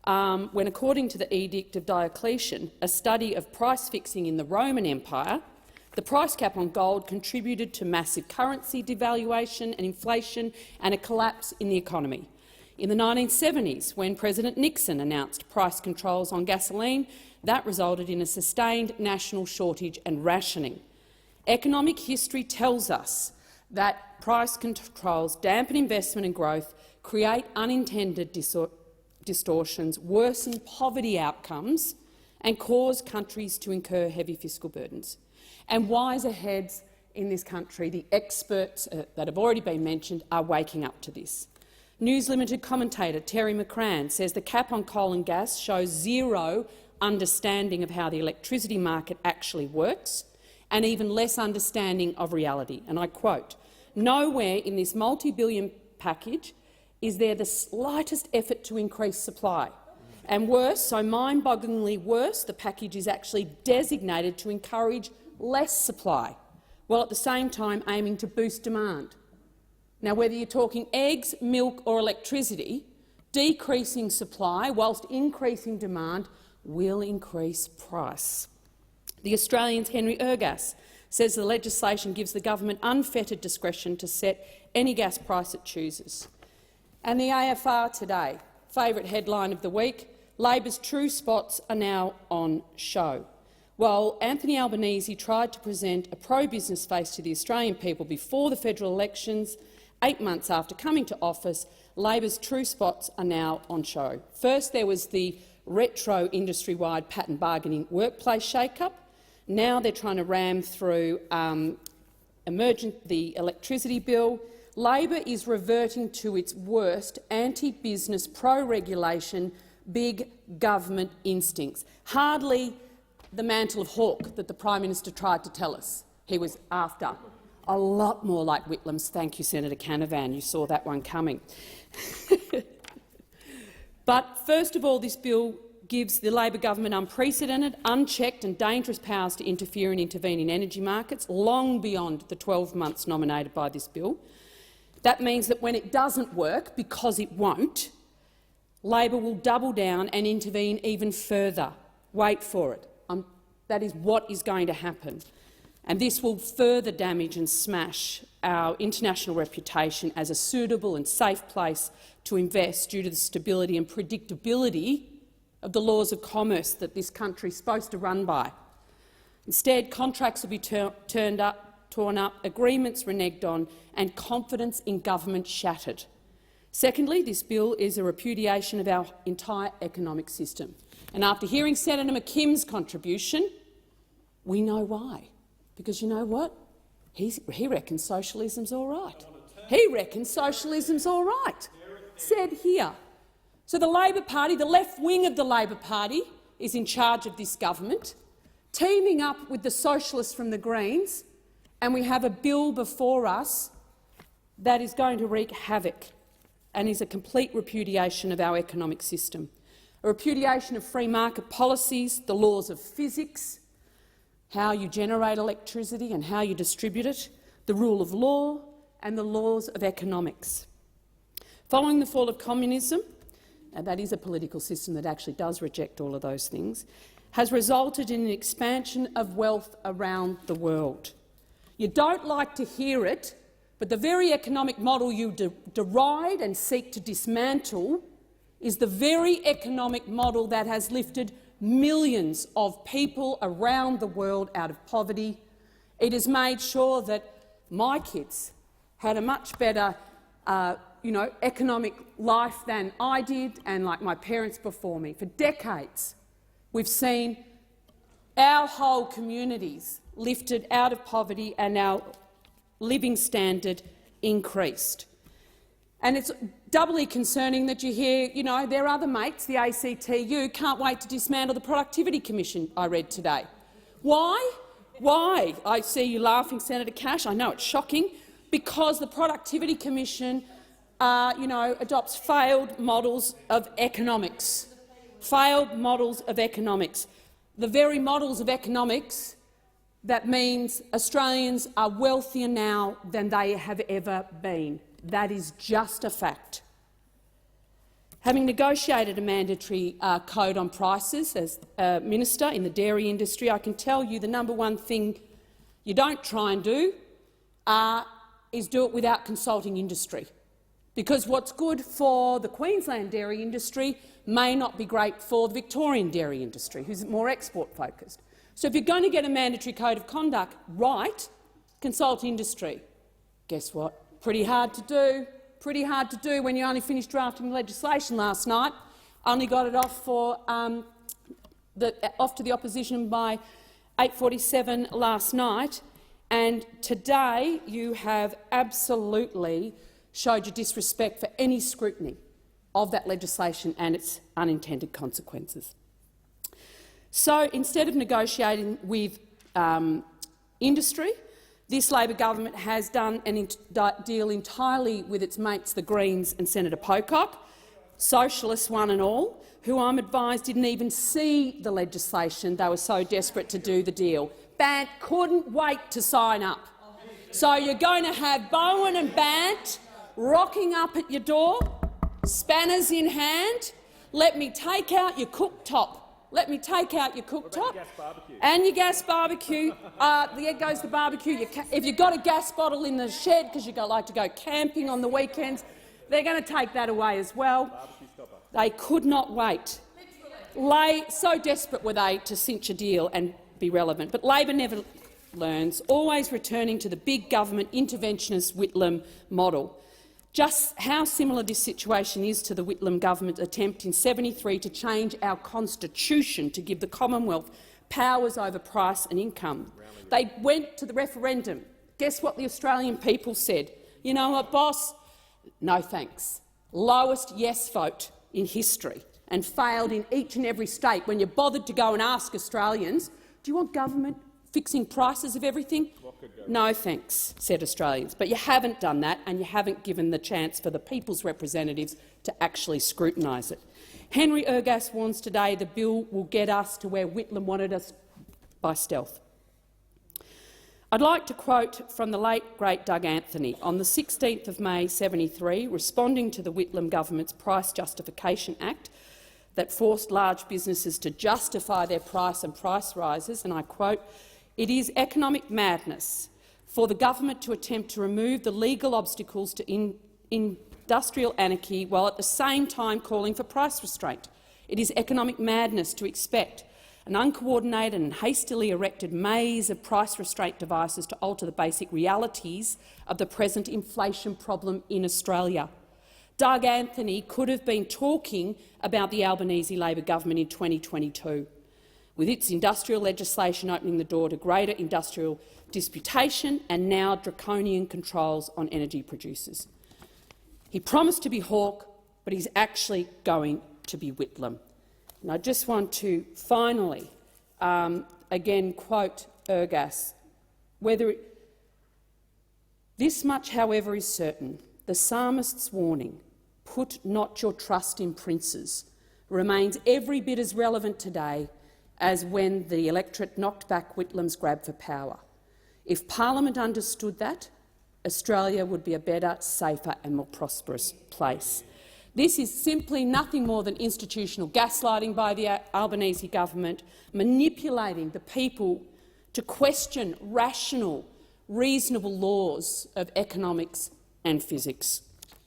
when, according to the Edict of Diocletian, a study of price fixing in the Roman Empire, the price cap on gold contributed to massive currency devaluation and inflation and a collapse in the economy. In the 1970s, when President Nixon announced price controls on gasoline, that resulted in a sustained national shortage and rationing. Economic history tells us that price controls dampen investment and growth, create unintended distortions, worsen poverty outcomes and cause countries to incur heavy fiscal burdens. And wiser heads in this country, the experts that have already been mentioned, are waking up to this. News Limited commentator Terry McCrann says the cap on coal and gas shows zero understanding of how the electricity market actually works and even less understanding of reality. And I quote, "Nowhere in this multi-billion package is there the slightest effort to increase supply. And worse, so mind-bogglingly worse, the package is actually designated to encourage less supply, while at the same time aiming to boost demand." Now, whether you're talking eggs, milk or electricity, decreasing supply whilst increasing demand will increase price. The Australian's Henry Ergas says the legislation gives the government unfettered discretion to set any gas price it chooses. And the AFR today, favourite headline of the week, Labor's true spots are now on show. While Anthony Albanese tried to present a pro-business face to the Australian people before the federal elections, 8 months after coming to office, Labor's true spots are now on show. First, there was the retro industry-wide patent bargaining workplace shake-up. Now they're trying to ram through the electricity bill. Labor is reverting to its worst anti-business, pro-regulation, big government instincts. Hardly the mantle of hawk that the Prime Minister tried to tell us he was after. A lot more like Whitlam's. Thank you, Senator Canavan. You saw that one coming. But first of all, this bill gives the Labor government unprecedented, unchecked and dangerous powers to interfere and intervene in energy markets, long beyond the 12 months nominated by this bill. That means that when it doesn't work, because it won't, Labor will double down and intervene even further. Wait for it. That is what is going to happen. And this will further damage and smash our international reputation as a suitable and safe place to invest due to the stability and predictability of the laws of commerce that this country is supposed to run by. Instead, contracts will be torn up, agreements reneged on and confidence in government shattered. Secondly, this bill is a repudiation of our entire economic system. And after hearing Senator McKim's contribution, we know why. Because you know what? He reckons socialism's all right. He reckons socialism's all right. Said here. So the Labor Party, the left wing of the Labor Party, is in charge of this government. teaming up with the Socialists from the Greens, and we have a bill before us that is going to wreak havoc and is a complete repudiation of our economic system, a repudiation of free market policies, the laws of physics, how you generate electricity and how you distribute it, the rule of law and the laws of economics. Following the fall of communism, and that is a political system that actually does reject all of those things, has resulted in an expansion of wealth around the world. You don't like to hear it, but the very economic model you deride and seek to dismantle is the very economic model that has lifted millions of people around the world out of poverty. It has made sure that my kids had a much better economic life than I did and like my parents before me. For decades, we've seen our whole communities lifted out of poverty and our living standard increased. And it's doubly concerning that you hear, their other mates, the ACTU, can't wait to dismantle the Productivity Commission, I read today. Why? Why? I see you laughing, Senator Cash. I know it's shocking. Because the Productivity Commission adopts failed models of economics. Failed models of economics. The very models of economics that means Australians are wealthier now than they have ever been. That is just a fact. Having negotiated a mandatory code on prices as a minister in the dairy industry, I can tell you the number one thing you don't try and do is do it without consulting industry, because what's good for the Queensland dairy industry may not be great for the Victorian dairy industry, who's more export-focused. So if you're going to get a mandatory code of conduct right, consult industry. Guess what? Pretty hard to do. Pretty hard to do when you only finished drafting the legislation last night. Only got it off to the opposition by 8:47 last night, and today you have absolutely showed your disrespect for any scrutiny of that legislation and its unintended consequences. So instead of negotiating with industry, this Labor government has done a deal entirely with its mates, the Greens and Senator Pocock, socialists one and all, who I'm advised didn't even see the legislation. They were so desperate to do the deal. Bant couldn't wait to sign up. So you're going to have Bowen and Bant rocking up at your door, spanners in hand. Let me take out your cooktop. Let me take out your cooktop and your gas barbecue. There goes the barbecue. If you've got a gas bottle in the shed because you like to go camping on the weekends, they're going to take that away as well. They could not wait. So desperate were they to cinch a deal and be relevant. But Labor never learns, always returning to the big government interventionist Whitlam model. Just how similar this situation is to the Whitlam government attempt in 1973 to change our constitution to give the Commonwealth powers over price and income. They went to the referendum. Guess what the Australian people said? You know what, boss? No thanks. Lowest yes vote in history, and failed in each and every state. When you bothered to go and ask Australians, do you want government fixing prices of everything? No thanks, said Australians. But you haven't done that, and you haven't given the chance for the people's representatives to actually scrutinise it. Henry Ergas warns today the bill will get us to where Whitlam wanted us by stealth. I'd like to quote from the late, great Doug Anthony on the 16th of May 1973, responding to the Whitlam government's Price Justification Act that forced large businesses to justify their price and price rises, and I quote, "It is economic madness for the government to attempt to remove the legal obstacles to industrial anarchy while at the same time calling for price restraint. It is economic madness to expect an uncoordinated and hastily erected maze of price restraint devices to alter the basic realities of the present inflation problem in Australia." Doug Anthony could have been talking about the Albanese Labor government in 2022, with its industrial legislation opening the door to greater industrial disputation and now draconian controls on energy producers. He promised to be Hawke, but he's actually going to be Whitlam. And I just want to finally again quote Ergas, this much, however, is certain. The psalmist's warning, "Put not your trust in princes," remains every bit as relevant today as when the electorate knocked back Whitlam's grab for power. If Parliament understood that, Australia would be a better, safer and more prosperous place. This is simply nothing more than institutional gaslighting by the Albanese government, manipulating the people to question rational, reasonable laws of economics and physics.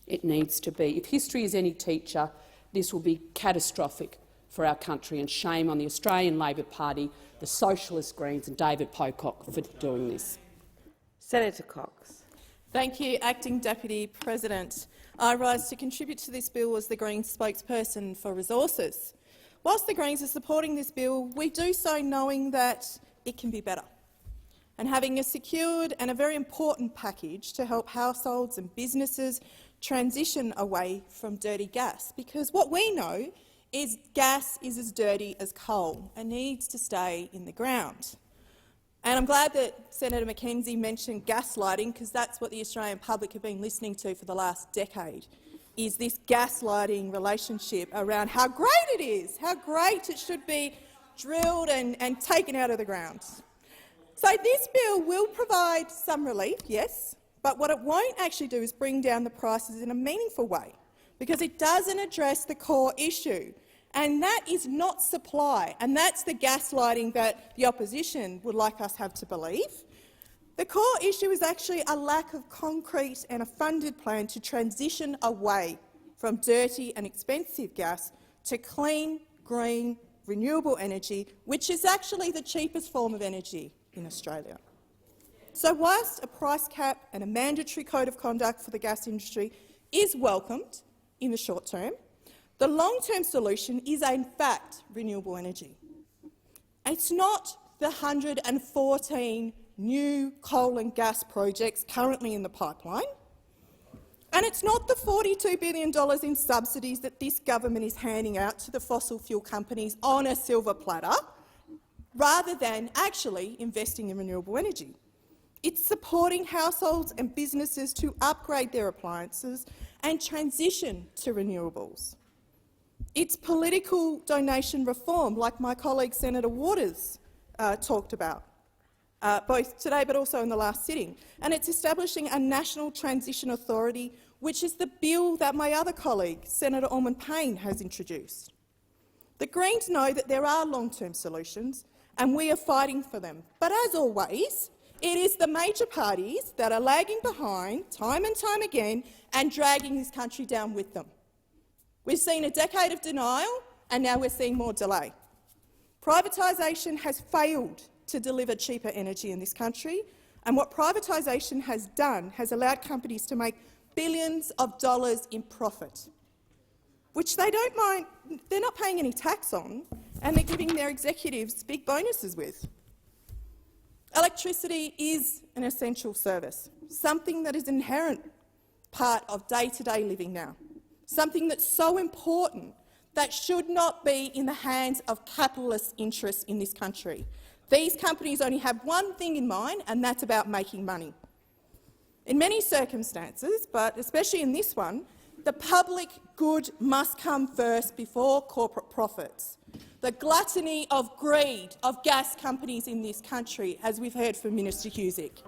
It needs to be. If history is any teacher, this will be catastrophic for our country, and shame on the Australian Labor Party, the Socialist Greens and David Pocock for doing this. Senator Cox. Thank you, Acting Deputy President. I rise to contribute to this bill as the Greens spokesperson for resources. Whilst the Greens are supporting this bill, we do so knowing that it can be better, and having a secured and a very important package to help households and businesses transition away from dirty gas, because what we know is gas is as dirty as coal and needs to stay in the ground. And I'm glad that Senator McKenzie mentioned gaslighting, because that's what the Australian public have been listening to for the last decade, is this gaslighting relationship around how great it is, how great it should be drilled and taken out of the ground. So this bill will provide some relief, yes, but what it won't actually do is bring down the prices in a meaningful way, because it doesn't address the core issue, and that is not supply, and that's the gaslighting that the opposition would like us have to believe. The core issue is actually a lack of concrete and a funded plan to transition away from dirty and expensive gas to clean, green, renewable energy, which is actually the cheapest form of energy in Australia. So whilst a price cap and a mandatory code of conduct for the gas industry is welcomed in the short term, the long-term solution is, in fact, renewable energy. It's not the 114 new coal and gas projects currently in the pipeline, and it's not the $42 billion in subsidies that this government is handing out to the fossil fuel companies on a silver platter, rather than actually investing in renewable energy. It's supporting households and businesses to upgrade their appliances and transition to renewables. It's political donation reform, like my colleague Senator Waters talked about, both today but also in the last sitting. And it's establishing a National Transition Authority, which is the bill that my other colleague, Senator Allman-Payne, has introduced. The Greens know that there are long-term solutions, and we are fighting for them. But as always, it is the major parties that are lagging behind time and time again and dragging this country down with them. We've seen a decade of denial, and now we're seeing more delay. Privatisation has failed to deliver cheaper energy in this country, and what privatisation has done has allowed companies to make billions of dollars in profit, which they don't mind. They're not paying any tax on, and they're giving their executives big bonuses with. Electricity is an essential service, something that is an inherent part of day-to-day living now, something that's so important that should not be in the hands of capitalist interests in this country. These companies only have one thing in mind, and that's about making money. In many circumstances, but especially in this one, the public good must come first before corporate profits. The gluttony of greed of gas companies in this country, as we've heard from Minister Cusick.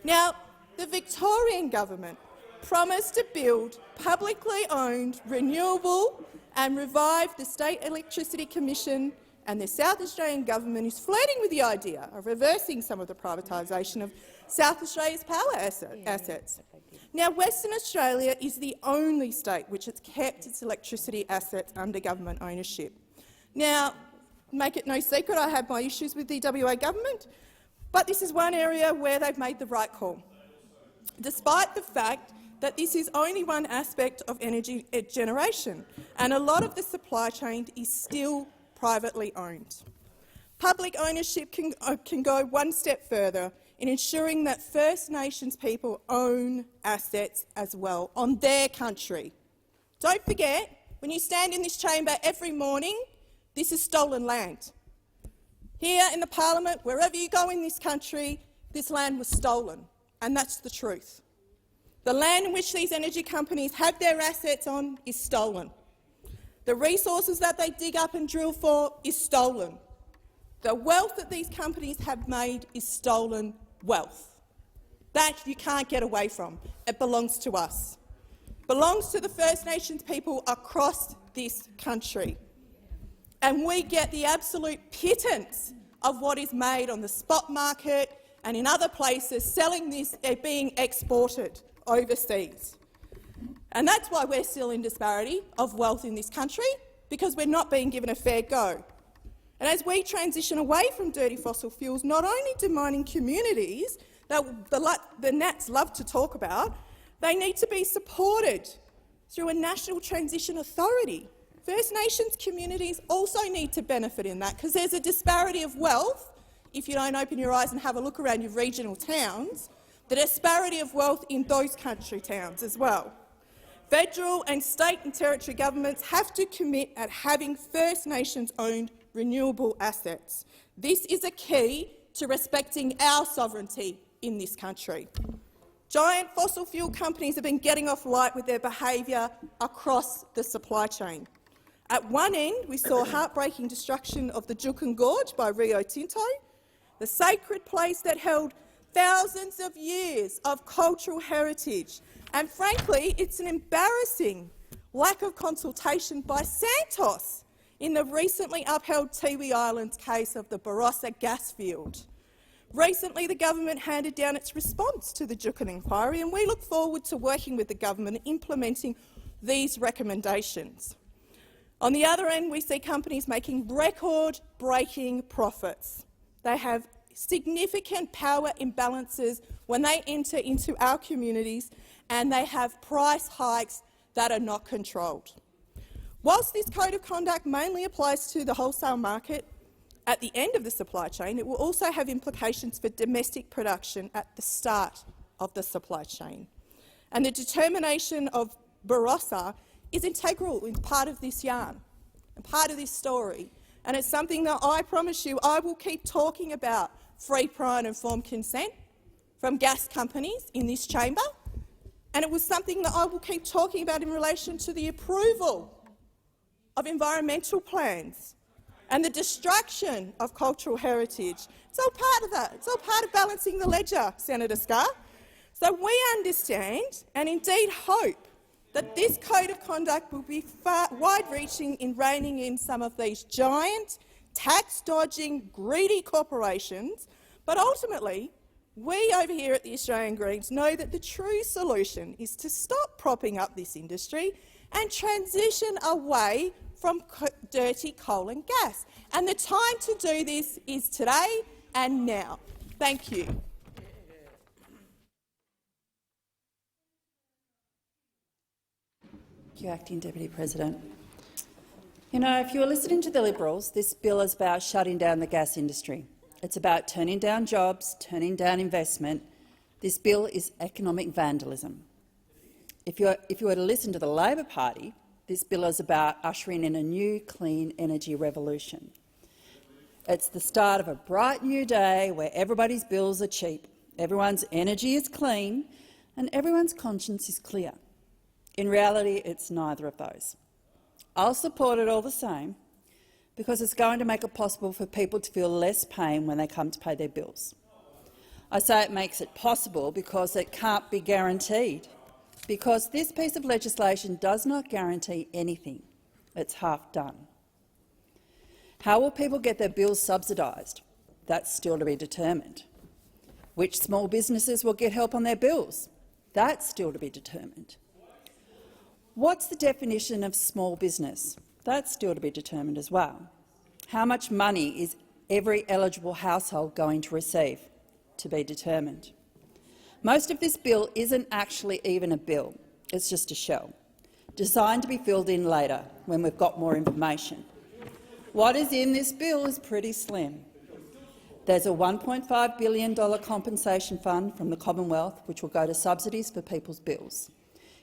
Now, the Victorian government promised to build publicly owned renewable and revive the State Electricity Commission, and the South Australian government is flirting with the idea of reversing some of the privatisation of South Australia's power assets. Now, Western Australia is the only state which has kept its electricity assets under government ownership. Now, make it no secret, I have my issues with the WA government, but this is one area where they've made the right call, despite the fact that this is only one aspect of energy generation, and a lot of the supply chain is still privately owned. Public ownership can go one step further in ensuring that First Nations people own assets as well on their country. Don't forget, when you stand in this chamber every morning, this is stolen land. Here in the parliament, wherever you go in this country, this land was stolen, and that's the truth. The land in which these energy companies have their assets on is stolen. The resources that they dig up and drill for is stolen. The wealth that these companies have made is stolen wealth. That you can't get away from. It belongs to us. It belongs to the First Nations people across this country. And we get the absolute pittance of what is made on the spot market and in other places, selling this being exported overseas. And that's why we're still in disparity of wealth in this country, because we're not being given a fair go. And as we transition away from dirty fossil fuels, not only do mining communities that the Nats love to talk about, they need to be supported through a National Transition Authority. First Nations communities also need to benefit in that, because there's a disparity of wealth. If you don't open your eyes and have a look around your regional towns, the disparity of wealth in those country towns as well. Federal and state and territory governments have to commit at having First Nations-owned renewable assets. This is a key to respecting our sovereignty in this country. Giant fossil fuel companies have been getting off light with their behaviour across the supply chain. At one end, we saw heartbreaking destruction of the Juukan Gorge by Rio Tinto, the sacred place that held thousands of years of cultural heritage. And frankly, it's an embarrassing lack of consultation by Santos in the recently upheld Tiwi Islands case of the Barossa gas field. Recently, the government handed down its response to the Juukan inquiry, and we look forward to working with the government in implementing these recommendations. On the other end, we see companies making record-breaking profits. They have significant power imbalances when they enter into our communities, and they have price hikes that are not controlled. Whilst this code of conduct mainly applies to the wholesale market, at the end of the supply chain, it will also have implications for domestic production at the start of the supply chain. And the determination of Barossa is integral in part of this yarn and part of this story. And it's something that I promise you I will keep talking about free, prior and informed consent from gas companies in this chamber. And it was something that I will keep talking about in relation to the approval of environmental plans and the destruction of cultural heritage. It's all part of that. It's all part of balancing the ledger, Senator Scarr. So we understand and indeed hope that this code of conduct will be wide-reaching in reining in some of these giant, tax-dodging, greedy corporations. But ultimately, we over here at the Australian Greens know that the true solution is to stop propping up this industry and transition away from dirty coal and gas. And the time to do this is today and now. Thank you. Thank you, Acting Deputy President. You know, if you were listening to the Liberals, this bill is about shutting down the gas industry. It's about turning down jobs, turning down investment. This bill is economic vandalism. If you were to listen to the Labor Party, this bill is about ushering in a new clean energy revolution. It's the start of a bright new day where everybody's bills are cheap, everyone's energy is clean and everyone's conscience is clear. In reality, it's neither of those. I'll support it all the same because it's going to make it possible for people to feel less pain when they come to pay their bills. I say it makes it possible because it can't be guaranteed, because this piece of legislation does not guarantee anything. It's half done. How will people get their bills subsidised? That's still to be determined. Which small businesses will get help on their bills? That's still to be determined. What's the definition of small business? That's still to be determined as well. How much money is every eligible household going to receive? To be determined. Most of this bill isn't actually even a bill. It's just a shell, designed to be filled in later when we've got more information. What is in this bill is pretty slim. There's a $1.5 billion compensation fund from the Commonwealth which will go to subsidies for people's bills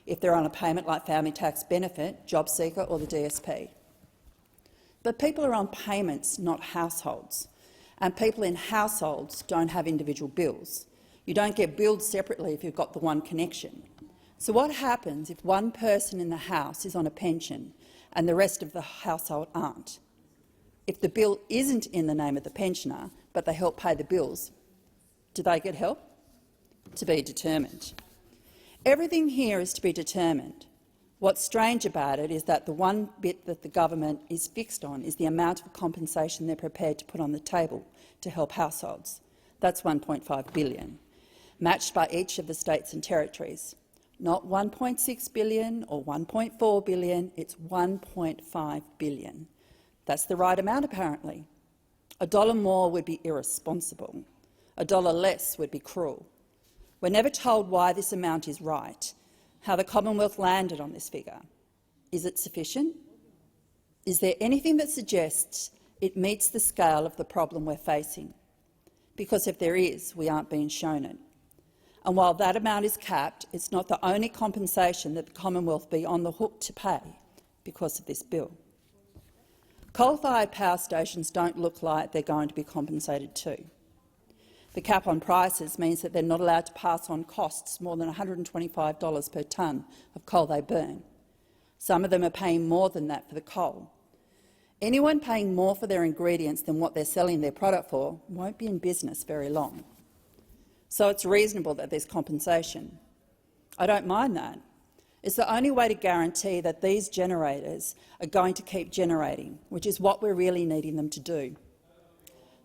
if they're on a payment like family tax benefit, job seeker or the DSP. But people are on payments, not households. and people in households don't have individual bills. You don't get billed separately if you've got the one connection. So what happens if one person in the house is on a pension and the rest of the household aren't? If the bill isn't in the name of the pensioner, but they help pay the bills, do they get help? To be determined. Everything here is to be determined. What's strange about it is that the one bit that the government is fixed on is the amount of compensation they're prepared to put on the table to help households. That's $1.5 billion, matched by each of the states and territories. Not $1.6 billion or $1.4 billion, it's $1.5 billion. That's the right amount, apparently. $1 more would be irresponsible. $1 less would be cruel. We're never told why this amount is right, how the Commonwealth landed on this figure. Is it sufficient? Is there anything that suggests it meets the scale of the problem we're facing? Because if there is, we aren't being shown it. And while that amount is capped, it's not the only compensation that the Commonwealth be on the hook to pay because of this bill. Coal-fired power stations don't look like they're going to be compensated too. The cap on prices means that they're not allowed to pass on costs more than $125 per tonne of coal they burn. Some of them are paying more than that for the coal. Anyone paying more for their ingredients than what they're selling their product for won't be in business very long. So it's reasonable that there's compensation. I don't mind that. It's the only way to guarantee that these generators are going to keep generating, which is what we're really needing them to do.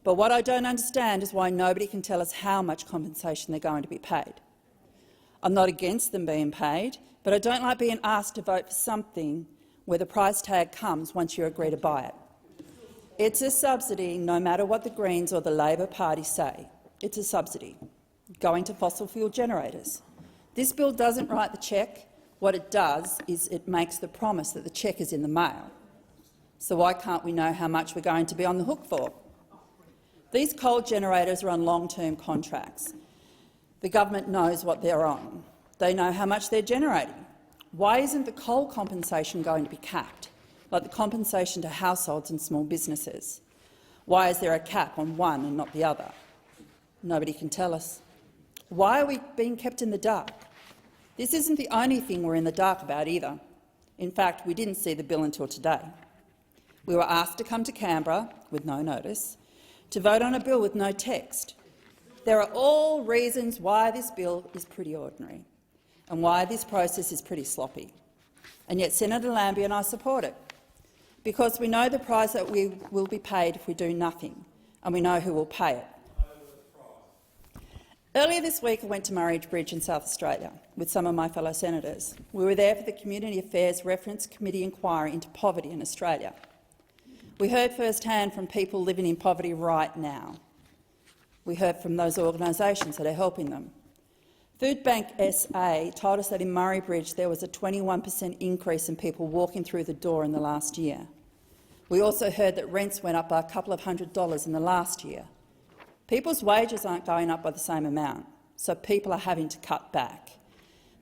But what I don't understand is why nobody can tell us how much compensation they're going to be paid. I'm not against them being paid, but I don't like being asked to vote for something where the price tag comes once you agree to buy it. It's a subsidy, no matter what the Greens or the Labor Party say. It's a subsidy going to fossil fuel generators. This bill doesn't write the cheque. What it does is it makes the promise that the cheque is in the mail. So why can't we know how much we're going to be on the hook for? These coal generators are on long-term contracts. The government knows what they're on. They know how much they're generating. Why isn't the coal compensation going to be capped, like the compensation to households and small businesses? Why is there a cap on one and not the other? Nobody can tell us. Why are we being kept in the dark? This isn't the only thing we're in the dark about either. In fact, we didn't see the bill until today. We were asked to come to Canberra, with no notice, to vote on a bill with no text. There are all reasons why this bill is pretty ordinary and why this process is pretty sloppy. And yet Senator Lambie and I support it, because we know the price that we will be paid if we do nothing, and we know who will pay it. Earlier this week I went to Murray Bridge in South Australia with some of my fellow senators. We were there for the Community Affairs Reference Committee inquiry into poverty in Australia. We heard firsthand from people living in poverty right now. We heard from those organisations that are helping them. Foodbank SA told us that in Murray Bridge there was a 21% increase in people walking through the door in the last year. We also heard that rents went up by a couple of $100s in the last year. People's wages aren't going up by the same amount, so people are having to cut back.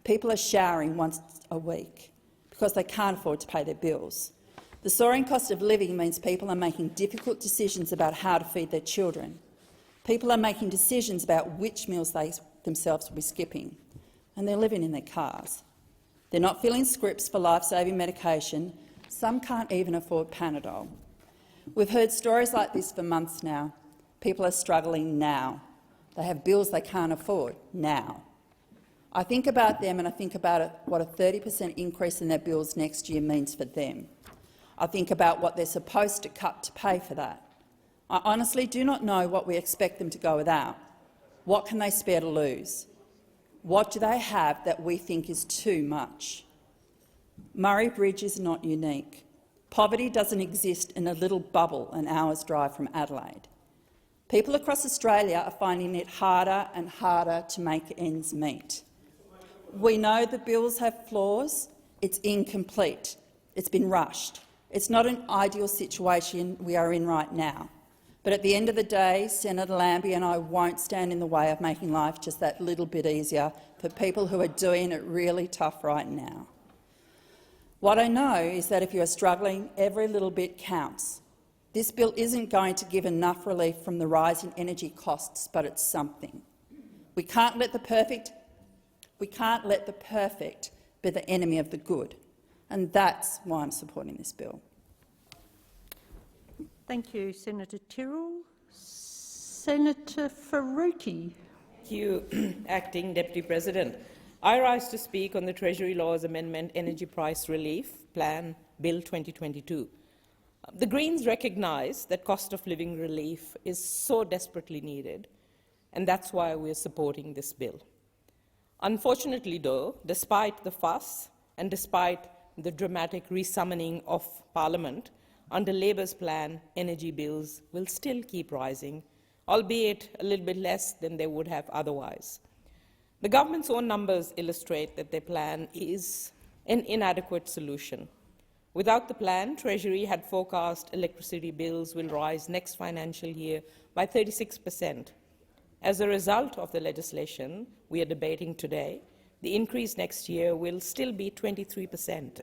People are showering once a week because they can't afford to pay their bills. The soaring cost of living means people are making difficult decisions about how to feed their children. People are making decisions about which meals they themselves will be skipping, and they're living in their cars. They're not filling scripts for life-saving medication. Some can't even afford Panadol. We've heard stories like this for months now. People are struggling now. They have bills they can't afford now. I think about them and I think about what a 30% increase in their bills next year means for them. I think about what they're supposed to cut to pay for that. I honestly do not know what we expect them to go without. What can they spare to lose? What do they have that we think is too much? Murray Bridge is not unique. Poverty doesn't exist in a little bubble an hour's drive from Adelaide. People across Australia are finding it harder and harder to make ends meet. We know the bills have flaws. It's incomplete. It's been rushed. It's not an ideal situation we are in right now. But at the end of the day, Senator Lambie and I won't stand in the way of making life just that little bit easier for people who are doing it really tough right now. What I know is that if you are struggling, every little bit counts. This bill isn't going to give enough relief from the rise in energy costs, but it's something. We can't let the perfect be the enemy of the good, and that's why I'm supporting this bill. Thank you, Senator Tyrrell. Senator Faruqi. Thank you, Acting Deputy President. I rise to speak on the Treasury Laws Amendment Energy Price Relief Plan Bill 2022. The Greens recognise that cost of living relief is so desperately needed, and that's why we are supporting this bill. Unfortunately, though, despite the fuss and despite the dramatic resummoning of Parliament, under Labour's plan, energy bills will still keep rising, albeit a little bit less than they would have otherwise. The government's own numbers illustrate that their plan is an inadequate solution. Without the plan, Treasury had forecast electricity bills will rise next financial year by 36%. As a result of the legislation we are debating today, the increase next year will still be 23%,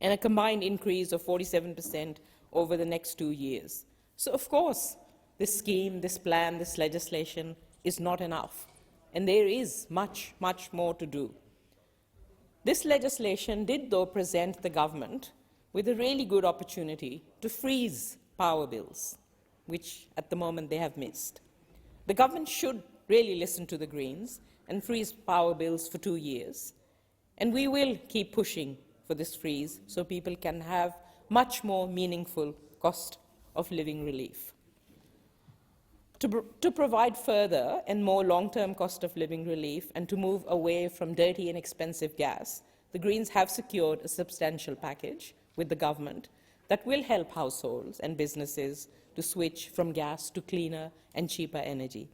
and a combined increase of 47% over the next 2 years. So, of course, this scheme, this plan, this legislation is not enough, and there is much, much more to do. This legislation did, though, present the government with a really good opportunity to freeze power bills, which at the moment they have missed. The government should really listen to the Greens and freeze power bills for 2 years, and we will keep pushing for this freeze so people can have much more meaningful cost of living relief. To provide further and more long-term cost of living relief and to move away from dirty and expensive gas, the Greens have secured a substantial package with the government that will help households and businesses to switch from gas to cleaner and cheaper energy.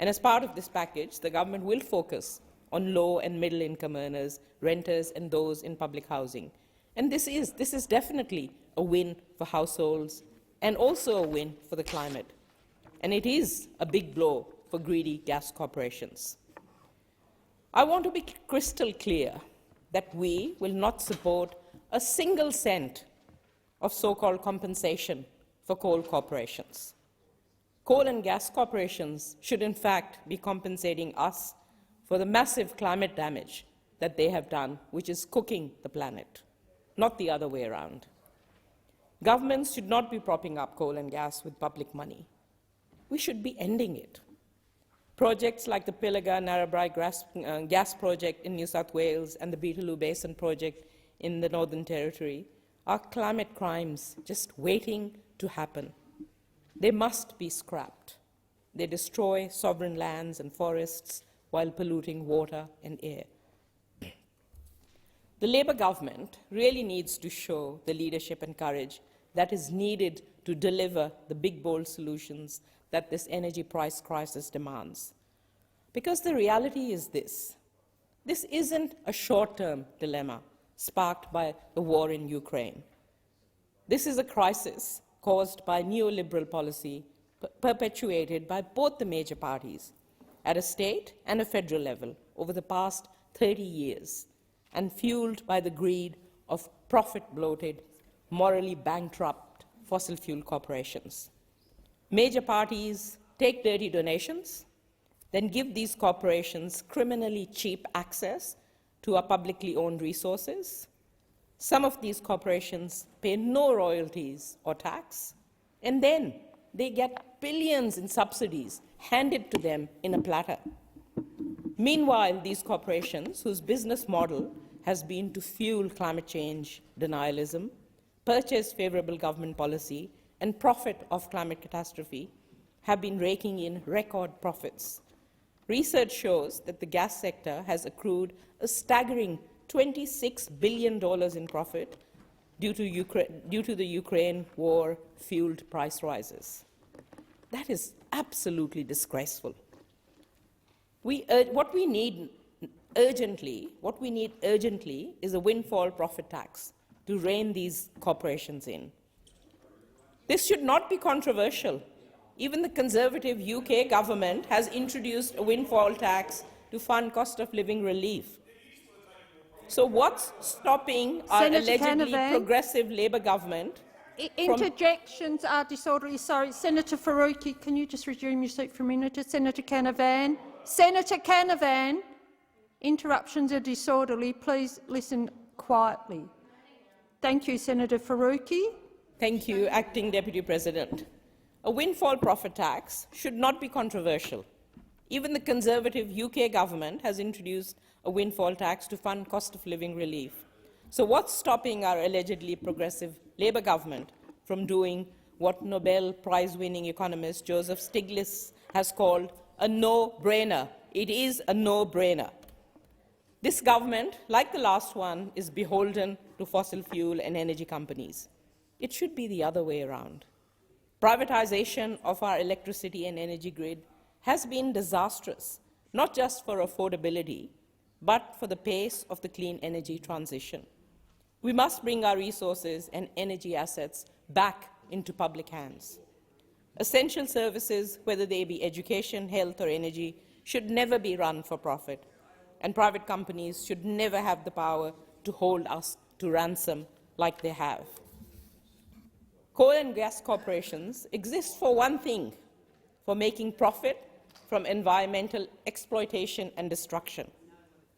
And as part of this package, the government will focus on low and middle income earners, renters and those in public housing. And this is definitely a win for households and also a win for the climate. And it is a big blow for greedy gas corporations. I want to be crystal clear that we will not support a single cent of so-called compensation for coal corporations. Coal and gas corporations should in fact be compensating us for the massive climate damage that they have done, which is cooking the planet, not the other way around. Governments should not be propping up coal and gas with public money. We should be ending it. Projects like the Pilliga-Narrabri gas project in New South Wales and the Beetaloo Basin project in the Northern Territory are climate crimes just waiting to happen. They must be scrapped. They destroy sovereign lands and forests while polluting water and air. The Labour government really needs to show the leadership and courage that is needed to deliver the big, bold solutions that this energy price crisis demands. Because the reality is this. This isn't a short-term dilemma sparked by the war in Ukraine. This is a crisis caused by neoliberal policy perpetuated by both the major parties at a state and a federal level over the past 30 years, and fueled by the greed of profit-bloated, morally bankrupt fossil fuel corporations. Major parties take dirty donations, then give these corporations criminally cheap access to our publicly owned resources. Some of these corporations pay no royalties or tax, and then they get billions in subsidies handed to them in a platter. Meanwhile, these corporations, whose business model has been to fuel climate change denialism, purchase favourable government policy, and profit off climate catastrophe, have been raking in record profits. Research shows that the gas sector has accrued a staggering $26 billion in profit due to the Ukraine war-fueled price rises. That is absolutely disgraceful. What we need urgently is a windfall profit tax to rein these corporations in. This should not be controversial. Even the Conservative UK government has introduced a windfall tax to fund cost of living relief. So what's stopping our allegedly progressive Labour government Interjections are disorderly. Sorry, Senator Faruqi, can you just resume your seat for a minute? Senator Canavan. Senator Canavan, interruptions are disorderly. Please listen quietly. Thank you, Senator Faruqi. Thank you, Acting Deputy President. A windfall profit tax should not be controversial. Even the Conservative UK government has introduced a windfall tax to fund cost-of-living relief. So what's stopping our allegedly progressive Labour government from doing what Nobel Prize-winning economist Joseph Stiglitz has called a no-brainer? It is a no-brainer. This government, like the last one, is beholden to fossil fuel and energy companies. It should be the other way around. Privatization of our electricity and energy grid has been disastrous, not just for affordability, but for the pace of the clean energy transition. We must bring our resources and energy assets back into public hands. Essential services, whether they be education, health or energy, should never be run for profit, and private companies should never have the power to hold us to ransom like they have. Coal and gas corporations exist for one thing, for making profit from environmental exploitation and destruction.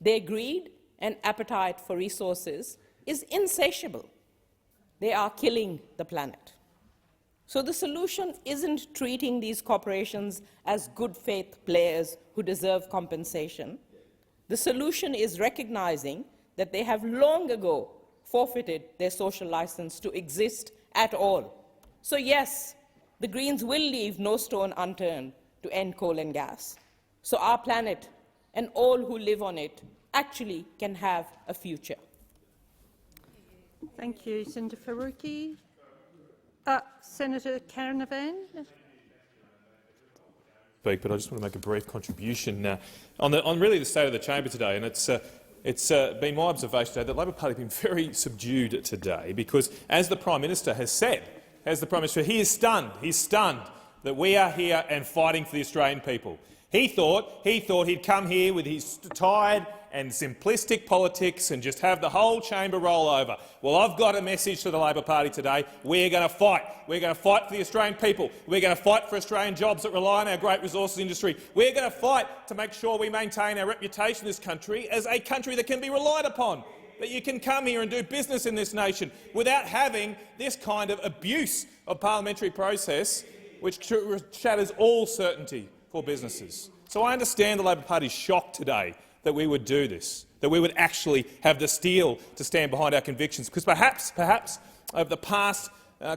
Their greed and appetite for resources is insatiable. They are killing the planet. So the solution isn't treating these corporations as good faith players who deserve compensation. The solution is recognizing that they have long ago forfeited their social license to exist at all. So yes, the Greens will leave no stone unturned to end coal and gas, so our planet and all who live on it actually can have a future. Thank you, Senator Faruqi. Senator Canavan. But I just want to make a brief contribution on really the state of the chamber today, and it's been my observation today that the Labor Party has been very subdued today because, as the Prime Minister has said, he is stunned. He's stunned that we are here and fighting for the Australian people. He thought he'd come here with his tired and simplistic politics and just have the whole chamber roll over. Well, I've got a message to the Labor Party today. We're going to fight. We're going to fight for the Australian people. We're going to fight for Australian jobs that rely on our great resources industry. We're going to fight to make sure we maintain our reputation in this country as a country that can be relied upon, that you can come here and do business in this nation without having this kind of abuse of parliamentary process which shatters all certainty for businesses. So I understand the Labor Party's shock today that we would do this, that we would actually have the steel to stand behind our convictions, because perhaps over the past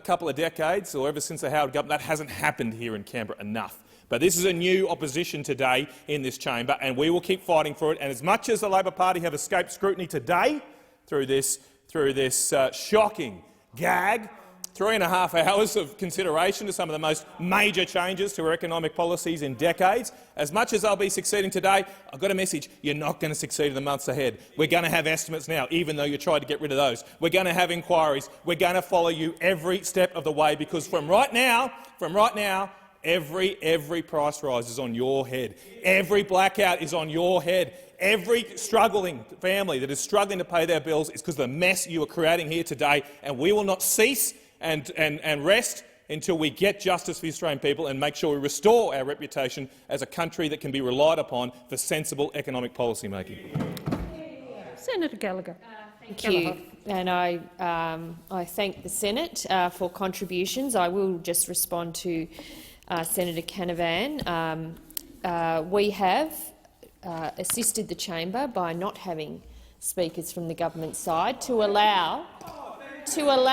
couple of decades, or ever since the Howard government, that hasn't happened here in Canberra enough. But this is a new opposition today in this chamber, and we will keep fighting for it. And as much as the Labor Party have escaped scrutiny today through this shocking gag, 3.5 hours of consideration to some of the most major changes to our economic policies in decades. As much as they'll be succeeding today, I've got a message. You're not going to succeed in the months ahead. We're going to have estimates now, even though you tried to get rid of those. We're going to have inquiries. We're going to follow you every step of the way, because from right now, every price rise is on your head. Every blackout is on your head. Every struggling family that is struggling to pay their bills is because of the mess you are creating here today, and we will not cease and rest until we get justice for the Australian people and make sure we restore our reputation as a country that can be relied upon for sensible economic policy making. Senator Gallagher. Thank you, and I thank the Senate for contributions. I will just respond to Senator Canavan. We have assisted the chamber by not having speakers from the government side to allow Senator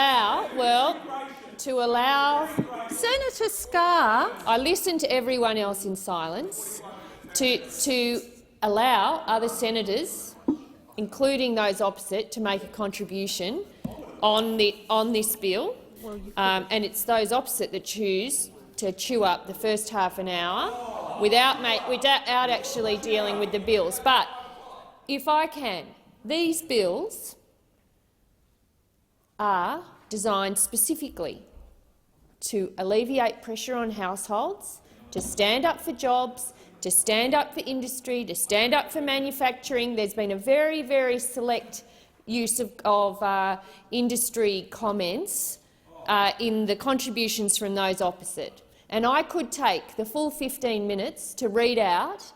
Scarr. I listened to everyone else in silence to allow other senators, including those opposite, to make a contribution on this bill, and it's those opposite that choose to chew up the first half an hour without actually dealing with the bills. But if I can, these bills are designed specifically to alleviate pressure on households, to stand up for jobs, to stand up for industry, to stand up for manufacturing. There's been a very, very select use of industry comments in the contributions from those opposite. And I could take the full 15 minutes to read out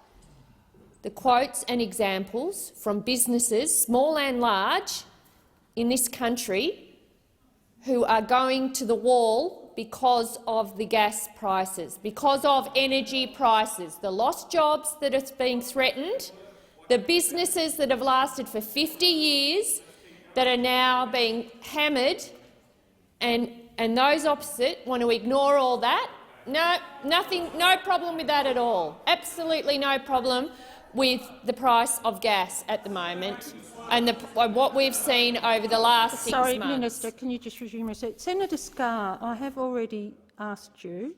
the quotes and examples from businesses, small and large, in this country who are going to the wall because of the gas prices, because of energy prices, the lost jobs that are being threatened, the businesses that have lasted for 50 years that are now being hammered, and those opposite want to ignore all that. No, nothing, no problem with that at all. Absolutely no problem with the price of gas at the moment and what we've seen over the last 6 months. Sorry, Minister, can you just resume your seat? Senator Scarr, I have already asked you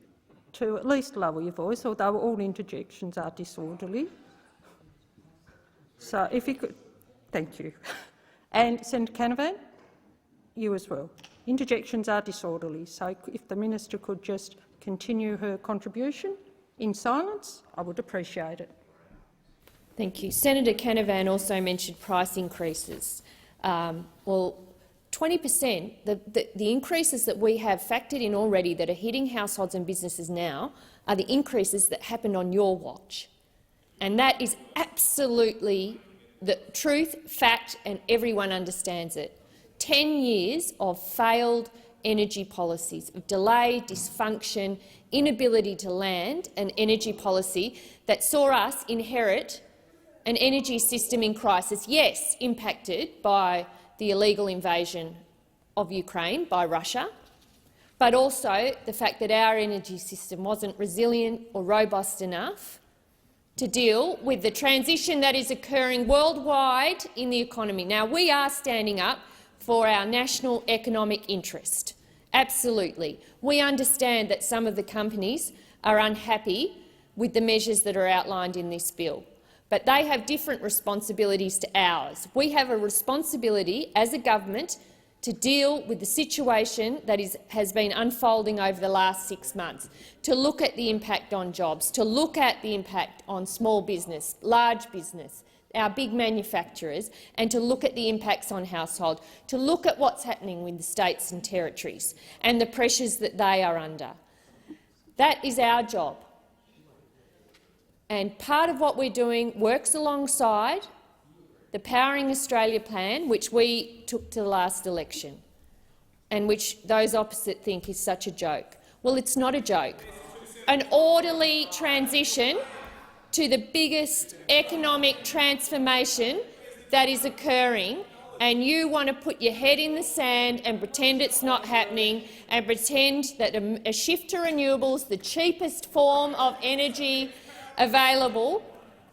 to at least lower your voice, although all interjections are disorderly. So if you could— thank you. And Senator Canavan, you as well. Interjections are disorderly, so if the minister could just continue her contribution in silence, I would appreciate it. Thank you. Senator Canavan also mentioned price increases. Well, 20%, the increases that we have factored in already that are hitting households and businesses now are the increases that happened on your watch. And that is absolutely the truth, fact, and everyone understands it. 10 years of failed energy policies, of delay, dysfunction, inability to land an energy policy that saw us inherit an energy system in crisis, yes, impacted by the illegal invasion of Ukraine by Russia, but also the fact that our energy system wasn't resilient or robust enough to deal with the transition that is occurring worldwide in the economy. Now, we are standing up for our national economic interest. Absolutely. We understand that some of the companies are unhappy with the measures that are outlined in this bill, but they have different responsibilities to ours. We have a responsibility as a government to deal with the situation that has been unfolding over the last 6 months, to look at the impact on jobs, to look at the impact on small business, large business, our big manufacturers, and to look at the impacts on household, to look at what's happening with the states and territories and the pressures that they are under. That is our job. And part of what we're doing works alongside the Powering Australia plan, which we took to the last election and which those opposite think is such a joke. Well, it's not a joke. An orderly transition to the biggest economic transformation that is occurring, and you want to put your head in the sand and pretend it's not happening and pretend that a shift to renewables, the cheapest form of energy available,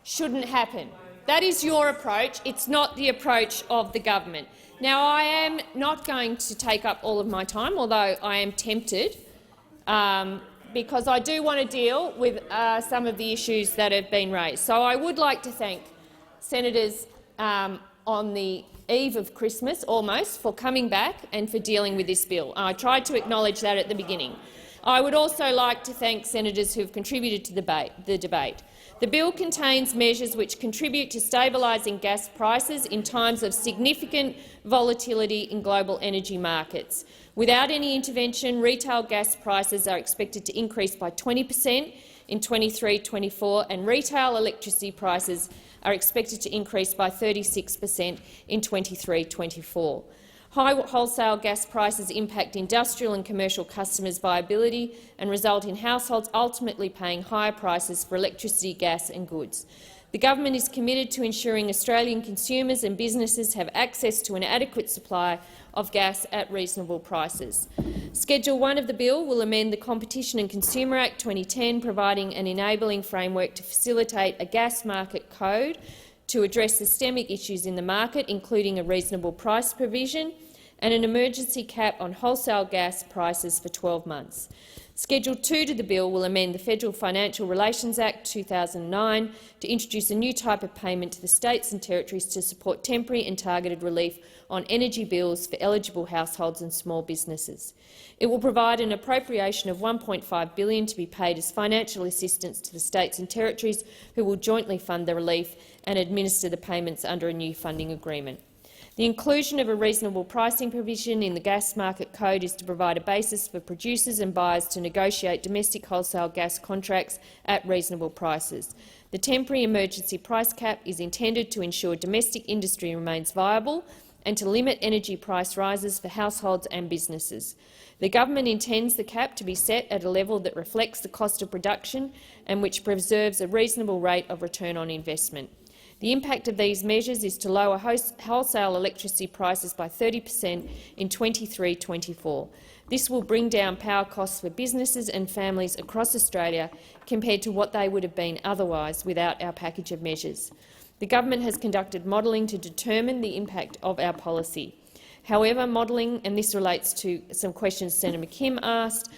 shouldn't happen. That is your approach. It's not the approach of the government. Now, I am not going to take up all of my time, although I am tempted, because I do want to deal with some of the issues that have been raised. So I would like to thank senators on the eve of Christmas, almost, for coming back and for dealing with this bill. I tried to acknowledge that at the beginning. I would also like to thank senators who have contributed to the debate. The bill contains measures which contribute to stabilising gas prices in times of significant volatility in global energy markets. Without any intervention, retail gas prices are expected to increase by 20% in 23-24, and retail electricity prices are expected to increase by 36% in 23-24. High wholesale gas prices impact industrial and commercial customers' viability and result in households ultimately paying higher prices for electricity, gas and goods. The government is committed to ensuring Australian consumers and businesses have access to an adequate supply of gas at reasonable prices. Schedule 1 of the bill will amend the Competition and Consumer Act 2010, providing an enabling framework to facilitate a gas market code to address systemic issues in the market, including a reasonable price provision and an emergency cap on wholesale gas prices for 12 months. Schedule 2 to the bill will amend the Federal Financial Relations Act 2009 to introduce a new type of payment to the states and territories to support temporary and targeted relief on energy bills for eligible households and small businesses. It will provide an appropriation of $1.5 billion to be paid as financial assistance to the states and territories, who will jointly fund the relief and administer the payments under a new funding agreement. The inclusion of a reasonable pricing provision in the gas market code is to provide a basis for producers and buyers to negotiate domestic wholesale gas contracts at reasonable prices. The temporary emergency price cap is intended to ensure domestic industry remains viable and to limit energy price rises for households and businesses. The government intends the cap to be set at a level that reflects the cost of production and which preserves a reasonable rate of return on investment. The impact of these measures is to lower wholesale electricity prices by 30% in 23-24. This will bring down power costs for businesses and families across Australia compared to what they would have been otherwise without our package of measures. The government has conducted modelling to determine the impact of our policy. However, modelling, and this relates to some questions Senator McKim asked,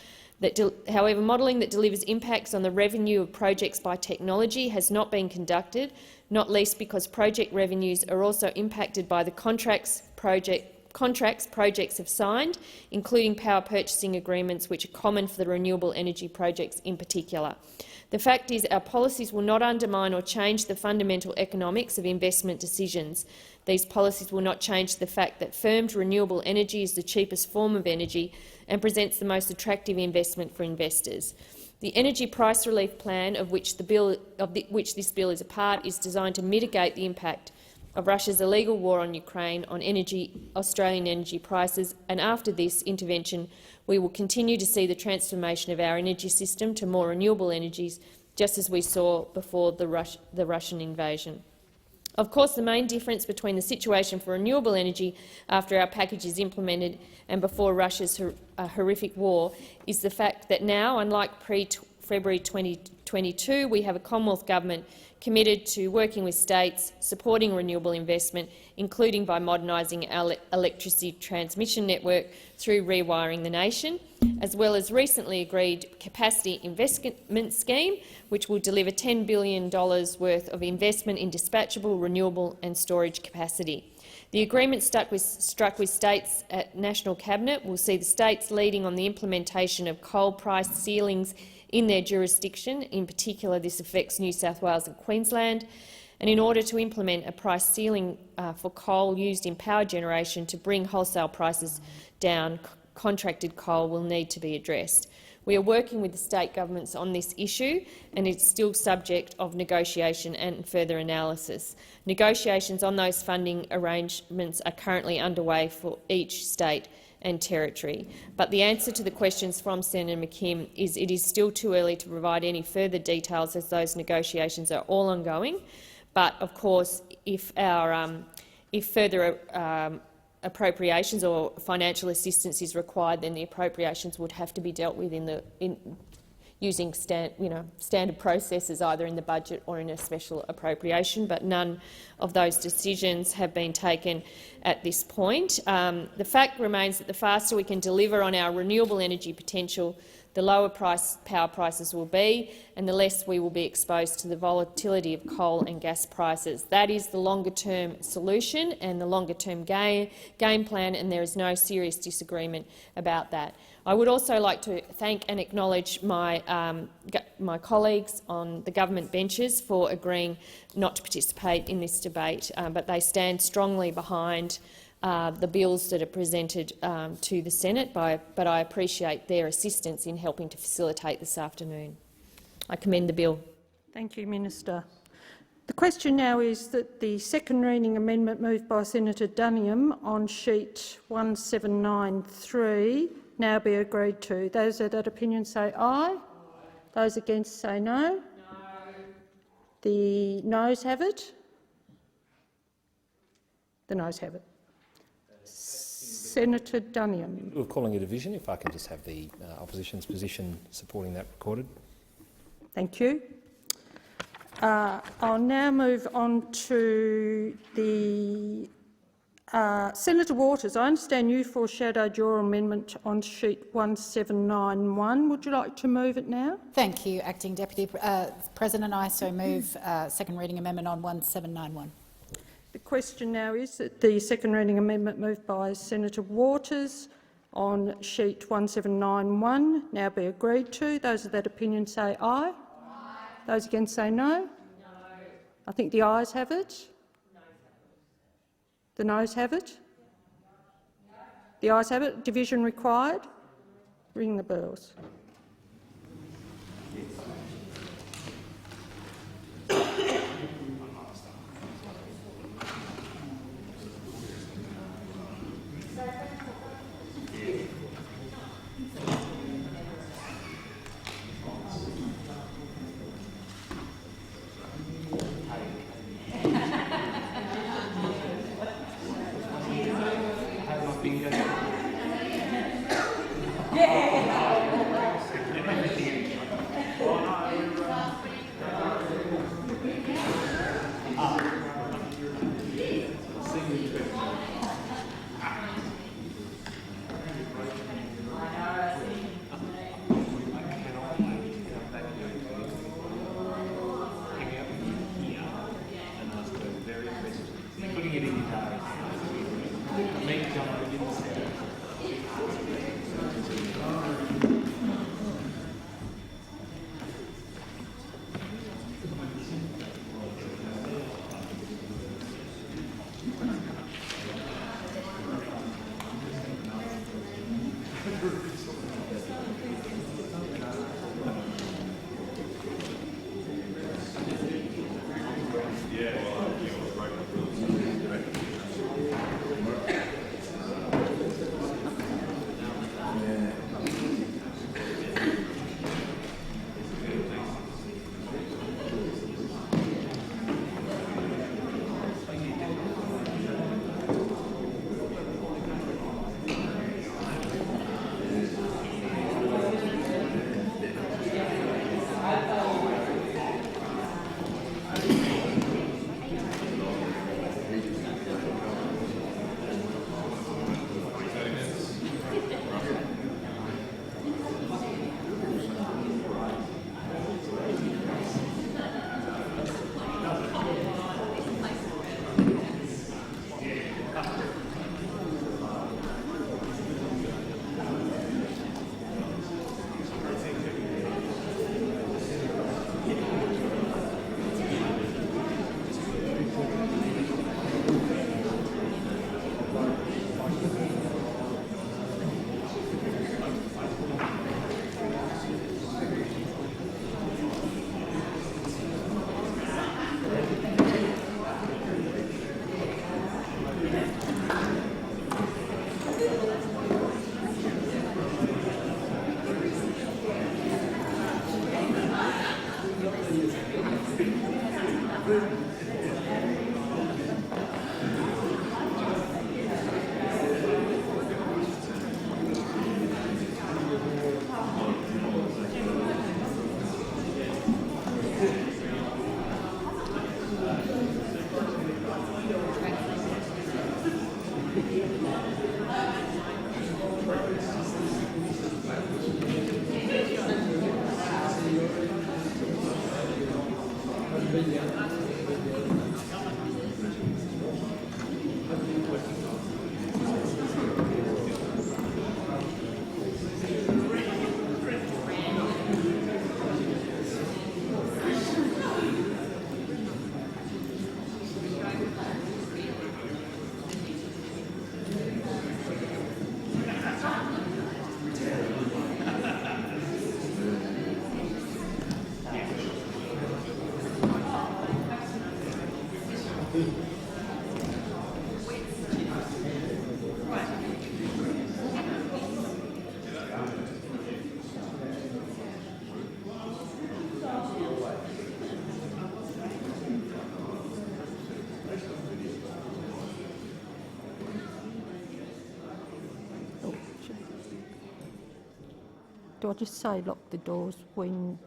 however, modelling that delivers impacts on the revenue of projects by technology has not been conducted, not least because project revenues are also impacted by the contracts projects have signed, including power purchasing agreements which are common for the renewable energy projects in particular. The fact is our policies will not undermine or change the fundamental economics of investment decisions. These policies will not change the fact that firmed renewable energy is the cheapest form of energy and presents the most attractive investment for investors. The Energy Price Relief Plan, of which this bill is a part, is designed to mitigate the impact of Russia's illegal war on Ukraine on Australian energy prices, and after this intervention we will continue to see the transformation of our energy system to more renewable energies, just as we saw before the Russian invasion. Of course, the main difference between the situation for renewable energy after our package is implemented and before Russia's horrific war is the fact that now, unlike pre-February 2022, we have a Commonwealth government committed to working with states, supporting renewable investment, including by modernising our electricity transmission network through Rewiring the Nation, as well as recently agreed capacity investment scheme, which will deliver $10 billion worth of investment in dispatchable, renewable and storage capacity. The agreement struck with states at National Cabinet will see the states leading on the implementation of coal price ceilings in their jurisdiction. In particular, this affects New South Wales and Queensland. And in order to implement a price ceiling for coal used in power generation to bring wholesale prices down, contracted coal will need to be addressed. We are working with the state governments on this issue, and it's still subject of negotiation and further analysis. Negotiations on those funding arrangements are currently underway for each state and territory. But the answer to the questions from Senator McKim is it is still too early to provide any further details, as those negotiations are all ongoing. But of course, if further appropriations or financial assistance is required, then the appropriations would have to be dealt with using standard processes, either in the budget or in a special appropriation. But none of those decisions have been taken at this point. The fact remains that the faster we can deliver on our renewable energy potential, the lower power prices will be, and the less we will be exposed to the volatility of coal and gas prices. That is the longer-term solution and the longer-term game plan, and there is no serious disagreement about that. I would also like to thank and acknowledge my colleagues on the government benches for agreeing not to participate in this debate, but they stand strongly behind the bills that are presented to the Senate, but I appreciate their assistance in helping to facilitate this afternoon. I commend the bill. Thank you, Minister. The question now is that the second reading amendment moved by Senator Duniam on sheet 1793 now be agreed to. Those of that opinion say aye. Those against say no. The noes have it. The noes have it. Senator Duniam. We're calling a division. If I can just have the opposition's position supporting that recorded. Thank you. I'll now move on to the Senator Waters. I understand you foreshadowed your amendment on sheet 1791. Would you like to move it now? Thank you, Acting Deputy President. I so move second reading amendment on 1791. The question now is that the second reading amendment moved by Senator Waters on sheet 1791 now be agreed to. Those of that opinion say aye. Aye. Those against say no. No. I think the ayes have it. The noes have it. The ayes have it. Division required. Ring the bells. Do I just say lock the doors when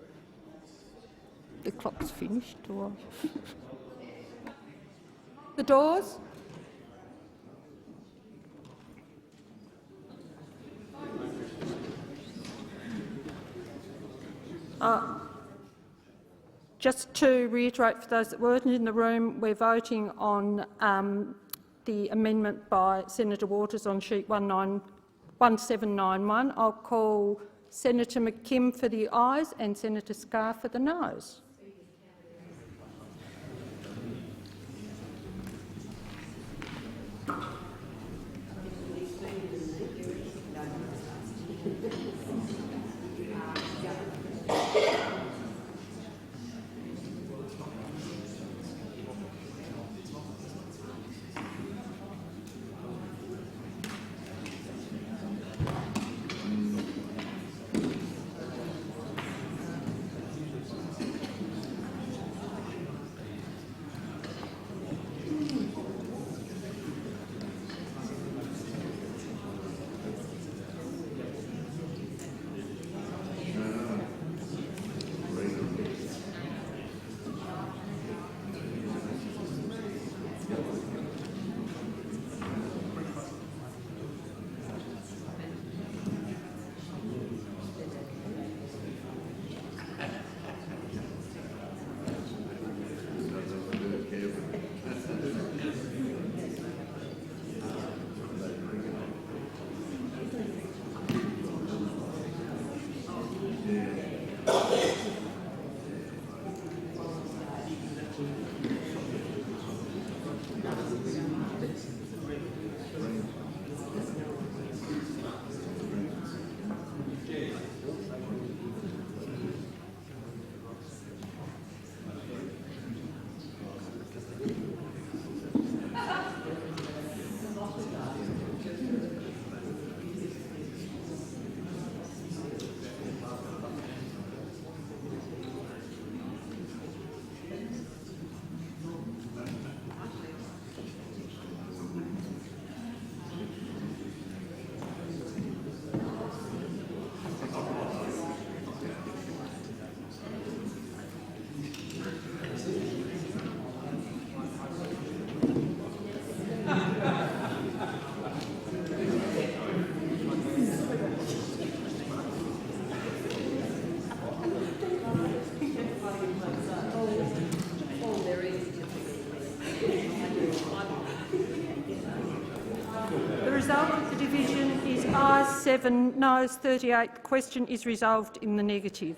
the clock's finished? Or the doors? Just to reiterate for those that weren't in the room, we're voting on the amendment by Senator Waters on sheet 1791. I'll call Senator McKim for the ayes and Senator Scarr for the noes. result of the division is ayes 7, noes 38. The question is resolved in the negative.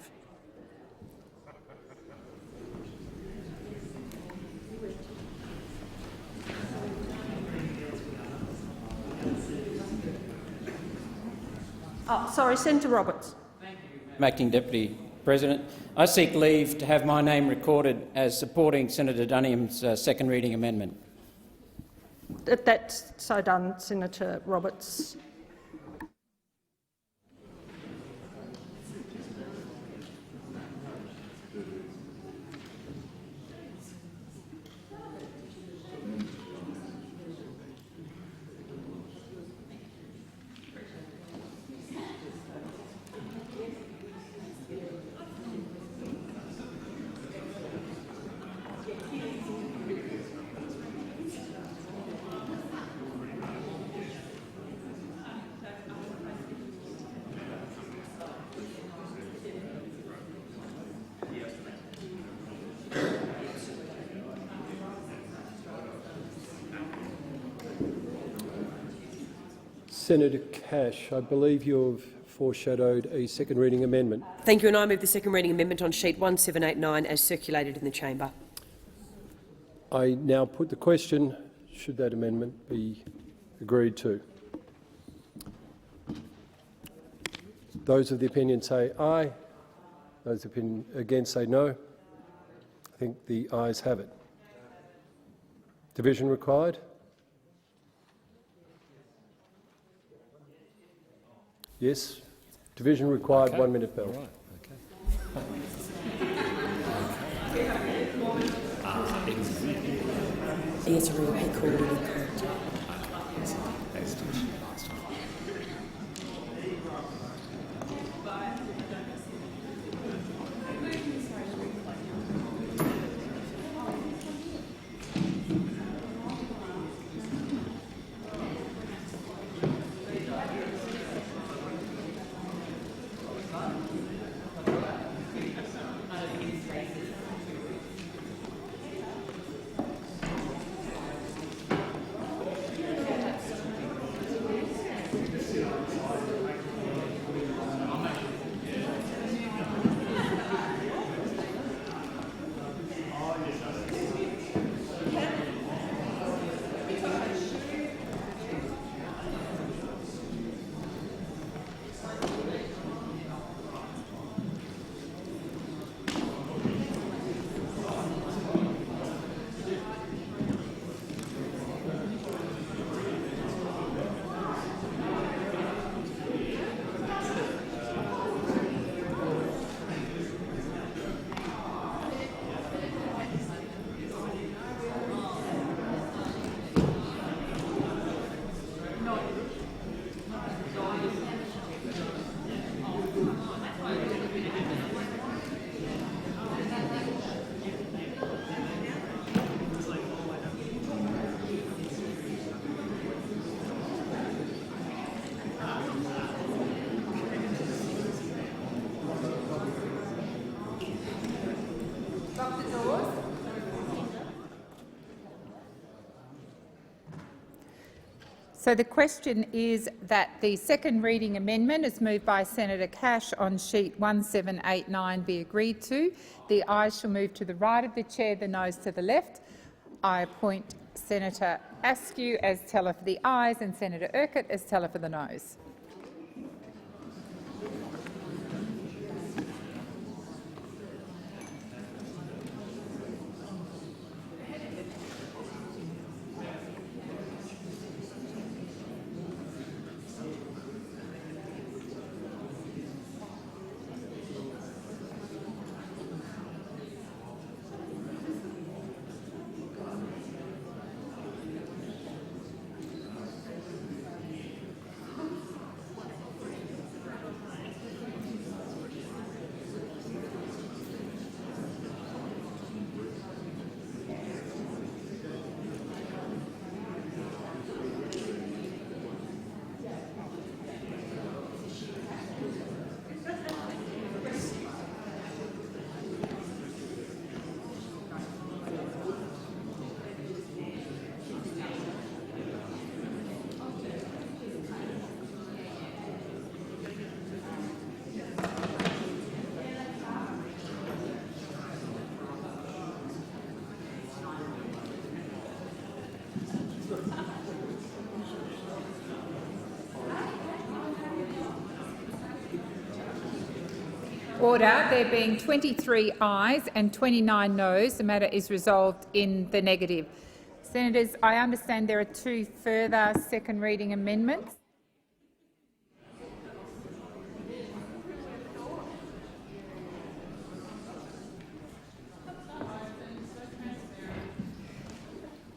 Senator Roberts. Acting Deputy President, I seek leave to have my name recorded as supporting Senator Dunningham's second reading amendment. That's so done, Senator Roberts. Senator Cash, I believe you have foreshadowed a second reading amendment. Thank you, and I move the second reading amendment on sheet 1789 as circulated in the chamber. I now put the question, should that amendment be agreed to? Those of the opinion say aye. Those of the opinion against say no. I think the ayes have it. Division required? Yes. Division required. Okay. 1 minute bell. Right. Yes, he called it incorrect. So the question is that the second reading amendment as moved by Senator Cash on sheet 1789 be agreed to. The ayes shall move to the right of the chair, the noes to the left. I appoint Senator Askew as teller for the ayes and Senator Urquhart as teller for the noes. Order. There being 23 ayes and 29 noes, the matter is resolved in the negative. Senators, I understand there are two further second reading amendments.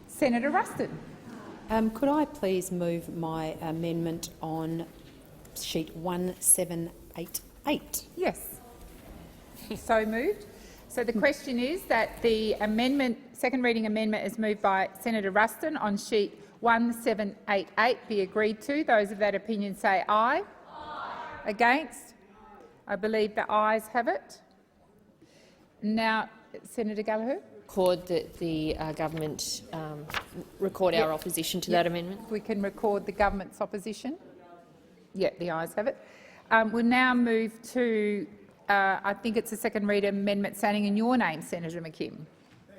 Senator Ruston. Could I please move my amendment on sheet 1788? Yes. So moved. So the question is that the amendment, second reading amendment is moved by Senator Ruston on sheet 1788 be agreed to. Those of that opinion say aye. Aye. Against? I believe the ayes have it. Now, Senator Gallagher. Record that the government record our opposition to that amendment. We can record the government's opposition. The ayes have it. We'll now move to, I think it's a second reader amendment standing in your name, Senator McKim.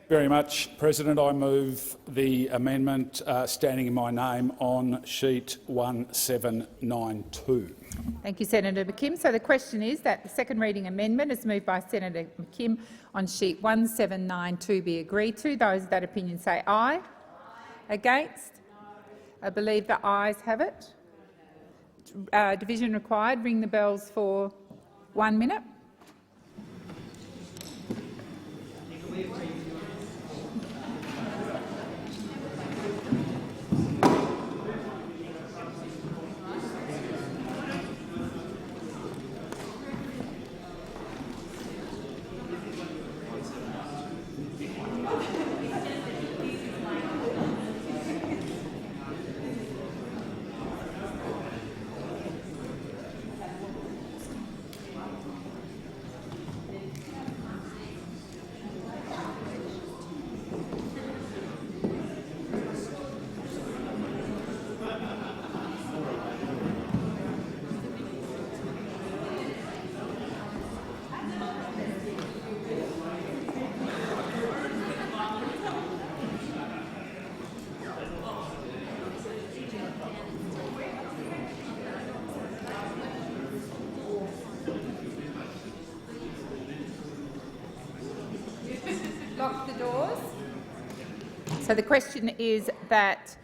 Very much, President. I move the amendment standing in my name on sheet 1792. Thank you, Senator McKim. So the question is that the second reading amendment is moved by Senator McKim on sheet 1792 be agreed to. Those of that opinion say aye. Against? I believe the ayes have it. Division required. Ring the bells for 1 minute. Lock the doors. So the question is that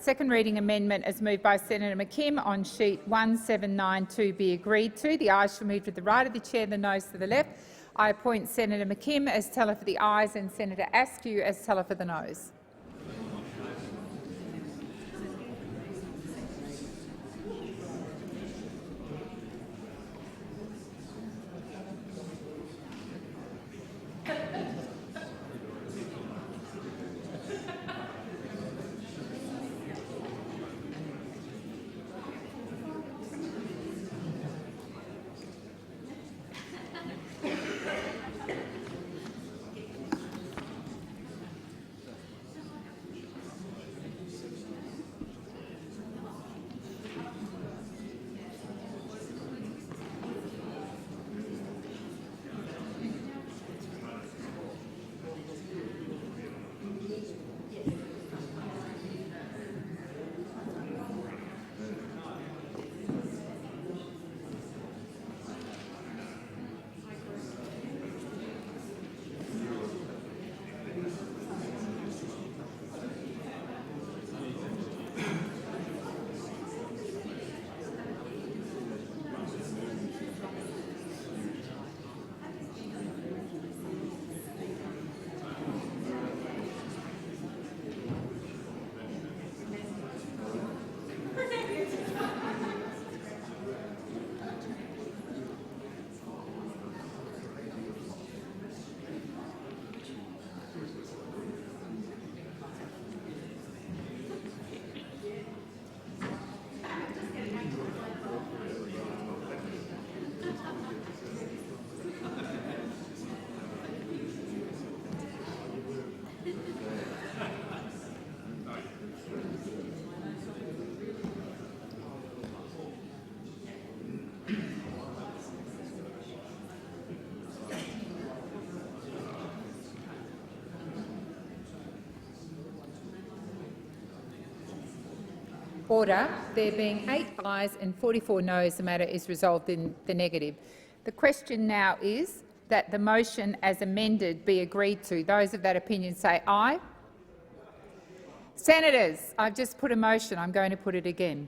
second reading amendment is moved by Senator McKim on sheet 1792 be agreed to. The ayes shall move to the right of the chair, the noes to the left. I appoint Senator McKim as teller for the ayes and Senator Askew as teller for the noes. Order. There being 8 ayes and 44 noes, the matter is resolved in the negative. The question now is that the motion as amended be agreed to. Those of that opinion say aye. Senators, I've just put a motion. I'm going to put it again.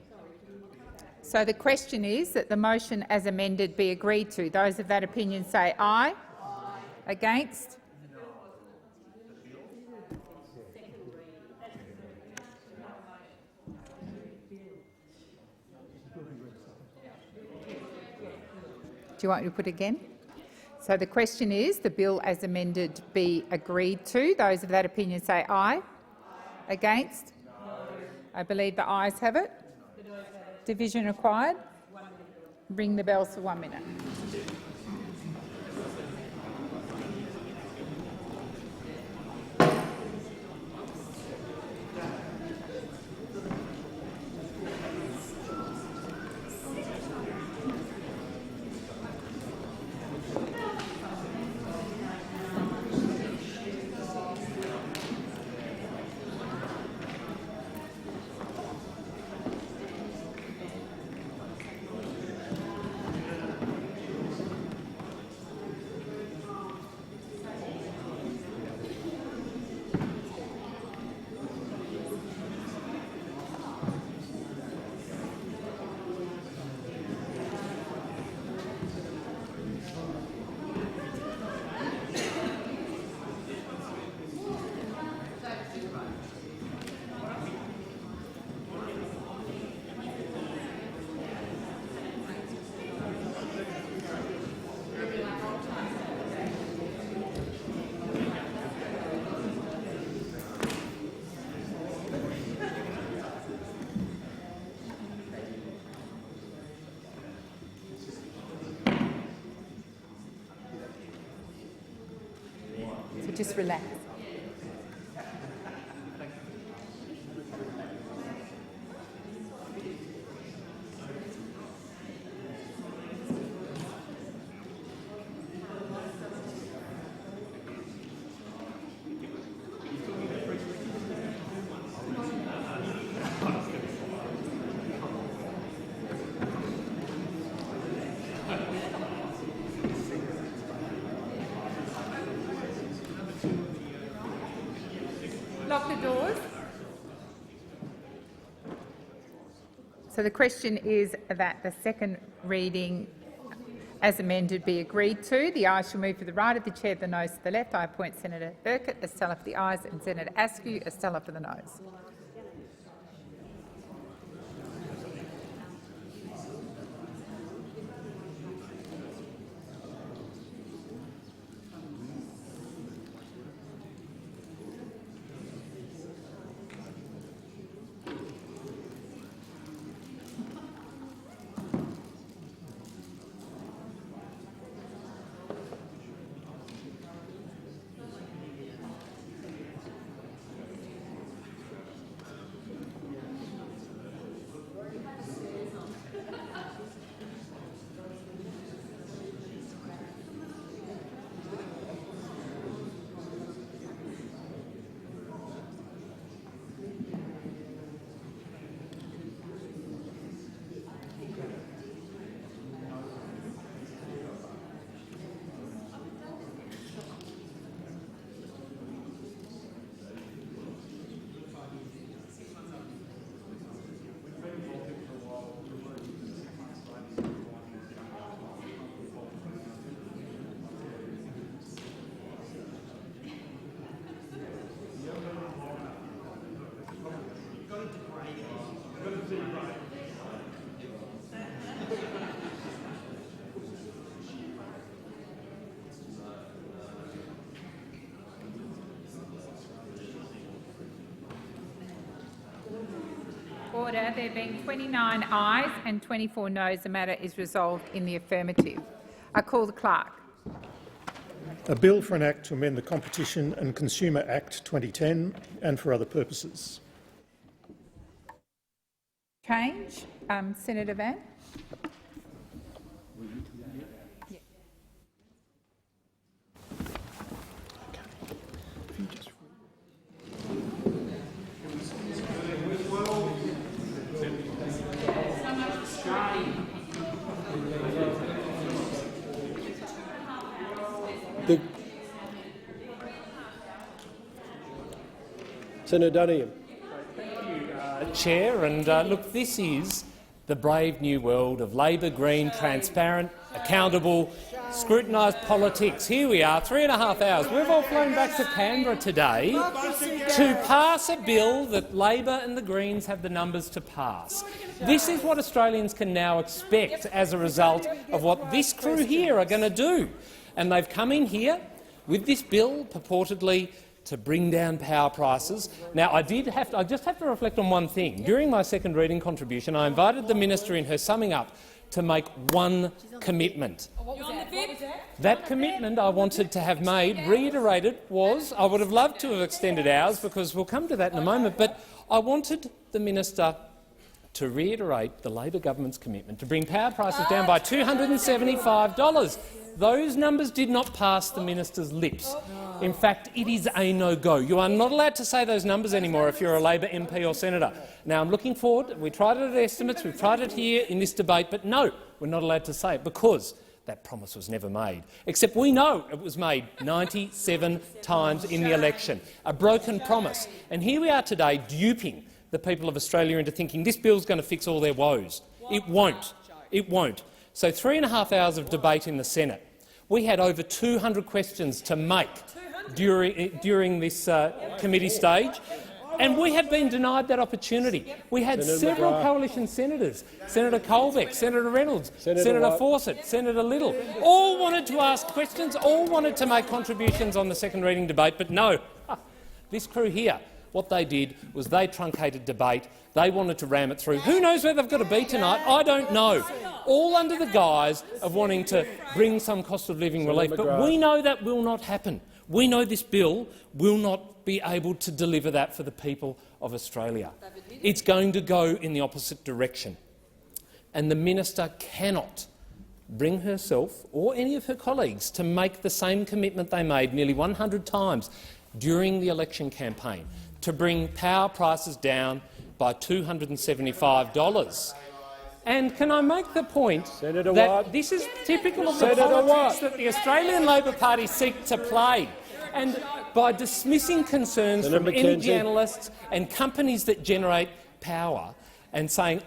So the question is that the motion as amended be agreed to. Those of that opinion say aye. Against? Do you want me to put it again? So the question is the bill as amended be agreed to. Those of that opinion say aye. Against? I believe the ayes have it. Division required. Ring the bells for 1 minute. So just relax. Lock the doors. So the question is that the second reading as amended be agreed to. The ayes shall move to the right of the chair, the noes to the left. I appoint Senator Urquhart as teller for the ayes and Senator Askew as teller for the noes. Order. There being 29 ayes and 24 noes, the matter is resolved in the affirmative. I call the clerk. A bill for an act to amend the Competition and Consumer Act 2010 and for other purposes. Change. Senator Van. Senator Duniam. Chair, and look, this is the brave new world of Labor, Green, transparent, accountable, scrutinised politics. Here we are, 3.5 hours. We've all flown back to Canberra today to pass a bill that Labor and the Greens have the numbers to pass. This is what Australians can now expect as a result of what this crew here are going to do. And they've come in here with this bill purportedly to bring down power prices. Now, I just have to reflect on one thing. During my second reading contribution, I invited the minister in her summing up to make one commitment. That commitment I wanted to have made, reiterated, was I would have loved to have extended hours, because we'll come to that in a moment, but I wanted the minister to reiterate the Labor government's commitment to bring power prices down by $275. Those numbers did not pass the minister's lips. In fact, it is a no-go. You are not allowed to say those numbers anymore if you're a Labor MP or senator. Now, I'm looking forward. We tried it at estimates. We've tried it here in this debate. But no, we're not allowed to say it because that promise was never made. Except we know it was made 97 times in the election. A broken promise. And here we are today duping the people of Australia into thinking this bill's going to fix all their woes. It won't. It won't. So 3.5 hours of debate in the Senate. We had over 200 questions to make during this committee stage, and we have been denied that opportunity. We had several coalition senators, Senator Colbeck, Senator Reynolds, Senator Fawcett, Senator Little, all wanted to ask questions, all wanted to make contributions on the second reading debate, but no. This crew here, what they did was they truncated debate. They wanted to ram it through. Who knows where they've got to be tonight? I don't know. All under the guise of wanting to bring some cost of living relief. But we know that will not happen. We know this bill will not be able to deliver that for the people of Australia. It's going to go in the opposite direction. And the minister cannot bring herself or any of her colleagues to make the same commitment they made nearly 100 times during the election campaign, to bring power prices down by $275. And can I make the point that this is typical of the politics that the Australian Labor Party seek to play? And by dismissing concerns from energy analysts and companies that generate power and saying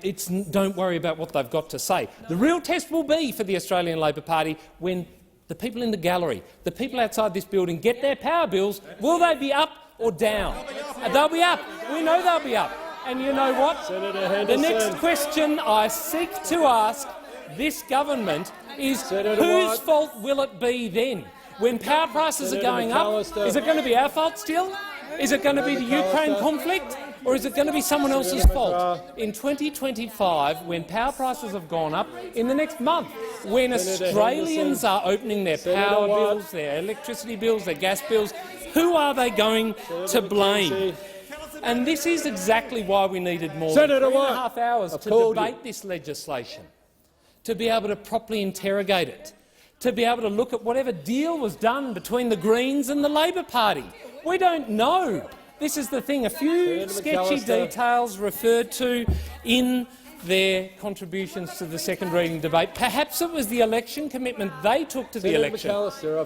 don't worry about what they've got to say, the real test will be for the Australian Labor Party when the people in the gallery, the people outside this building get their power bills. Will they be up or down? They'll be up. We know they'll be up. And you know what? The next question I seek to ask this government is whose fault will it be then? When power prices are going up, is it going to be our fault still? Is it going to be the Ukraine conflict? Or is it going to be someone else's fault? In 2025, when power prices have gone up, in the next month, when Australians are opening their power bills, their electricity bills, their gas bills, who are they going to blame? And this is exactly why we needed more than 3.5 hours to debate this legislation, to be able to properly interrogate it, to be able to look at whatever deal was done between the Greens and the Labor Party. We don't know. This is the thing. A few sketchy details referred to in their contributions to the second reading debate. Perhaps it was the election commitment they took to the election.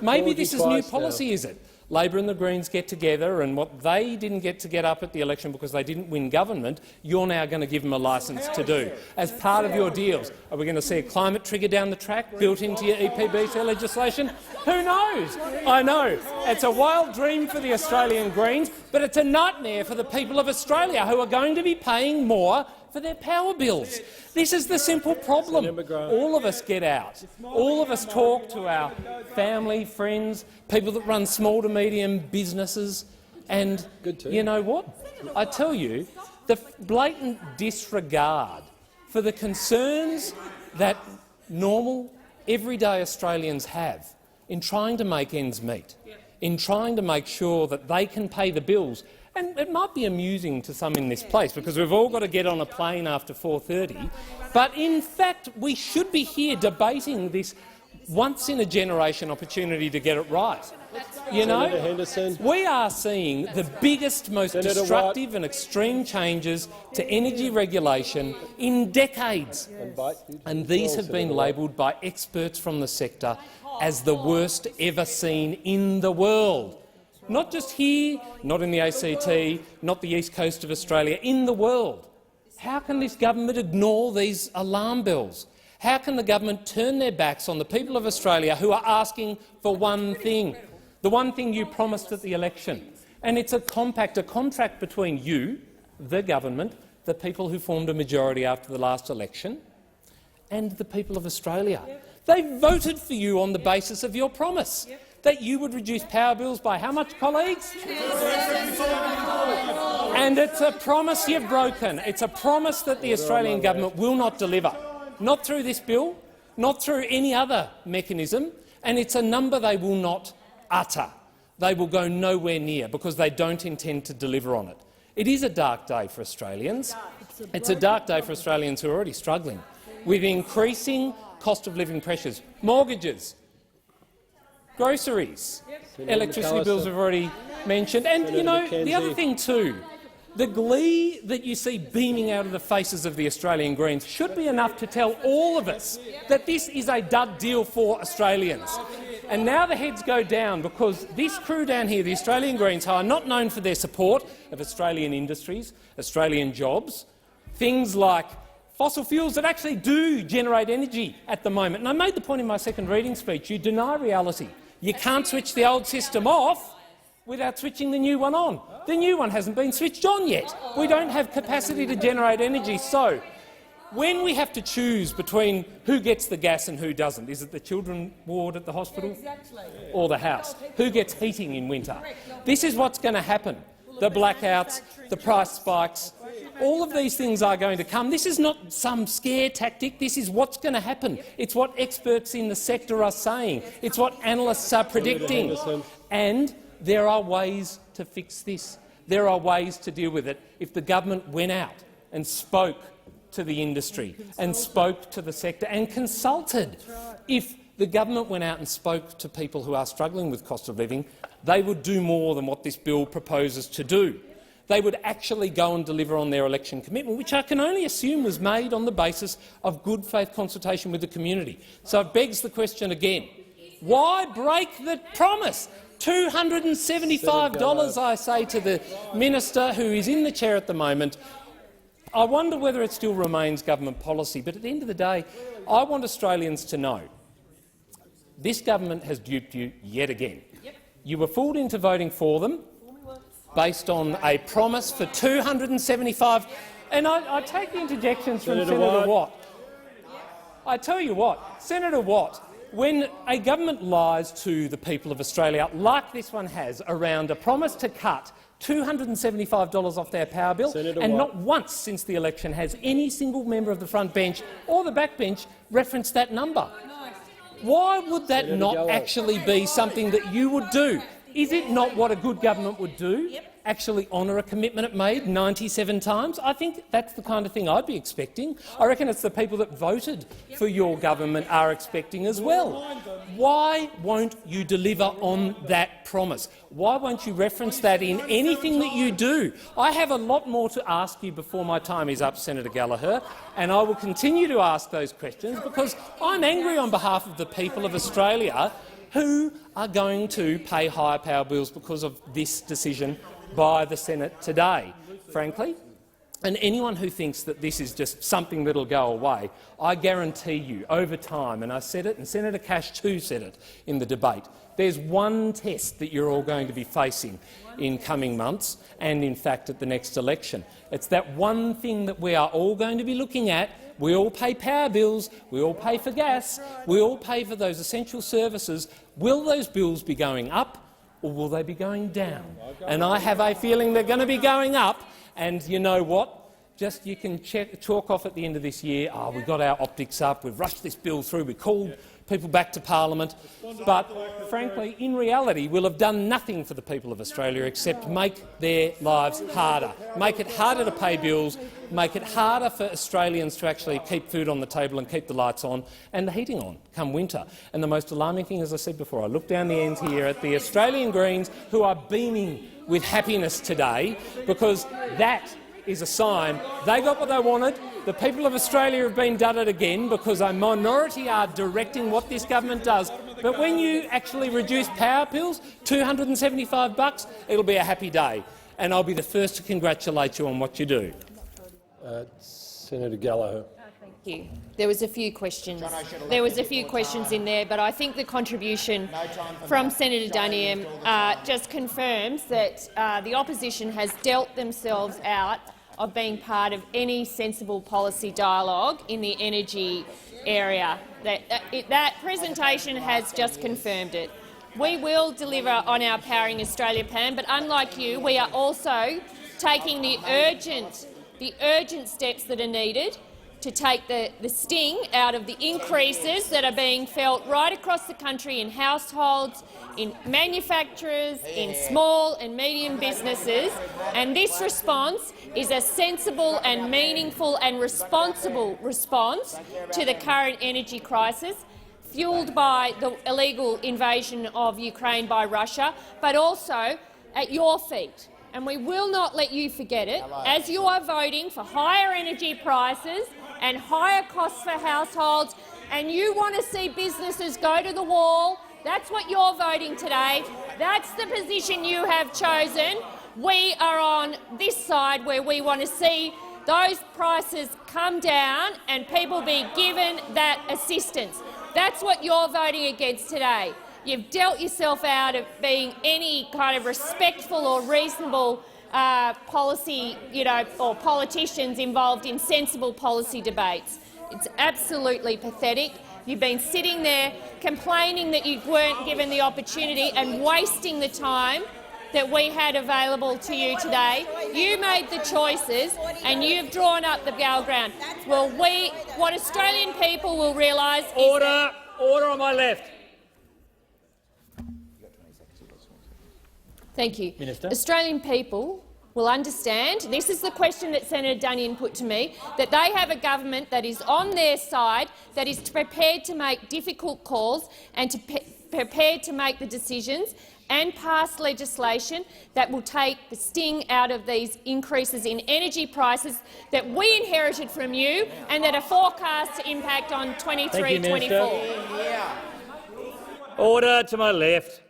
Maybe this is new policy, is it? Labor and the Greens get together, and what they didn't get to get up at the election because they didn't win government, you're now going to give them a licence to do. As part of your deals, are we going to see a climate trigger down the track built into your EPBC legislation? Who knows? I know. It's a wild dream for the Australian Greens, but it's a nightmare for the people of Australia who are going to be paying more for their power bills. This is the simple problem. All of us get out. All of us talk to our family, friends, people that run small to medium businesses, and you know what? I tell you, the blatant disregard for the concerns that normal, everyday Australians have in trying to make ends meet, in trying to make sure that they can pay the bills. And it might be amusing to some in this place because we've all got to get on a plane after 4:30, but in fact we should be here debating this once-in-a-generation opportunity to get it right. You know, we are seeing the biggest, most destructive and extreme changes to energy regulation in decades, and these have been labelled by experts from the sector as the worst ever seen in the world. not just here, not in the ACT, not the east coast of Australia, in the world. How can this government ignore these alarm bells? How can the government turn their backs on the people of Australia who are asking for one thing, the one thing you promised at the election? And it's a compact, a contract between you, the government, the people who formed a majority after the last election, and the people of Australia. They voted for you on the basis of your promise that you would reduce power bills by how much, colleagues? And it's a promise you've broken. It's a promise that the Australian government will not deliver, not through this bill, not through any other mechanism, and it's a number they will not utter. They will go nowhere near because they don't intend to deliver on it. It is a dark day for Australians. It's a dark day for Australians who are already struggling with increasing cost of living pressures, mortgages, groceries, electricity bills we've already mentioned. And you know, the other thing too, the glee that you see beaming out of the faces of the Australian Greens should be enough to tell all of us that this is a dud deal for Australians. And now the heads go down because this crew down here, the Australian Greens, who are not known for their support of Australian industries, Australian jobs, things like fossil fuels that actually do generate energy at the moment. And I made the point in my second reading speech, you deny reality. You can't switch the old system off without switching the new one on. The new one hasn't been switched on yet. We don't have capacity to generate energy. So when we have to choose between who gets the gas and who doesn't, is it the children's ward at the hospital or the house? Who gets heating in winter? This is what's going to happen. The blackouts, the price spikes, all of these things are going to come. This is not some scare tactic. This is what's going to happen. It's what experts in the sector are saying. It's what analysts are predicting. And there are ways to fix this. There are ways to deal with it if the government went out and spoke to the industry and spoke to the sector and consulted. If the government went out and spoke to people who are struggling with cost of living, they would do more than what this bill proposes to do. They would actually go and deliver on their election commitment, which I can only assume was made on the basis of good faith consultation with the community. So it begs the question again, why break the promise? $275, I say to the minister who is in the chair at the moment. I wonder whether it still remains government policy, but at the end of the day, I want Australians to know this government has duped you yet again. You were fooled into voting for them based on a promise for $275. And I take the interjections from Senator Watt. I tell you what, Senator Watt, when a government lies to the people of Australia, like this one has, around a promise to cut $275 off their power bill, and not once since the election has any single member of the front bench or the back bench referenced that number. Why would that not actually be something that you would do? Is it not what a good government would do? Actually honour a commitment it made 97 times? I think that's the kind of thing I'd be expecting. I reckon it's the people that voted for your government are expecting as well. Why won't you deliver on that promise? Why won't you reference that in anything that you do? I have a lot more to ask you before my time is up, Senator Gallagher, and I will continue to ask those questions because I'm angry on behalf of the people of Australia who are going to pay higher power bills because of this decision by the Senate today, frankly. And anyone who thinks that this is just something that will go away, I guarantee you, over time, and I said it and Senator Cash too said it in the debate, there's one test that you're all going to be facing in coming months and, in fact, at the next election. It's that one thing that we are all going to be looking at. We all pay power bills, we all pay for gas, we all pay for those essential services. Will those bills be going up or will they be going down? And I have a feeling they're going to be going up. And you know what? Just you can chalk off at the end of this year, oh, we got our optics up, we've rushed this bill through, we called people back to parliament. But frankly, in reality, we'll have done nothing for the people of Australia except make their lives harder, make it harder to pay bills, make it harder for Australians to actually keep food on the table and keep the lights on and the heating on come winter. And the most alarming thing, as I said before, I look down the end here at the Australian Greens who are beaming with happiness today because that is a sign they got what they wanted. The people of Australia have been dudded again because a minority are directing what this government does. But when you actually reduce power bills, $275, it'll be a happy day. And I'll be the first to congratulate you on what you do. Senator Gallagher. Thank you. There was a few questions. There was a few questions in there, but I think the contribution from Senator Duniam just confirms that the opposition has dealt themselves out of being part of any sensible policy dialogue in the energy area. That presentation has just confirmed it. We will deliver on our Powering Australia plan, but unlike you, we are also taking the urgent steps that are needed to take the sting out of the increases that are being felt right across the country in households, in manufacturers, in small and medium businesses. And this response is a sensible and meaningful and responsible response to the current energy crisis, fuelled by the illegal invasion of Ukraine by Russia, but also at your feet. And we will not let you forget it, as you are voting for higher energy prices and higher costs for households, and you want to see businesses go to the wall. That's what you're voting today. That's the position you have chosen. We are on this side where we want to see those prices come down and people be given that assistance. That's what you're voting against today. You've dealt yourself out of being any kind of respectful or reasonable policy, or politicians involved in sensible policy debates. It's absolutely pathetic. You've been sitting there complaining that you weren't given the opportunity and wasting the time that we had available to you today. You made the choices and you've drawn up the battleground. Well, what Australian people will realise is Order! Order on my left. Thank you. Minister. Australian people will understand, this is the question that Senator Duniam put to me, that they have a government that is on their side, that is prepared to make difficult calls and prepared to make the decisions and pass legislation that will take the sting out of these increases in energy prices that we inherited from you and that are forecast to impact on 23-24. Order to my left.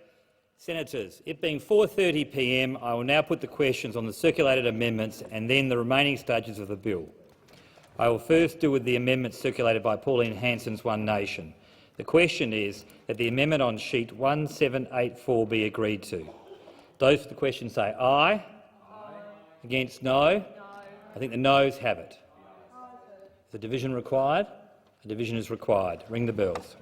Senators, it being 4:30 p.m, I will now put the questions on the circulated amendments and then the remaining stages of the bill. I will first deal with the amendment circulated by Pauline Hanson's One Nation. The question is that the amendment on sheet 1784 be agreed to. Those for the question say aye. Aye. Against no? I think the noes have it. Is the division required? A division is required. Ring the bells.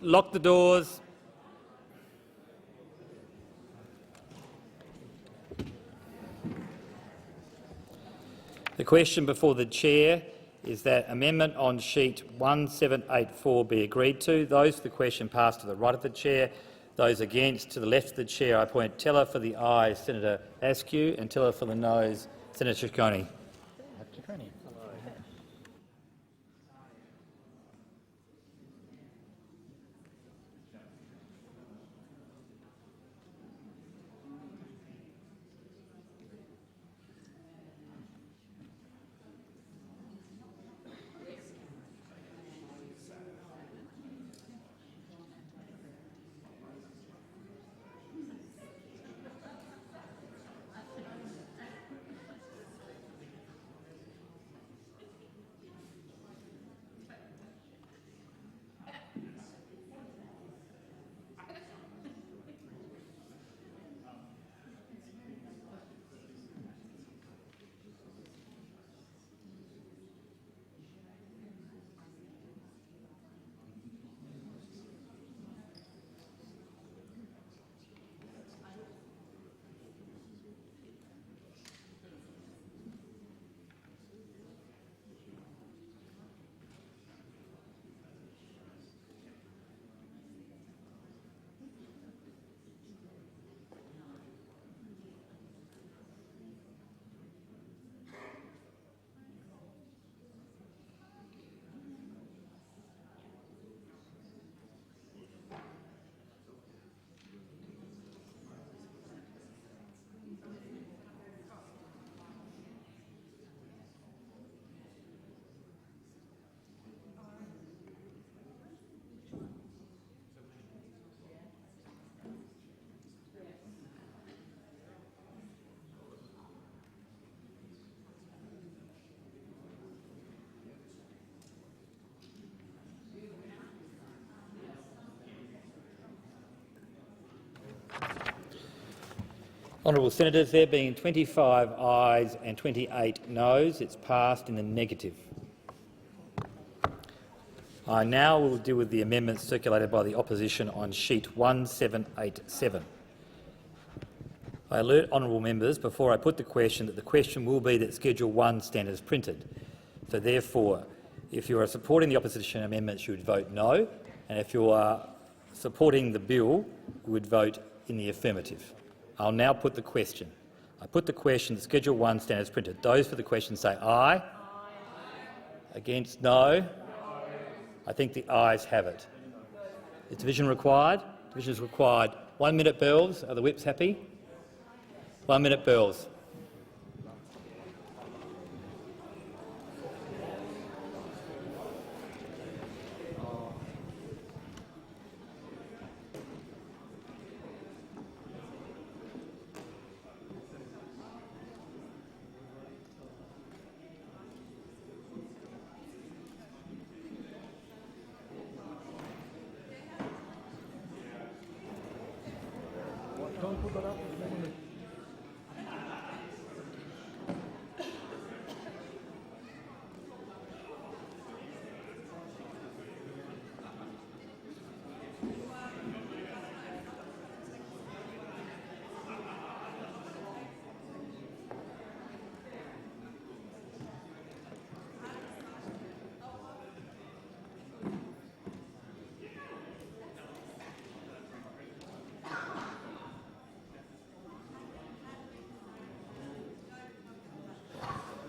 lock the doors. The question before the chair is that amendment on sheet 1784 be agreed to. Those for the question pass to the right of the chair. Those against to the left of the chair. I appoint Teller for the ayes, Senator Askew, and Teller for the noes, Senator Ciccone. Honourable Senators, there being 25 ayes and 28 noes, it's passed in the negative. I now will deal with the amendments circulated by the opposition on sheet 1787. I alert honourable members before I put the question that the question will be that Schedule 1 stand as printed. So therefore, if you are supporting the opposition amendments, you would vote no, and if you are supporting the bill, you would vote in the affirmative. I'll now put the question. I put the question that Schedule 1 stand as printed. Those for the question say aye. Aye. Against no. I think the ayes have it. Is division required? Division is required. 1 minute bells. Are the whips happy? 1 minute bells.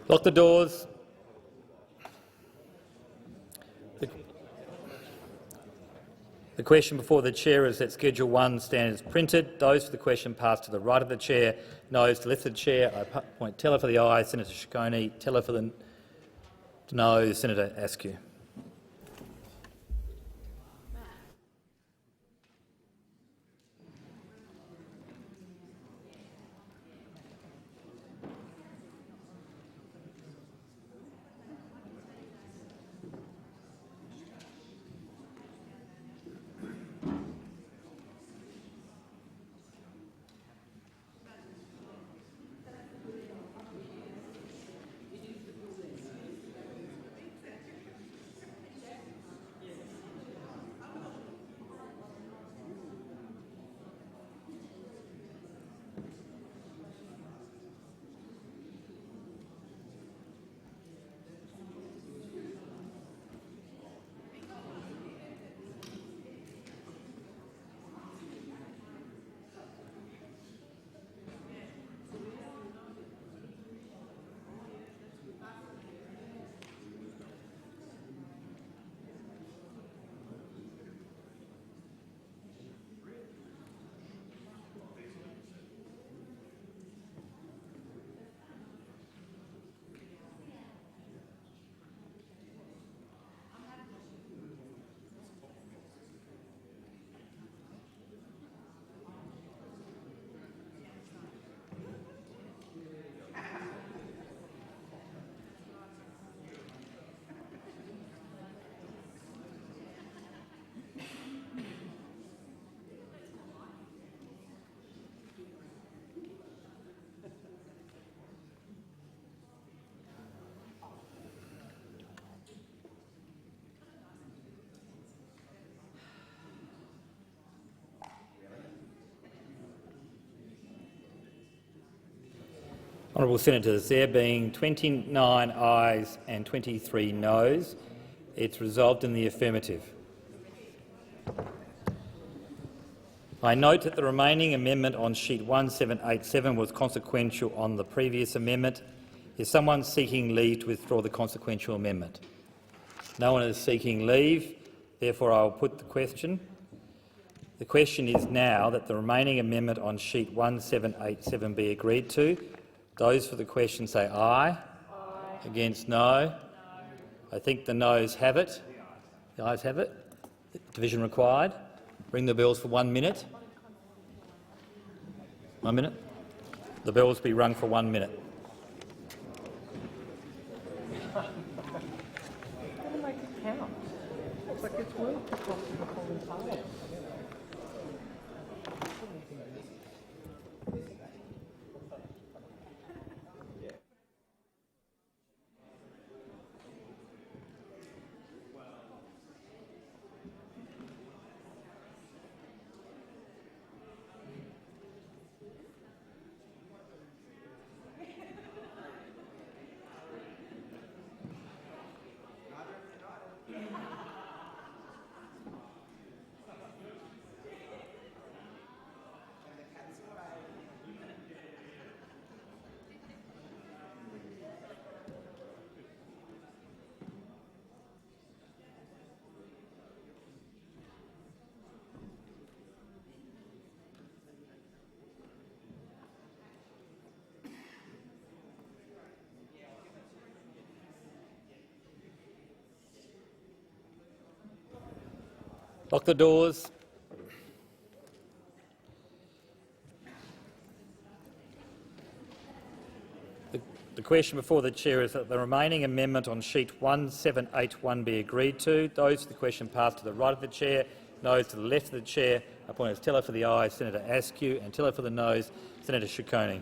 Lock the doors. The question before the chair is that Schedule 1 stand as printed. Those for the question pass to the right of the chair. Noes to the left of the chair. I appoint Teller for the ayes, Senator Ciccone. Teller for the noes, Senator Askew. Honourable Senators, there being 29 ayes and 23 noes, it's resolved in the affirmative. I note that the remaining amendment on sheet 1787 was consequential on the previous amendment. Is someone seeking leave to withdraw the consequential amendment? No one is seeking leave. Therefore, I will put the question. The question is now that the remaining amendment on sheet 1787 be agreed to. Those for the question say aye. Aye. Against no. I think the noes have it. The ayes have it. Division required. Bring the bills for 1 minute. 1 minute. The bills be rung for 1 minute. Lock the doors. The question before the chair is that the remaining amendment on sheet 1781 be agreed to. Those for the question pass to the right of the chair, those to the left of the chair. I appoint as teller for the ayes Senator Askew and teller for the noes Senator Ciccone.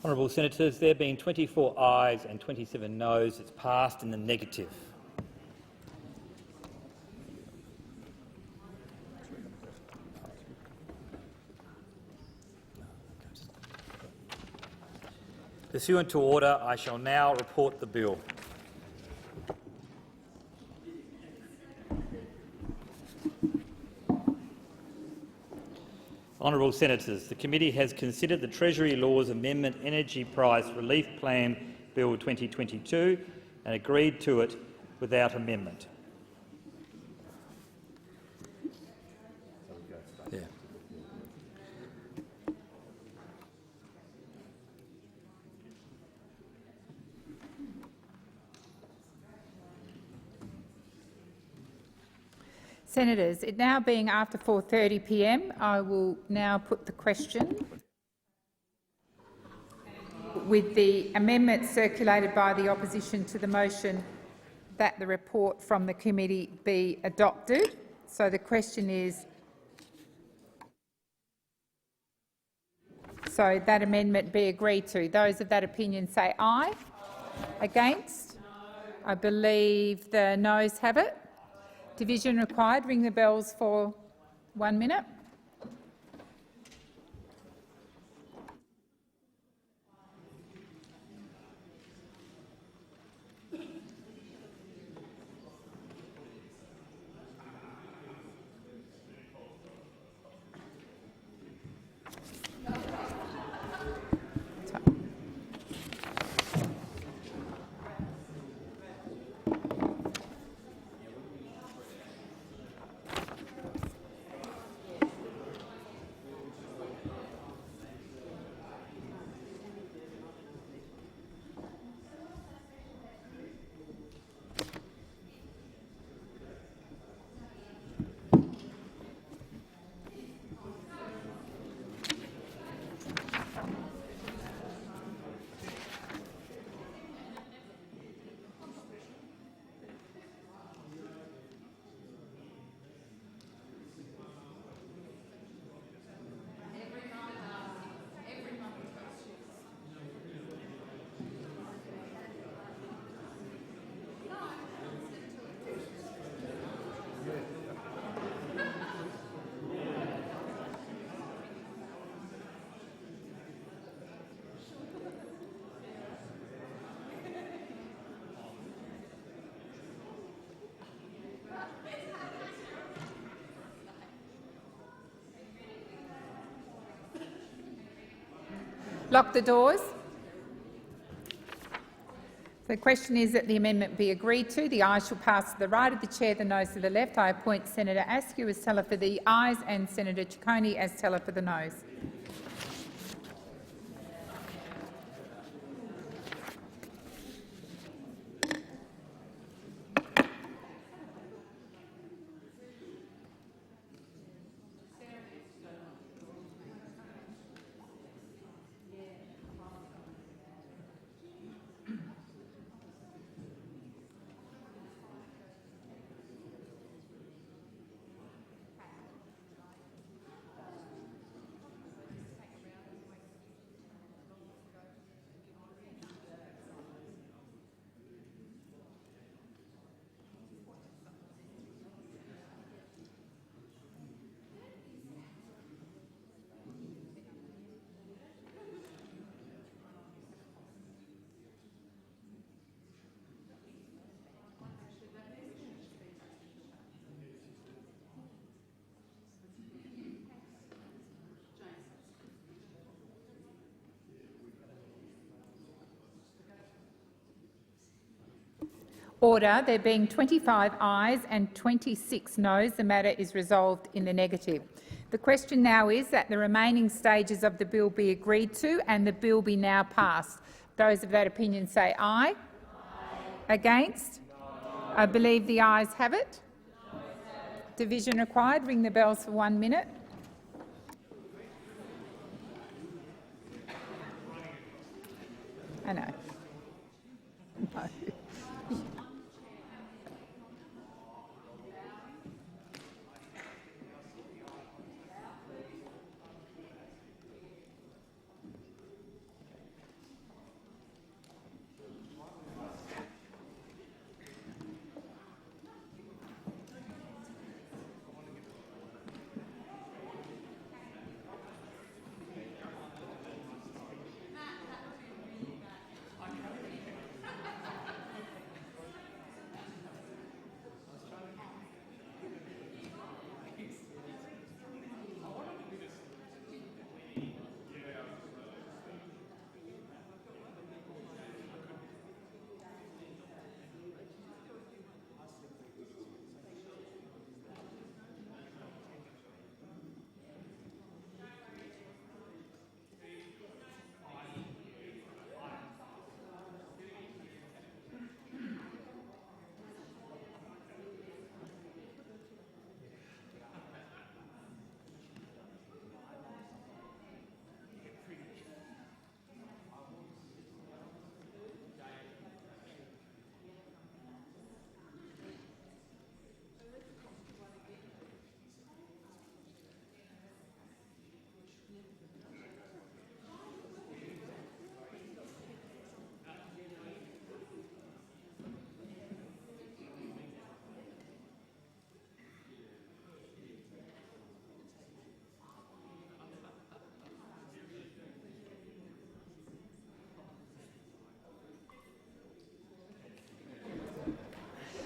Honourable Senators, there being 24 ayes and 27 noes, it's passed in the negative. Pursuant to order, I shall now report the bill. Honourable Senators, the committee has considered the Treasury Laws Amendment Energy Price Relief Plan Bill 2022 and agreed to it without amendment. Yeah. Senators, it now being after 4:30 p.m, I will now put the question with the amendment circulated by the opposition to the motion that the report from the committee be adopted. So the question is, so that amendment be agreed to. Those of that opinion say aye. Against? I believe the noes have it. Division required. Ring the bells for 1 minute. Lock the doors. The question is that the amendment be agreed to. The ayes shall pass to the right of the chair, the noes to the left. I appoint Senator Askew as teller for the ayes and Senator Ciccone as teller for the noes. Order. There being 25 ayes and 26 noes, the matter is resolved in the negative. The question now is that the remaining stages of the bill be agreed to and the bill be now passed. Those of that opinion say aye. Against? I believe the ayes have it. Division required. Ring the bells for 1 minute. I know. No.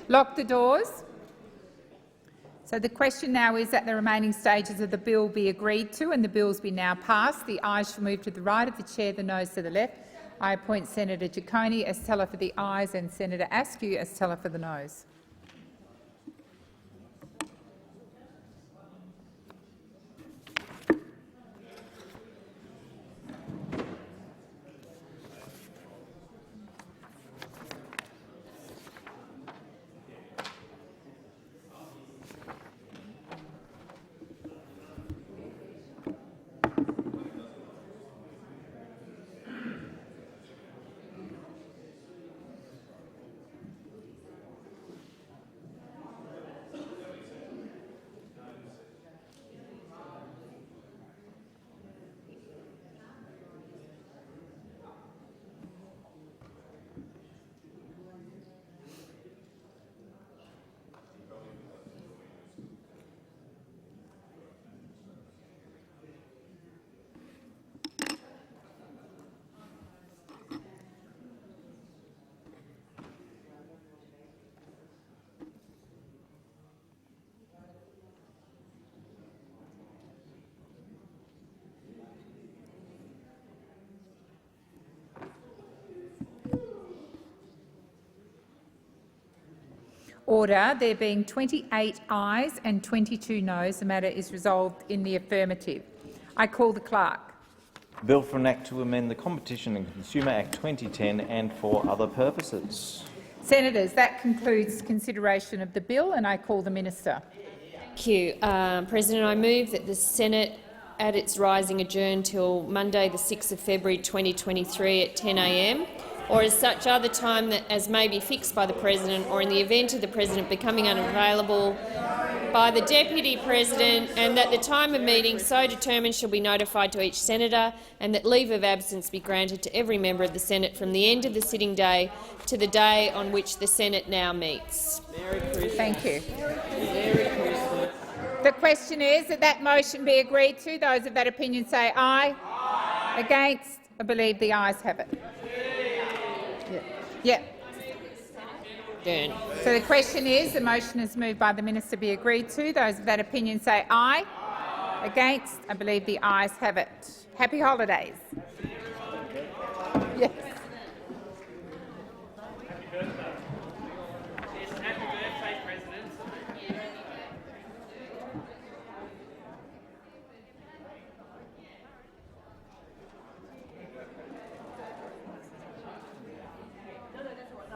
Lock the doors. So the question now is that the remaining stages of the bill be agreed to and the bills be now passed. The ayes shall move to the right of the chair, the noes to the left. I appoint Senator Ciccone as teller for the ayes and Senator Askew as teller for the noes. Order. There being 28 ayes and 22 noes, the matter is resolved in the affirmative. I call the clerk. Bill for an Act to amend the Competition and Consumer Act 2010 and for other purposes. Senators, that concludes consideration of the bill, and I call the minister. Thank you, President. I move that the Senate, at its rising, adjourn till Monday, the 6th of February 2023 at 10 a.m. or as such other time as may be fixed by the President, or in the event of the President becoming unavailable by the Deputy President, and that the time of meeting so determined shall be notified to each senator, and that leave of absence be granted to every member of the Senate from the end of the sitting day to the day on which the Senate now meets. Thank you. The question is that that motion be agreed to. Those of that opinion say aye. Aye. Against? I believe the ayes have it. Yeah. So the question is, the motion is moved by the minister be agreed to. Those of that opinion say aye. Aye. Against? I believe the ayes have it. Happy holidays. Yes.